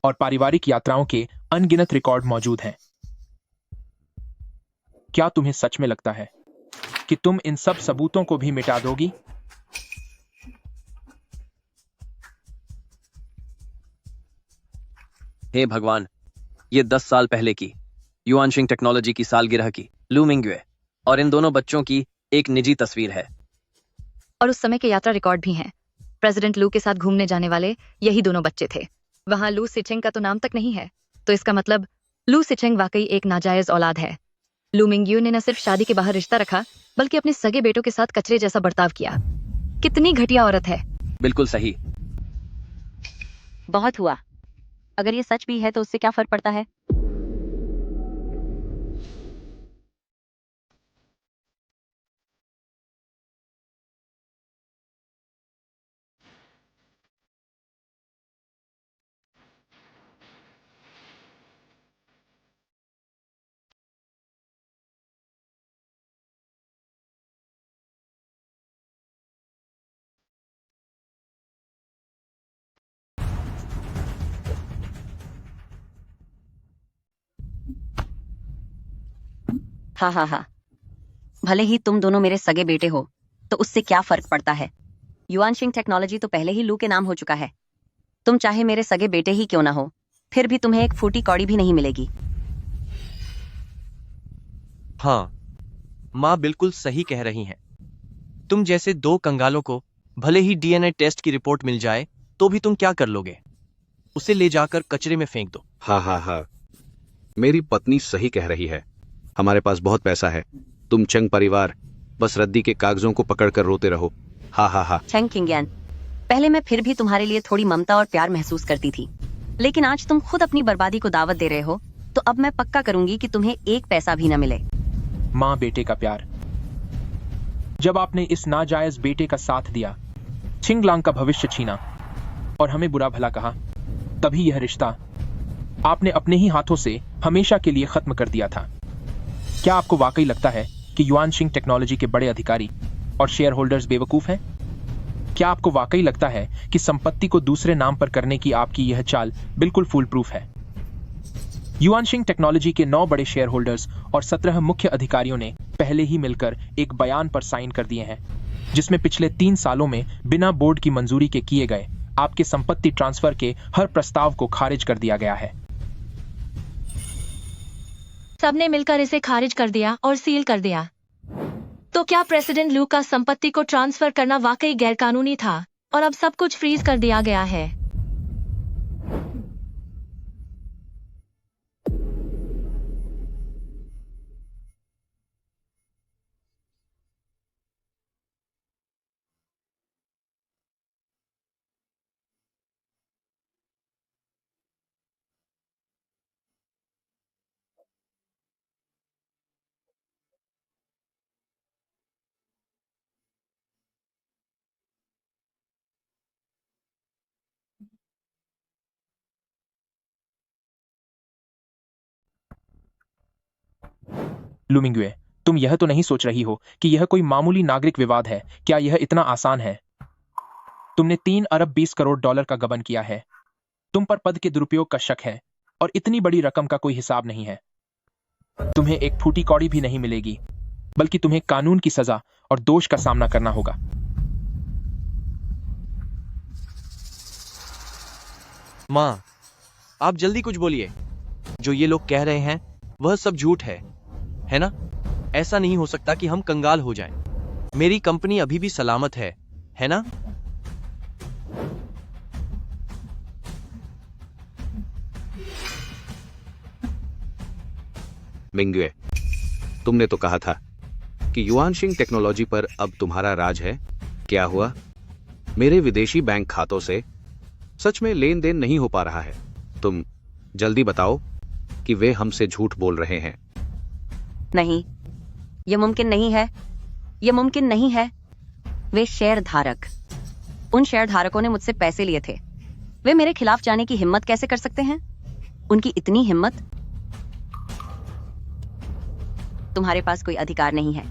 [SPEAKER 3] और पारिवारिक यात्राओं के अनगिनत रिकॉर्ड मौजूद हैं। क्या तुम्हें सच में लगता है कि तुम इन सब सबूतों को भी मिटा दोगी?
[SPEAKER 6] हे भगवान, ये 10 साल पहले की युआनशिंग टेक्नोलॉजी की सालगिरह की लू मिंग्वे और इन दोनों बच्चों की एक निजी तस्वीर है।
[SPEAKER 5] और उस समय के यात्रा रिकॉर्ड भी हैं। प्रेसिडेंट लू के साथ घूमने जाने वाले यही दोनों बच्चे थे। वहां लू सिचेंग का तो नाम तक नहीं है, तो इसका मतलब लू सिचेंग वाकई एक नाजायज औलाद है। लू मिंग्यू ने न सिर्फ शादी के बाहर रिश्ता रखा, बल्कि अपने सगे बेटों के साथ कचरे जैसा बर्ताव किया। कितनी घटिया औरत है।
[SPEAKER 6] बिल्कुल सही।
[SPEAKER 7] बहुत हुआ। अगर ये सच भी है तो उससे क्या फर्क पड़ता है? हाँ, भले ही तुम दोनों मेरे सगे बेटे हो, तो उससे क्या फर्क पड़ता है? युआनशिंग टेक्नोलॉजी तो पहले ही लू के नाम हो चुका है। तुम चाहे मेरे सगे बेटे ही क्यों ना हो, फिर भी तुम्हें एक फूटी कौड़ी भी नहीं मिलेगी।
[SPEAKER 6] हाँ, माँ बिल्कुल सही कह रही हैं। तुम जैसे दो कंगालों को भले ही डीएनए टेस्ट की रिपोर्ट मिल जाए तो भी तुम क्या कर लोगे? उसे ले जाकर कचरे में फेंक दो।
[SPEAKER 8] हाँ, मेरी पत्नी सही कह रही है। हमारे पास बहुत पैसा है, तुम चंग परिवार बस रद्दी के कागजों को पकड़कर रोते रहो। हाँ।
[SPEAKER 7] छेंग चिंगयान, पहले मैं फिर भी तुम्हारे लिए थोड़ी ममता और प्यार महसूस करती थी, लेकिन आज तुम खुद अपनी बर्बादी को दावत दे रहे हो, तो अब मैं पक्का करूंगी कि तुम्हें एक पैसा भी न मिले।
[SPEAKER 3] माँ बेटे का प्यार। जब आपने इस नाजायज बेटे का साथ दिया, छिंगलांग का भविष्य छीना और हमें बुरा भला कहा, तभी यह रिश्ता आपने अपने ही हाथों से हमेशा के लिए खत्म कर दिया था। क्या आपको वाकई लगता है कि युआनशिंग टेक्नोलॉजी के बड़े अधिकारी और शेयर होल्डर्स बेवकूफ हैं? क्या आपको वाकई लगता है कि संपत्ति को दूसरे नाम पर करने की आपकी यह चाल बिल्कुल फूल प्रूफ है? युआनशिंग टेक्नोलॉजी के 9 बड़े शेयर होल्डर्स और 17 मुख्य अधिकारियों ने पहले ही मिलकर एक बयान पर साइन कर दिए हैं, जिसमें पिछले 3 सालों में बिना बोर्ड की मंजूरी के किए गए आपके संपत्ति ट्रांसफर के हर प्रस्ताव को खारिज कर दिया गया है।
[SPEAKER 17] सबने मिलकर इसे खारिज कर दिया और सील कर दिया। तो क्या प्रेसिडेंट लू का संपत्ति को ट्रांसफर करना वाकई गैरकानूनी था और अब सब कुछ फ्रीज कर दिया गया है?
[SPEAKER 3] लू मिंग्वे, तुम यह तो नहीं सोच रही हो कि यह कोई मामूली नागरिक विवाद है? क्या यह इतना आसान है? तुमने 3 अरब 20 करोड़ डॉलर का गबन किया है। तुम पर पद के दुरुपयोग का शक है और इतनी बड़ी रकम का कोई हिसाब नहीं है। तुम्हें एक फूटी कौड़ी भी नहीं मिलेगी, बल्कि तुम्हें कानून की सजा और दोष का सामना करना होगा।
[SPEAKER 6] माँ, आप जल्दी कुछ बोलिए। जो ये लोग कह रहे हैं वह सब झूठ है ना? ऐसा नहीं हो सकता कि हम कंगाल हो जाएं। मेरी कंपनी अभी भी सलामत है ना?
[SPEAKER 8] मिंग्वे, तुमने तो कहा था कि युआनशिंग टेक्नोलॉजी पर अब तुम्हारा राज है। क्या हुआ? मेरे विदेशी बैंक खातों से सच में लेन देन नहीं हो पा रहा है। तुम जल्दी बताओ कि वे हमसे झूठ बोल रहे हैं।
[SPEAKER 7] नहीं, यह मुमकिन नहीं है। यह मुमकिन नहीं है। वे शेयर धारक, उन शेयर धारकों ने मुझसे पैसे लिए थे। वे मेरे खिलाफ जाने की हिम्मत कैसे कर सकते हैं? उनकी इतनी हिम्मत? तुम्हारे पास कोई अधिकार नहीं है।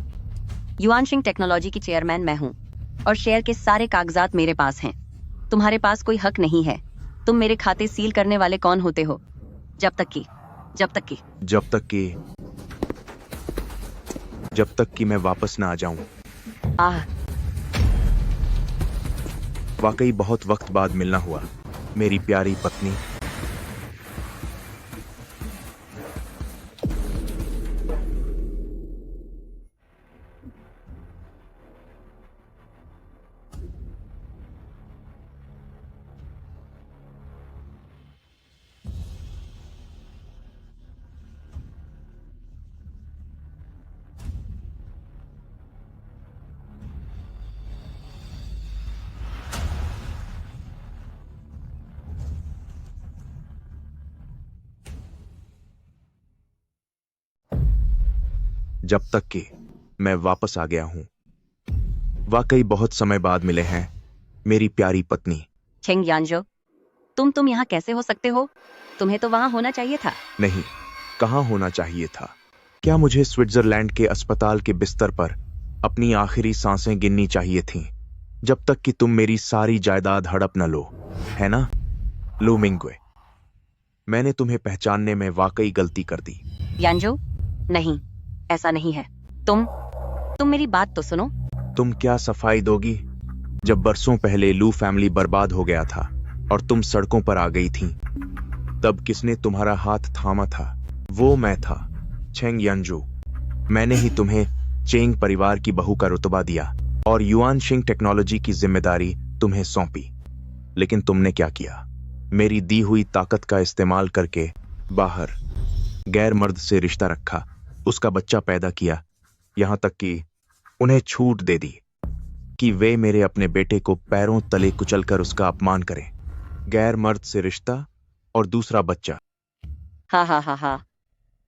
[SPEAKER 7] युआनशिंग टेक्नोलॉजी की चेयरमैन मैं हूं और शेयर के सारे कागजात मेरे पास हैं। तुम्हारे पास कोई हक नहीं है। तुम मेरे खाते सील करने वाले कौन होते हो? जब तक कि मैं वापस ना आ जाऊं।
[SPEAKER 1] वाकई बहुत वक्त बाद मिलना हुआ, मेरी प्यारी पत्नी। जब तक कि मैं वापस आ गया हूं। वाकई बहुत समय बाद मिले हैं, मेरी प्यारी पत्नी।
[SPEAKER 7] चेंग यानजो, तुम यहाँ कैसे हो सकते हो? तुम्हें तो वहां होना चाहिए था।
[SPEAKER 1] नहीं, कहां होना चाहिए था? क्या मुझे स्विट्जरलैंड के अस्पताल के बिस्तर पर अपनी आखिरी सांसें गिननी चाहिए थीं, जब तक कि तुम मेरी सारी जायदाद हड़प न लो, है ना? लू मिंग्वे, मैंने तुम्हें पहचानने में वाकई गलती कर दी।
[SPEAKER 7] यानजो, नहीं, ऐसा नहीं है। तुम मेरी बात तो सुनो।
[SPEAKER 1] तुम क्या सफाई दोगी? जब बरसों पहले लू फैमिली बर्बाद हो गया था और तुम सड़कों पर आ गई थीं, तब किसने तुम्हारा हाथ थामा था? वो मैं था, चेंग यानजो। मैंने ही तुम्हें चेंग परिवार की बहू का रुतबा दिया और युआनशिंग टेक्नोलॉजी की जिम्मेदारी तुम्हें सौंपी। लेकिन तुमने क्या किया? मेरी दी हुई ताकत का इस्तेमाल करके बाहर गैर मर्द से रिश्ता रखा, उसका बच्चा पैदा किया, यहां तक कि उन्हें छूट दे दी कि वे मेरे अपने बेटे को पैरों तले कुचलकर उसका अपमान करें। गैर मर्द से रिश्ता और दूसरा बच्चा।
[SPEAKER 7] हा।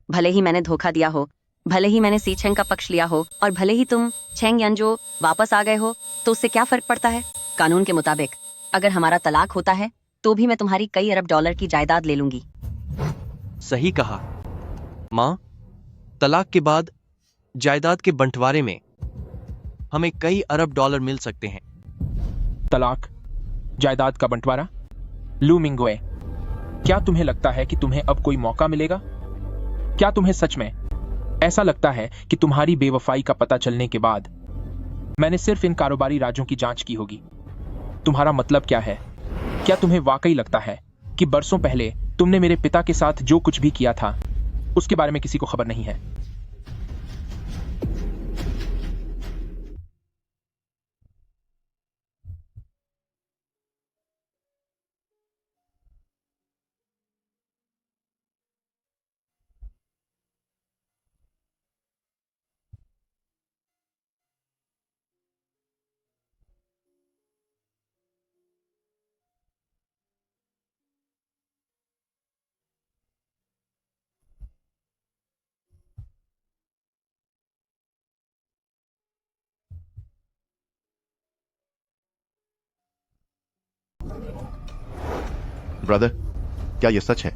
[SPEAKER 7] भले ही मैंने धोखा दिया हो, भले ही मैंने सी चेंग का पक्ष लिया हो और भले ही तुम चेंग यानजो वापस आ गए हो, तो उससे क्या फर्क पड़ता है? कानून के मुताबिक अगर हमारा तलाक होता है तो भी मैं तुम्हारी कई अरब डॉलर की जायदाद ले लूंगी।
[SPEAKER 6] सही कहा माँ। तलाक के बाद जायदाद के बंटवारे में हमें कई अरब डॉलर मिल सकते हैं।
[SPEAKER 3] तलाक, जायदाद का बंटवारा? लू मिंग्वे, क्या तुम्हें लगता है कि तुम्हें अब कोई मौका मिलेगा? क्या तुम्हें सच में ऐसा लगता है कि तुम्हारी बेवफाई का पता चलने के बाद मैंने सिर्फ इन कारोबारी राजों की जांच की होगी? तुम्हारा मतलब क्या है? क्या तुम्हें वाकई लगता है कि बरसों पहले तुमने मेरे पिता के साथ जो कुछ भी किया था उसके बारे में किसी को खबर नहीं है?
[SPEAKER 4] ब्रदर, क्या यह सच है?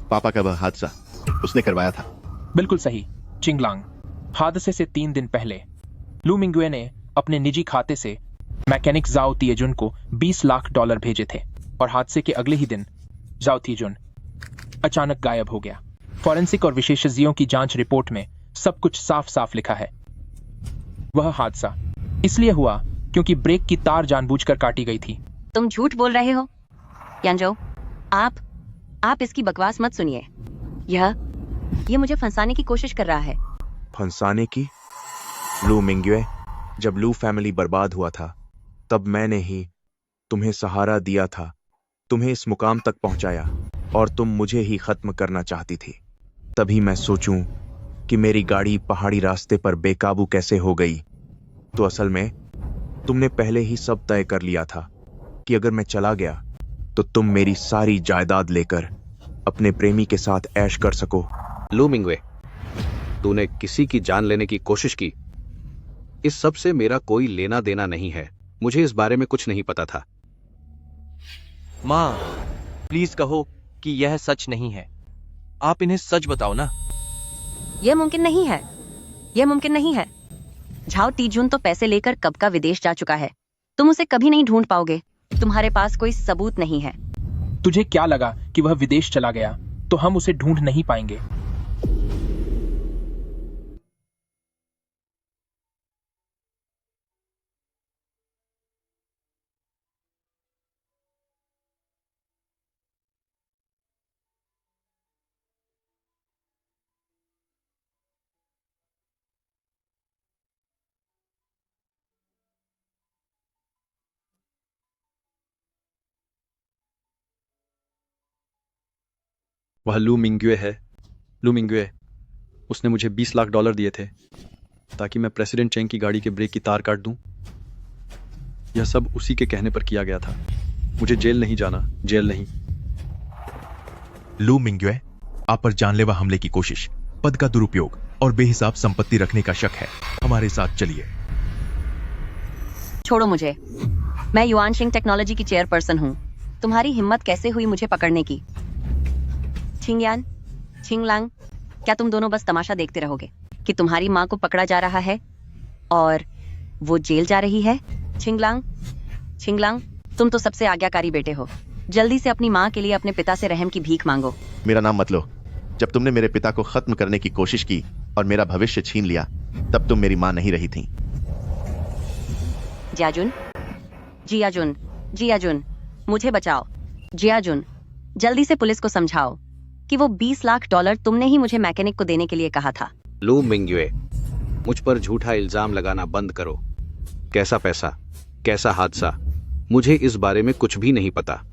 [SPEAKER 4] पापा का वह हादसा उसने करवाया था?
[SPEAKER 3] बिल्कुल सही, चिंगलांग। हादसे से 3 दिन पहले लू मिंग्वे ने अपने निजी खाते से मैकेनिक जाओ तिएजुन को 20 लाख डॉलर भेजे थे और हादसे के अगले ही दिन जाओ तिएजुन अचानक गायब हो गया। फॉरेंसिक और विशेषज्ञों की जांच रिपोर्ट में सब कुछ साफ साफ लिखा है। वह हादसा इसलिए हुआ क्योंकि ब्रेक की तार जानबूझकर काटी गई थी।
[SPEAKER 7] तुम झूठ बोल रहे हो यानजो। आप आप इसकी बकवास मत सुनिए। यह मुझे फंसाने की कोशिश कर रहा है।
[SPEAKER 1] फंसाने की? लू मिंग्वे, जब लू फैमिली बर्बाद हुआ था तब मैंने ही तुम्हें सहारा दिया था, तुम्हें इस मुकाम तक पहुंचाया और तुम मुझे ही खत्म करना चाहती थी। तभी मैं सोचूं कि मेरी गाड़ी पहाड़ी रास्ते पर बेकाबू कैसे हो गई, तो असल में तुमने पहले ही सब तय कर लिया था कि अगर मैं चला गया तो तुम मेरी सारी जायदाद लेकर अपने प्रेमी के साथ ऐश कर सको।
[SPEAKER 8] लू मिंग्वे, तूने किसी की जान लेने की कोशिश की। इस सब से मेरा कोई लेना देना नहीं है। मुझे इस बारे में कुछ नहीं पता था।
[SPEAKER 6] माँ, प्लीज कहो कि यह सच नहीं है। आप इन्हें सच बताओ ना।
[SPEAKER 7] यह मुमकिन नहीं है, यह मुमकिन नहीं है। झाओ तीजून तो पैसे लेकर कब का विदेश जा चुका है। तुम उसे कभी नहीं ढूंढ पाओगे। तुम्हारे पास कोई सबूत नहीं है।
[SPEAKER 3] तुझे क्या लगा कि वह विदेश चला गया तो हम उसे ढूंढ नहीं पाएंगे?
[SPEAKER 13] वह लू मिंग्वे है। लू मिंग्वे, उसने मुझे $20 लाख दिए थे ताकि मैं प्रेसिडेंट चेंग की गाड़ी के ब्रेक की तार काट दूं। यह सब उसी के कहने पर किया गया था। मुझे जेल नहीं जाना, जेल नहीं।
[SPEAKER 1] लू मिंग्वे, आप पर जानलेवा हमले की कोशिश, पद का दुरुपयोग और बेहिसाब संपत्ति रखने का शक है। हमारे साथ चलिए।
[SPEAKER 7] छोड़ो मुझे। मैं युआनशिंग टेक्नोलॉजी की चेयरपर्सन हूँ। तुम्हारी हिम्मत कैसे हुई मुझे पकड़ने की? छिंगयान, छिंगलांग, क्या तुम दोनों बस तमाशा देखते रहोगे कि तुम्हारी माँ को पकड़ा जा रहा है और वो जेल जा रही है? छिंगलांग, छिंगलांग, तुम तो सबसे आज्ञाकारी बेटे हो। जल्दी से अपनी माँ के लिए अपने पिता से रहम की भीख मांगो।
[SPEAKER 4] मेरा नाम मत लो। जब तुमने मेरे पिता को खत्म करने की कोशिश की और मेरा भविष्य छीन लिया, तब तुम मेरी माँ नहीं रही थी।
[SPEAKER 7] जियाजुन, जियाजुन, जियाजुन, मुझे बचाओ। जियाजुन, जल्दी से पुलिस को समझाओ कि वो $20 लाख तुमने ही मुझे मैकेनिक को देने के लिए कहा था।
[SPEAKER 8] लू मिंग्वे, मुझ पर झूठा इल्जाम लगाना बंद करो। कैसा पैसा, कैसा हादसा, मुझे इस बारे में कुछ भी नहीं पता।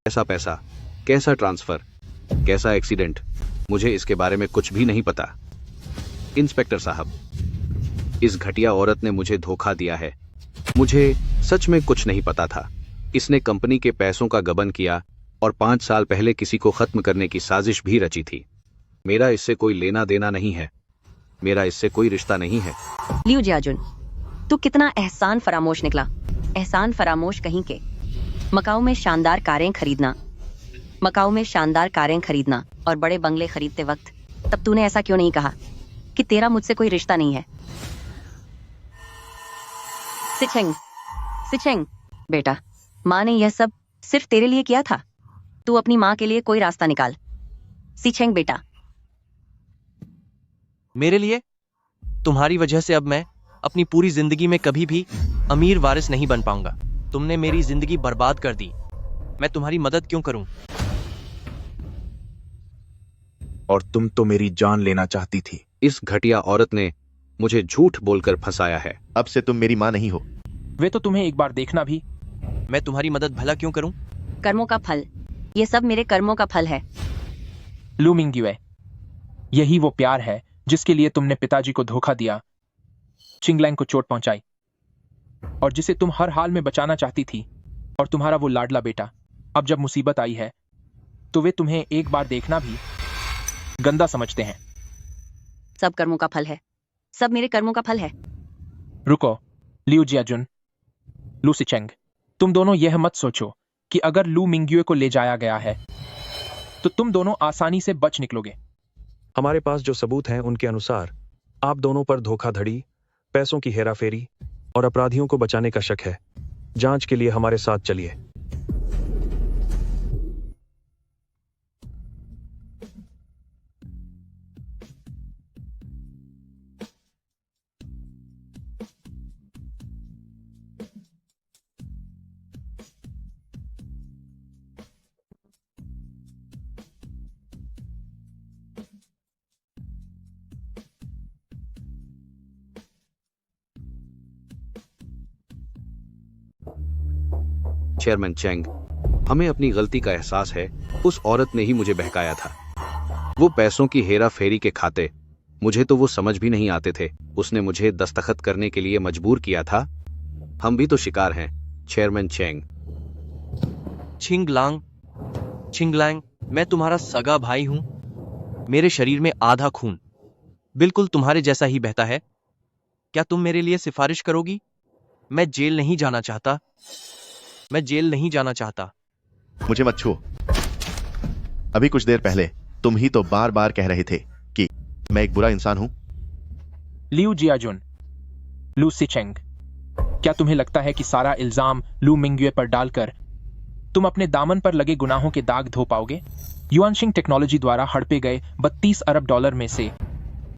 [SPEAKER 8] कैसा पैसा, कैसा ट्रांसफर, कैसा एक्सीडेंट, मुझे इसके बारे में कुछ भी नहीं पता। इंस्पेक्टर साहब, इस घटिया औरत ने मुझे धोखा दिया है। मुझे सच में कुछ नहीं पता था। इसने कंपनी के पैसों का गबन किया और 5 साल पहले किसी को खत्म करने की साजिश भी रची थी। मेरा इससे कोई लेना देना नहीं है। मेरा इससे कोई रिश्ता नहीं है।
[SPEAKER 7] लियू जियाजुन, तू कितना एहसान फरामोश निकला। एहसान फरामोश कहीं के। मकाऊ में शानदार कारें खरीदना, मकाऊ में शानदार कारें खरीदना और बड़े बंगले खरीदते वक्त तब तूने ऐसा क्यों नहीं कहा कि तेरा मुझसे कोई रिश्ता नहीं है? सिचेंग, सिचेंग, बेटा, माँ ने यह सब सिर्फ तेरे लिए किया था। तू अपनी माँ के लिए कोई रास्ता निकाल। सिचेंग बेटा।
[SPEAKER 6] मेरे लिए? तुम्हारी वजह से अब मैं अपनी पूरी जिंदगी में कभी भी अमीर वारिस नहीं बन पाऊंगा। तुमने मेरी जिंदगी बर्बाद कर दी। मैं तुम्हारी मदद क्यों करूं?
[SPEAKER 1] और तुम तो मेरी जान लेना चाहती थी।
[SPEAKER 8] इस घटिया औरत ने मुझे झूठ बोलकर फंसाया है।
[SPEAKER 4] अब से तुम मेरी माँ नहीं हो।
[SPEAKER 3] वे तो तुम्हें एक बार देखना भी।
[SPEAKER 6] मैं तुम्हारी मदद भला क्यों करूं?
[SPEAKER 7] कर्मों का फल। ये सब मेरे कर्मों का फल है।
[SPEAKER 3] लू मिंग्वे, यही वो प्यार है जिसके लिए तुमने पिताजी को धोखा दिया, चिंगलैंग को चोट पहुंचाई और जिसे तुम हर हाल में बचाना चाहती थी। और तुम्हारा वो लाडला बेटा अब जब मुसीबत आई है तो वे तुम्हें एक बार देखना भी गंदा समझते हैं।
[SPEAKER 7] सब कर्मों का फल है। सब मेरे कर्मों का फल है।
[SPEAKER 3] रुको, लियू जियाजुन, लू सिचेंग, तुम दोनों यह मत सोचो कि अगर लू मिंग्वे को ले जाया गया है तो तुम दोनों आसानी से बच निकलोगे।
[SPEAKER 18] हमारे पास जो सबूत हैं उनके अनुसार आप दोनों पर धोखाधड़ी, पैसों की हेराफेरी और अपराधियों को बचाने का शक है। जांच के लिए हमारे साथ चलिए।
[SPEAKER 8] चेयरमैन चेंग, हमें अपनी गलती का एहसास है। उस औरत ने ही मुझे बहकाया था। वो पैसों की हेरा फेरी के खाते, मुझे तो वो समझ भी नहीं आते थे। उसने मुझे दस्तखत करने के लिए मजबूर किया था। हम भी तो शिकार हैं, चेयरमैन चेंग।
[SPEAKER 6] छिंगलांग, मैं तुम्हारा सगा भाई हूं। मेरे शरीर में आधा खून बिल्कुल तुम्हारे जैसा ही बहता है। क्या तुम मेरे लिए सिफारिश करोगी? मैं जेल नहीं जाना चाहता।
[SPEAKER 4] मुझे मत छुओ। अभी कुछ देर पहले तुम ही तो बार बार कह रहे थे कि मैं एक बुरा इंसान हूं।
[SPEAKER 3] लियू जियाजुन, लू सीचेंग, क्या तुम्हें लगता है कि सारा इल्जाम लू मिंग्युए पर डालकर तुम अपने दामन पर लगे गुनाहों के दाग धो पाओगे? युआनशिंग टेक्नोलॉजी द्वारा हड़पे गए 32 अरब डॉलर में से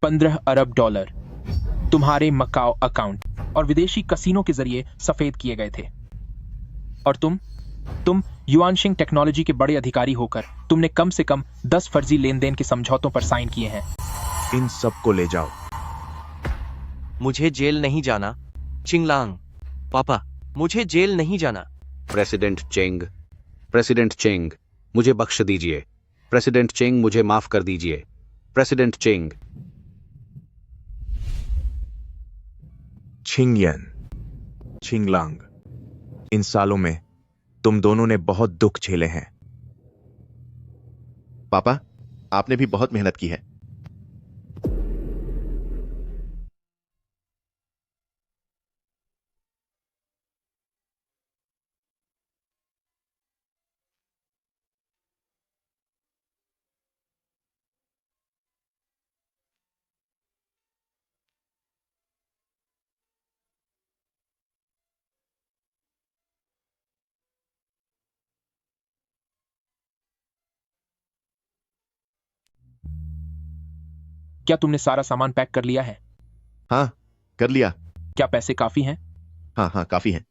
[SPEAKER 3] 15 अरब डॉलर तुम्हारे मकाओ अकाउंट और विदेशी कसीनो के जरिए सफेद किए गए थे। और तुम युआनशिंग टेक्नोलॉजी के बड़े अधिकारी होकर तुमने कम से कम 10 फर्जी लेन देन के समझौतों पर साइन किए हैं।
[SPEAKER 1] इन सबको ले जाओ।
[SPEAKER 6] मुझे जेल नहीं जाना। चिंगलांग पापा, मुझे जेल नहीं जाना।
[SPEAKER 8] प्रेसिडेंट चेंग, मुझे बख्श दीजिए। प्रेसिडेंट चेंग, मुझे माफ कर दीजिए। President Cheng.
[SPEAKER 1] छिंगयन, छिंगलांग, इन सालों में तुम दोनों ने बहुत दुख झेले हैं।
[SPEAKER 4] पापा, आपने भी बहुत मेहनत की है।
[SPEAKER 3] क्या तुमने सारा सामान पैक कर लिया है?
[SPEAKER 4] हाँ, कर लिया।
[SPEAKER 3] क्या पैसे काफी हैं?
[SPEAKER 4] हाँ, काफी हैं।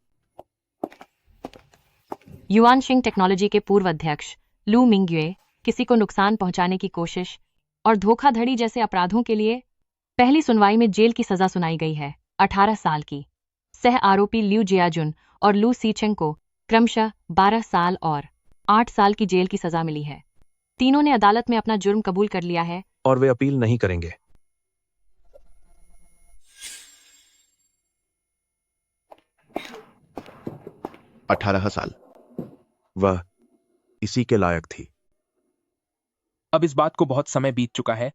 [SPEAKER 5] युआनशिंग टेक्नोलॉजी के पूर्व अध्यक्ष लू मिंग्युए किसी को नुकसान पहुंचाने की कोशिश और धोखाधड़ी जैसे अपराधों के लिए पहली सुनवाई में जेल की सजा सुनाई गई है। 18 साल की सह आरोपी लियू जियाजुन और लू सीचेंग को क्रमशः 12 साल और 8 साल की जेल की सजा मिली है। तीनों ने अदालत में अपना जुर्म कबूल कर लिया है
[SPEAKER 18] और वे अपील नहीं करेंगे।
[SPEAKER 4] अठारह साल।
[SPEAKER 1] वह इसी के लायक थी।
[SPEAKER 3] अब इस बात को बहुत समय बीत चुका है,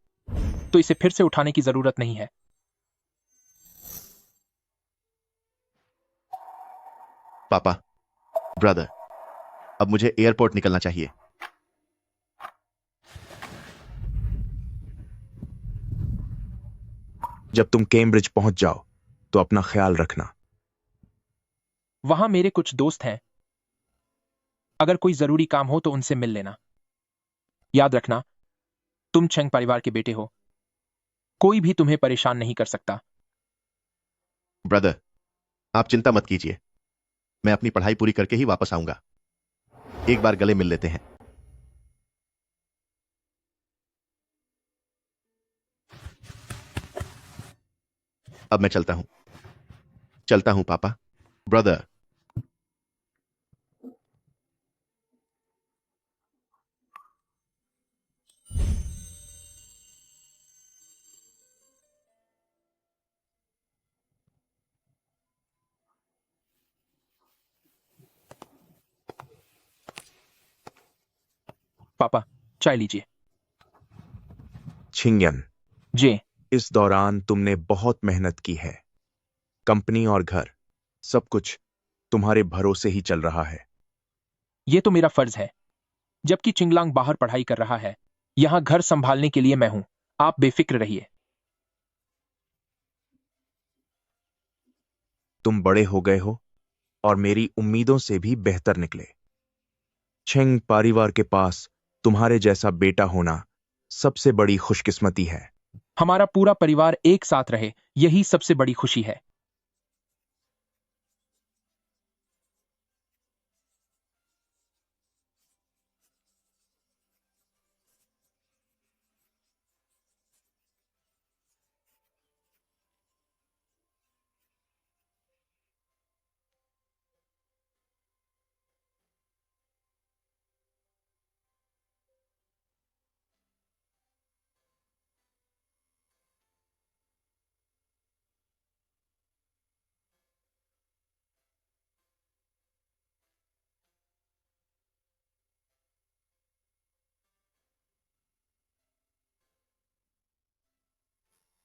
[SPEAKER 3] तो इसे फिर से उठाने की जरूरत नहीं है।
[SPEAKER 4] पापा, ब्रदर, अब मुझे एयरपोर्ट निकलना चाहिए।
[SPEAKER 1] जब तुम कैम्ब्रिज पहुंच जाओ तो अपना ख्याल रखना।
[SPEAKER 3] वहां मेरे कुछ दोस्त हैं, अगर कोई जरूरी काम हो तो उनसे मिल लेना। याद रखना, तुम चेंग परिवार के बेटे हो, कोई भी तुम्हें परेशान नहीं कर सकता।
[SPEAKER 4] ब्रदर, आप चिंता मत कीजिए, मैं अपनी पढ़ाई पूरी करके ही वापस आऊंगा। एक बार गले मिल लेते हैं। अब मैं चलता हूं पापा। ब्रदर।
[SPEAKER 3] पापा, चाय लीजिए।
[SPEAKER 1] छिंगयन
[SPEAKER 3] जी।
[SPEAKER 1] इस दौरान तुमने बहुत मेहनत की है। कंपनी और घर, सब कुछ तुम्हारे भरोसे ही चल रहा है।
[SPEAKER 3] यह तो मेरा फर्ज है। जबकि चिंगलांग बाहर पढ़ाई कर रहा है, यहां घर संभालने के लिए मैं हूं। आप बेफिक्र रहिए।
[SPEAKER 1] तुम बड़े हो गए हो और मेरी उम्मीदों से भी बेहतर निकले। छेंग परिवार के पास तुम्हारे जैसा बेटा होना सबसे बड़ी खुशकिस्मती है।
[SPEAKER 3] हमारा पूरा परिवार एक साथ रहे, यही सबसे बड़ी खुशी है।